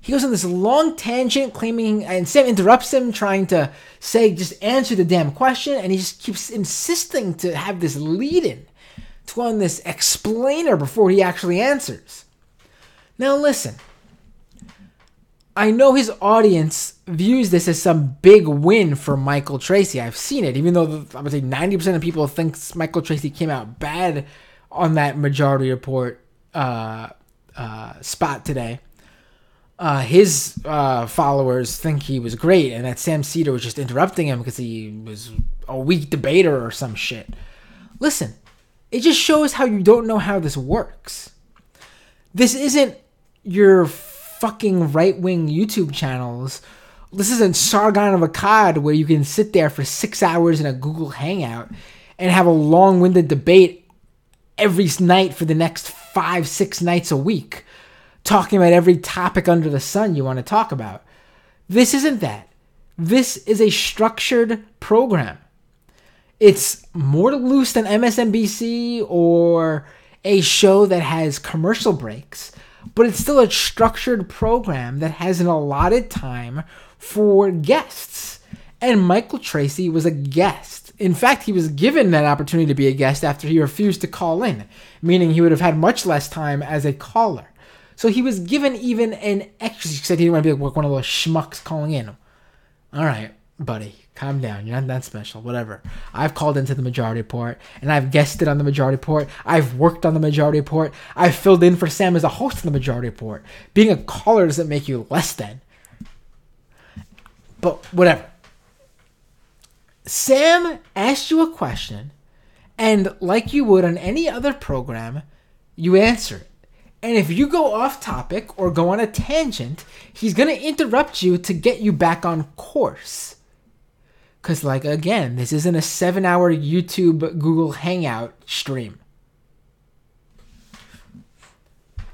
S1: He goes on this long tangent claiming, and Sam interrupts him trying to say, just answer the damn question, and he just keeps insisting to have this lead-in, to go on this explainer before he actually answers. Now listen, I know his audience views this as some big win for Michael Tracy. I've seen it, even though I would say 90% of people think Michael Tracy came out bad on that Majority Report spot today. His followers think he was great and that Sam Cedar was just interrupting him because he was a weak debater or some shit. Listen, it just shows how you don't know how this works. This isn't your fucking right-wing YouTube channels. This isn't Sargon of Akkad where you can sit there for 6 hours in a Google Hangout and have a long-winded debate every night for the next 5-6 nights a week, talking about every topic under the sun you want to talk about. This isn't that. This is a structured program. It's more loose than MSNBC or a show that has commercial breaks, but it's still a structured program that has an allotted time for guests. And Michael Tracy was a guest. In fact, he was given that opportunity to be a guest after he refused to call in, meaning he would have had much less time as a caller. So he was given even an extra. He said he didn't want to be like one of those schmucks calling in. All right, buddy, calm down. You're not that special. Whatever. I've called into the Majority Report, and I've guested on the Majority Report. I've worked on the Majority Report. I've filled in for Sam as a host on the Majority Report. Being a caller doesn't make you less than. But whatever. Sam asked you a question, and like you would on any other program, you answer it. And if you go off topic or go on a tangent, he's going to interrupt you to get you back on course. Because, like, again, this isn't a 7-hour YouTube Google Hangout stream.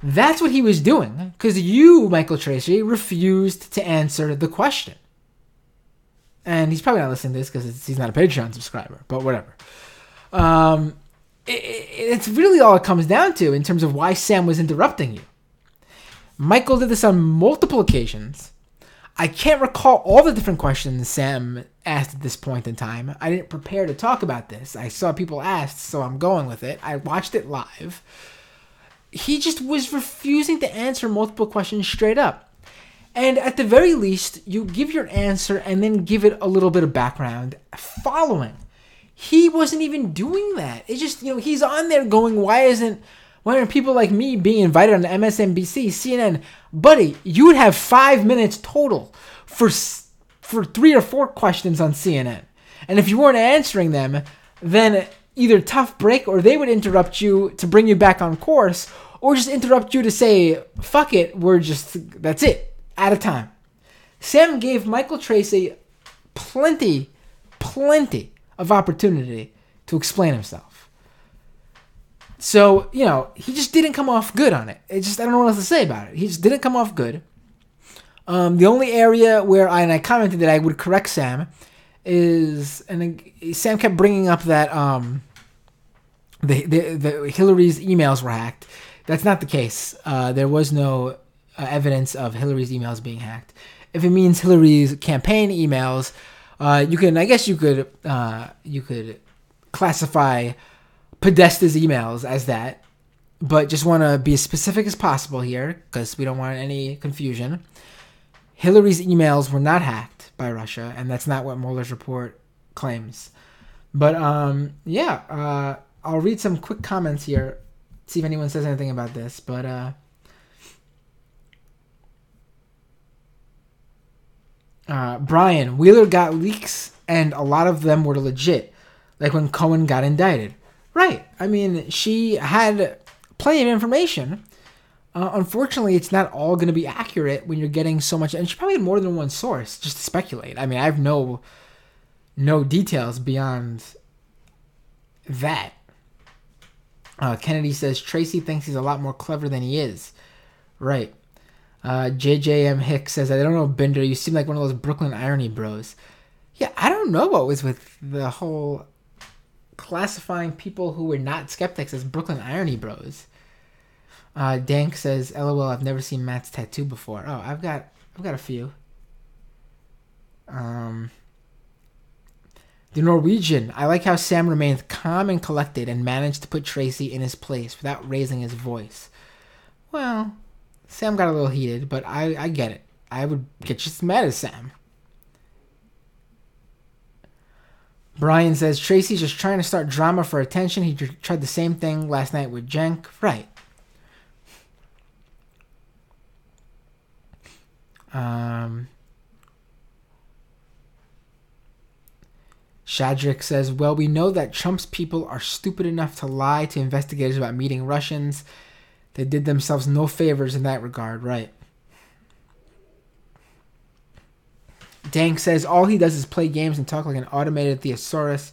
S1: That's what he was doing. Because you, Michael Tracy, refused to answer the question. And he's probably not listening to this because he's not a Patreon subscriber. But whatever. It's really all it comes down to in terms of why Sam was interrupting you. Michael did this on multiple occasions. I can't recall all the different questions Sam asked at this point in time. I didn't prepare to talk about this. I saw people asked, so I'm going with it. I watched it live. He just was refusing to answer multiple questions straight up. And at the very least, you give your answer and then give it a little bit of background following. He wasn't even doing that. It's just, he's on there going, why aren't people like me being invited on MSNBC, CNN? Buddy, you would have 5 minutes total for 3 or 4 questions on CNN. And if you weren't answering them, then either tough break or they would interrupt you to bring you back on course or just interrupt you to say, fuck it, that's it, out of time. Sam gave Michael Tracy plenty of opportunity to explain himself. So, he just didn't come off good on it. I don't know what else to say about it. He just didn't come off good. The only area where I commented that I would correct Sam is, and Sam kept bringing up that the Hillary's emails were hacked. That's not the case. There was no evidence of Hillary's emails being hacked. If it means Hillary's campaign emails, you could classify Podesta's emails as that, but just want to be as specific as possible here because we don't want any confusion. Hillary's emails were not hacked by Russia, and that's not what Mueller's report claims. But I'll read some quick comments here, see if anyone says anything about this. But Brian, Wheeler got leaks, and a lot of them were legit, like when Cohen got indicted. Right. I mean, she had plenty of information. Unfortunately, it's not all going to be accurate when you're getting so much. And she probably had more than one source just to speculate. I mean, I have no details beyond that. Kennedy says Tracy thinks he's a lot more clever than he is. Right. JJM Hicks says, I don't know, Bender, you seem like one of those Brooklyn irony bros. Yeah, I don't know what was with the whole classifying people who were not skeptics as Brooklyn irony bros. Dank says, LOL, I've never seen Matt's tattoo before. Oh, I've got a few. The Norwegian, I like how Sam remained calm and collected and managed to put Tracy in his place without raising his voice. Well, Sam got a little heated, but I get it. I would get just mad as Sam. Brian says, Tracy's just trying to start drama for attention. He tried the same thing last night with Jenk. Right. Shadrick says, well, we know that Trump's people are stupid enough to lie to investigators about meeting Russians. They did themselves no favors in that regard, right? Dank says, all he does is play games and talk like an automated thesaurus.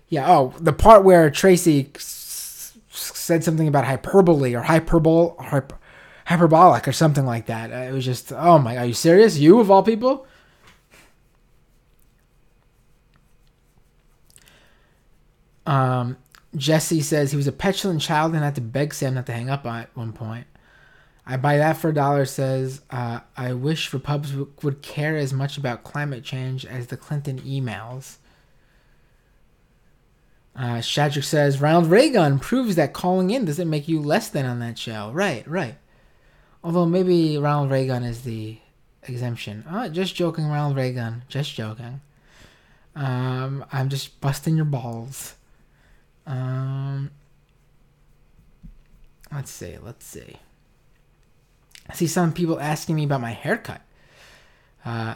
S1: Yeah, the part where Tracy said something about hyperbole or hyperbolic or something like that. It was just, oh my, are you serious? You, of all people? Jesse says he was a petulant child and had to beg Sam not to hang up at one point. I buy that for $1 says, I wish Republicans would care as much about climate change as the Clinton emails. Shadrick says, Ronald Reagan proves that calling in doesn't make you less than on that show. Right. Although maybe Ronald Reagan is the exemption. Just joking, Ronald Reagan. Just joking. I'm just busting your balls. Let's see. I see some people asking me about my haircut.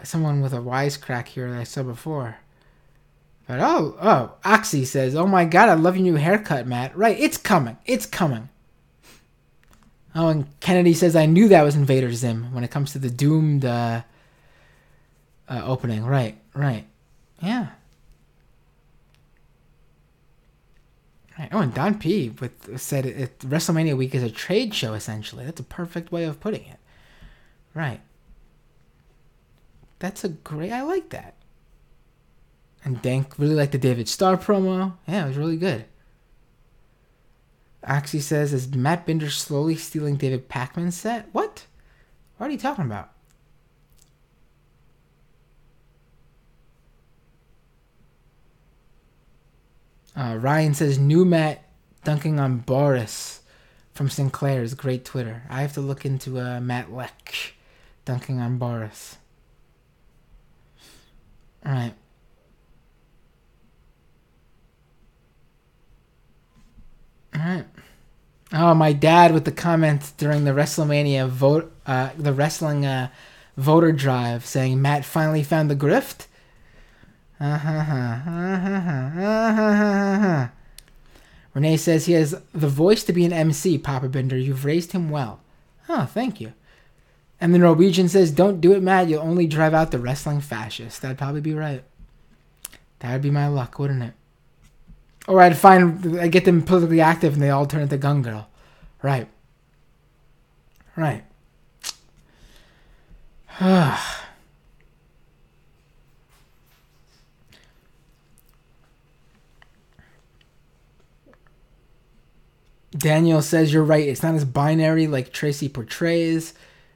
S1: Someone with a wisecrack here that I saw before. But Oxy says, oh my god, I love your new haircut, Matt. Right, it's coming. Oh, and Kennedy says, I knew that was Invader Zim when it comes to the Doomed opening. Right. Yeah. Right. Oh, and Don P. said WrestleMania week is a trade show, essentially. That's a perfect way of putting it. Right. I like that. And Dank really liked the David Starr promo. Yeah, it was really good. Oxy says, is Matt Binder slowly stealing David Pacman's set? What? What are you talking about? Ryan says, new Matt dunking on Boris from Sinclair is great Twitter. I have to look into Matt Lech dunking on Boris. All right. Oh, my dad with the comments during the WrestleMania vote, the wrestling voter drive, saying Matt finally found the grift. Renee says he has the voice to be an MC. Papa Bender, you've raised him well. Oh, thank you. And the Norwegian says, don't do it, Matt. You'll only drive out the wrestling fascist. That'd probably be right. That would be my luck, wouldn't it? Or I get them politically active and they all turn into Gun Girl. Right. Daniel says, you're right. It's not as binary like Tracy portrays.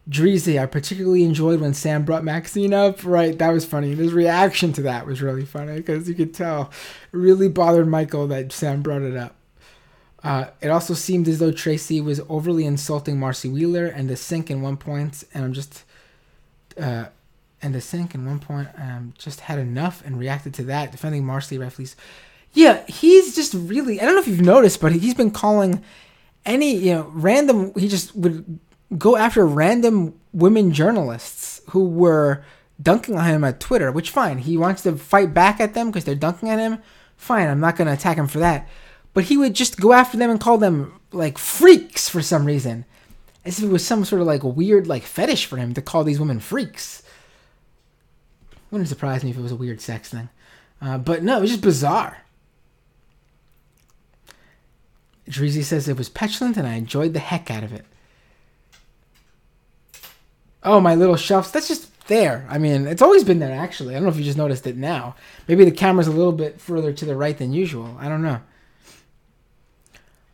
S1: Dreezy, I particularly enjoyed when Sam brought Maxine up. Right, that was funny. His reaction to that was really funny because you could tell it really bothered Michael that Sam brought it up. It also seemed as though Tracy was overly insulting Marcy Wheeler and the Sink in one point, and just had enough and reacted to that, defending Marcy referees. Yeah, he's just really, I don't know if you've noticed, but he's been calling any, random, he just would go after random women journalists who were dunking on him at Twitter, which fine. He wants to fight back at them because they're dunking on him. Fine, I'm not going to attack him for that. But he would just go after them and call them like freaks for some reason. As if it was some sort of like weird like fetish for him to call these women freaks. Wouldn't surprise me if it was a weird sex thing. But no, it was just bizarre. Dreezy says it was petulant and I enjoyed the heck out of it. Oh, my little shelves. That's just there. I mean, it's always been there, actually. I don't know if you just noticed it now. Maybe the camera's a little bit further to the right than usual. I don't know.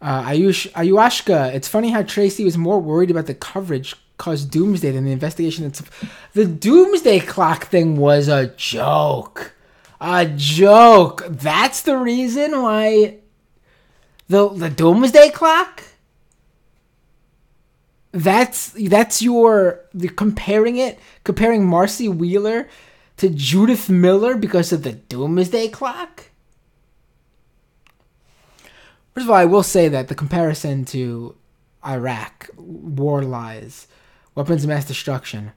S1: Ayushka, it's funny how Tracy was more worried about the coverage caused Doomsday than the investigation itself. The Doomsday Clock thing was a joke. A joke. That's the reason why the Doomsday Clock? That's comparing Marcy Wheeler to Judith Miller because of the Doomsday Clock? First of all, I will say that the comparison to Iraq, war lies, weapons of mass destruction,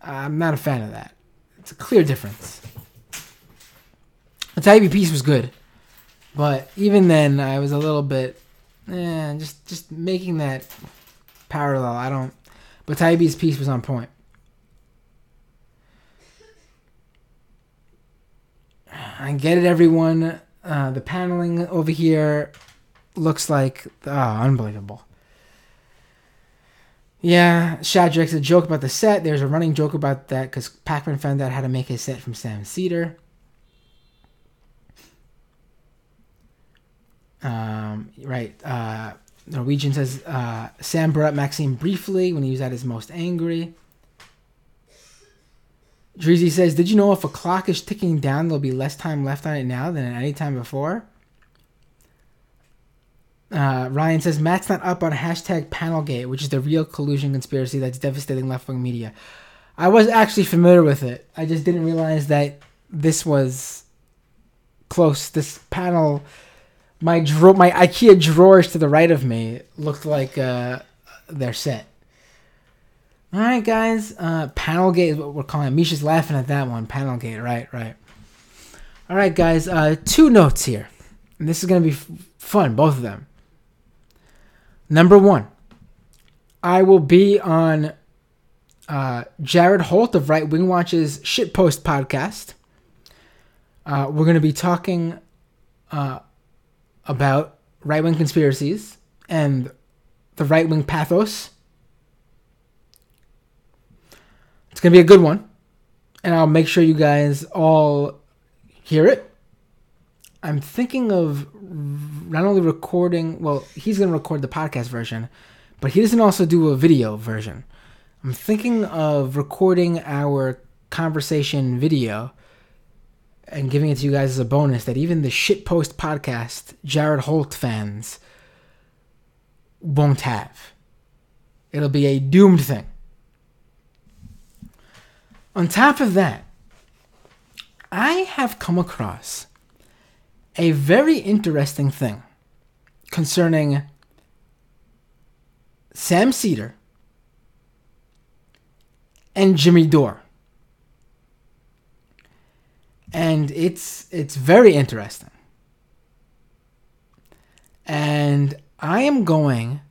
S1: I'm not a fan of that. It's a clear difference. The Tybee piece was good, but even then, I was a little bit, just making that parallel. But Tybee's piece was on point. I get it, everyone. The paneling over here looks like unbelievable. Yeah, Shadrick's a joke about the set. There's a running joke about that because Pacman found out how to make his set from Sam Cedar. Right. Norwegian says Sam brought up Maxine briefly when he was at his most angry. Dreezy says, did you know if a clock is ticking down, there'll be less time left on it now than at any time before? Ryan says, Matt's not up on hashtag Panelgate, which is the real collusion conspiracy that's devastating left-wing media. I was actually familiar with it. I just didn't realize that this was close. This panel, my IKEA drawers to the right of me looked like their set. All right, guys. Panelgate is what we're calling it. Misha's laughing at that one. Panelgate, right. All right, guys. 2 notes here. And this is going to be fun, both of them. Number 1. I will be on Jared Holt of Right Wing Watch's Shitpost podcast. We're going to be talking about right-wing conspiracies and the right-wing pathos. It's going to be a good one. And I'll make sure you guys all hear it. I'm thinking of not only recording... Well, he's going to record the podcast version, but he doesn't also do a video version. I'm thinking of recording our conversation video and giving it to you guys as a bonus that even the Shitpost podcast Jared Holt fans won't have. It'll be a doomed thing. On top of that, I have come across a very interesting thing concerning Sam Seder and Jimmy Dore. And it's very interesting. And I am going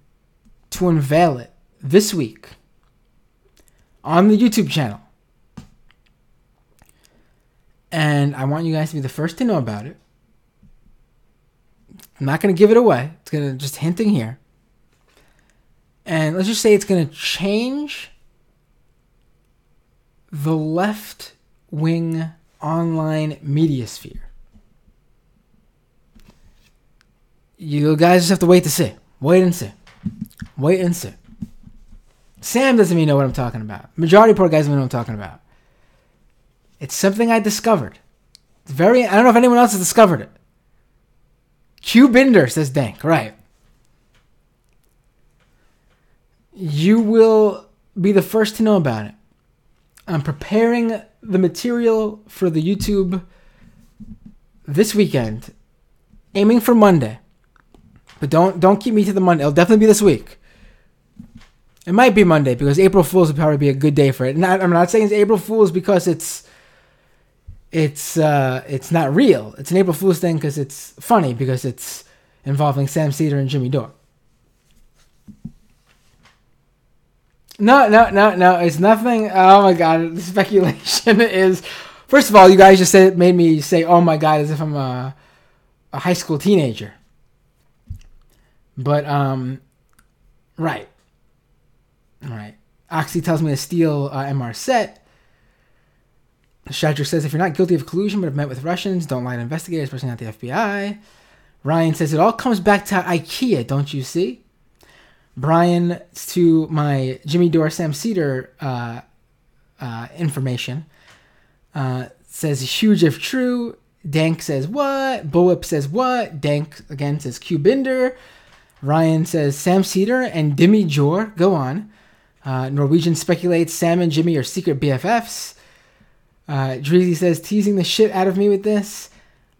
S1: to unveil it this week on the YouTube channel. And I want you guys to be the first to know about it. I'm not going to give it away. It's going to just hinting here. And let's just say it's going to change the left-wing online media sphere. You guys just have to wait to see. Wait and see. Wait and see. Sam doesn't even know what I'm talking about. Majority report guys don't know what I'm talking about. It's something I discovered. It's I don't know if anyone else has discovered it. Q Binder, says Dank. Right. You will be the first to know about it. I'm preparing the material for the YouTube this weekend, aiming for Monday. But don't keep me to the Monday. It'll definitely be this week. It might be Monday because April Fool's would probably be a good day for it. I'm not saying it's April Fool's because it's not real. It's an April Fool's thing because it's funny because it's involving Sam Seder and Jimmy Dore. No. It's nothing. Oh my God. The speculation is, first of all, you guys just made me say, oh my God, as if I'm a high school teenager. But, right. Oxy tells me to steal MR set. Shadrick says, if you're not guilty of collusion but have met with Russians, don't lie to investigators, especially not the FBI. Ryan says, it all comes back to IKEA, don't you see? Brian, to my Jimmy Dore Sam Seder information, says huge if true. Dank says what? Bullwhip says what? Dank again says Q Binder. Ryan says Sam Seder and Jimmy Dore. Go on. Norwegian speculates Sam and Jimmy are secret BFFs. Dreezy says teasing the shit out of me with this.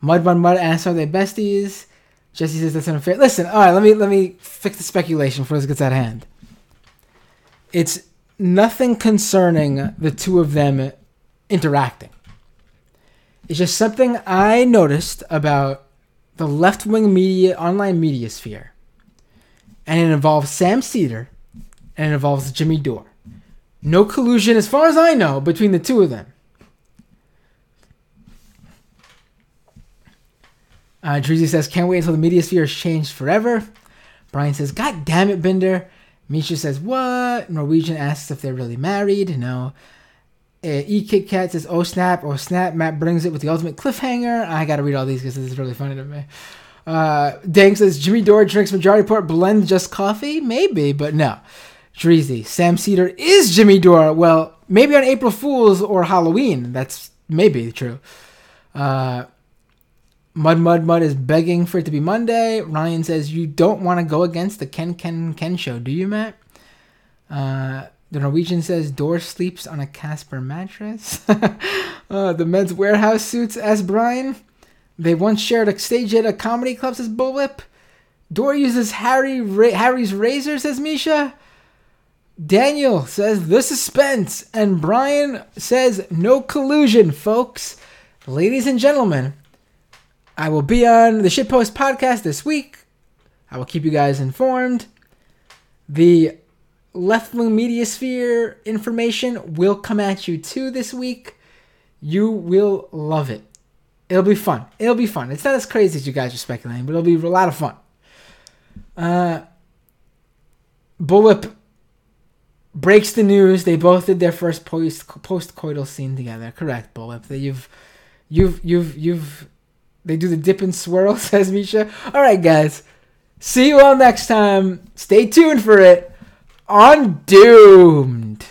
S1: Mud asks are they besties? Jesse says that's unfair. Listen, all right, let me fix the speculation before this gets out of hand. It's nothing concerning the two of them interacting. It's just something I noticed about the left-wing media, online media sphere. And it involves Sam Seder and it involves Jimmy Dore. No collusion, as far as I know, between the two of them. Dreezy says, can't wait until the media sphere has changed forever. Brian says, God damn it, Binder. Misha says, what? Norwegian asks if they're really married. No. E-Kit Kat says, oh snap. Matt brings it with the ultimate cliffhanger. I gotta read all these because this is really funny to me. Dang says, Jimmy Dore drinks majority report blend just coffee? Maybe, but no. Dreezy, Sam Seder is Jimmy Dore. Well, maybe on April Fool's or Halloween. That's maybe true. Mud is begging for it to be Monday. Ryan says, you don't want to go against the Ken show, do you, Matt? The Norwegian says, Dore sleeps on a Casper mattress. The men's warehouse suits, as Brian. They once shared a stage at a comedy club, says Bullwhip. Dore uses Harry's razor, says Misha. Daniel says, the suspense. And Brian says, no collusion, folks. Ladies and gentlemen, I will be on the Shitpost podcast this week. I will keep you guys informed. The left-wing media sphere information will come at you too this week. You will love it. It'll be fun. It's not as crazy as you guys are speculating, but it'll be a lot of fun. Bullwhip breaks the news. They both did their first post-coital scene together. Correct, Bullwhip. They do the dip and swirl, says Misha. All right, guys. See you all next time. Stay tuned for it on Doomed.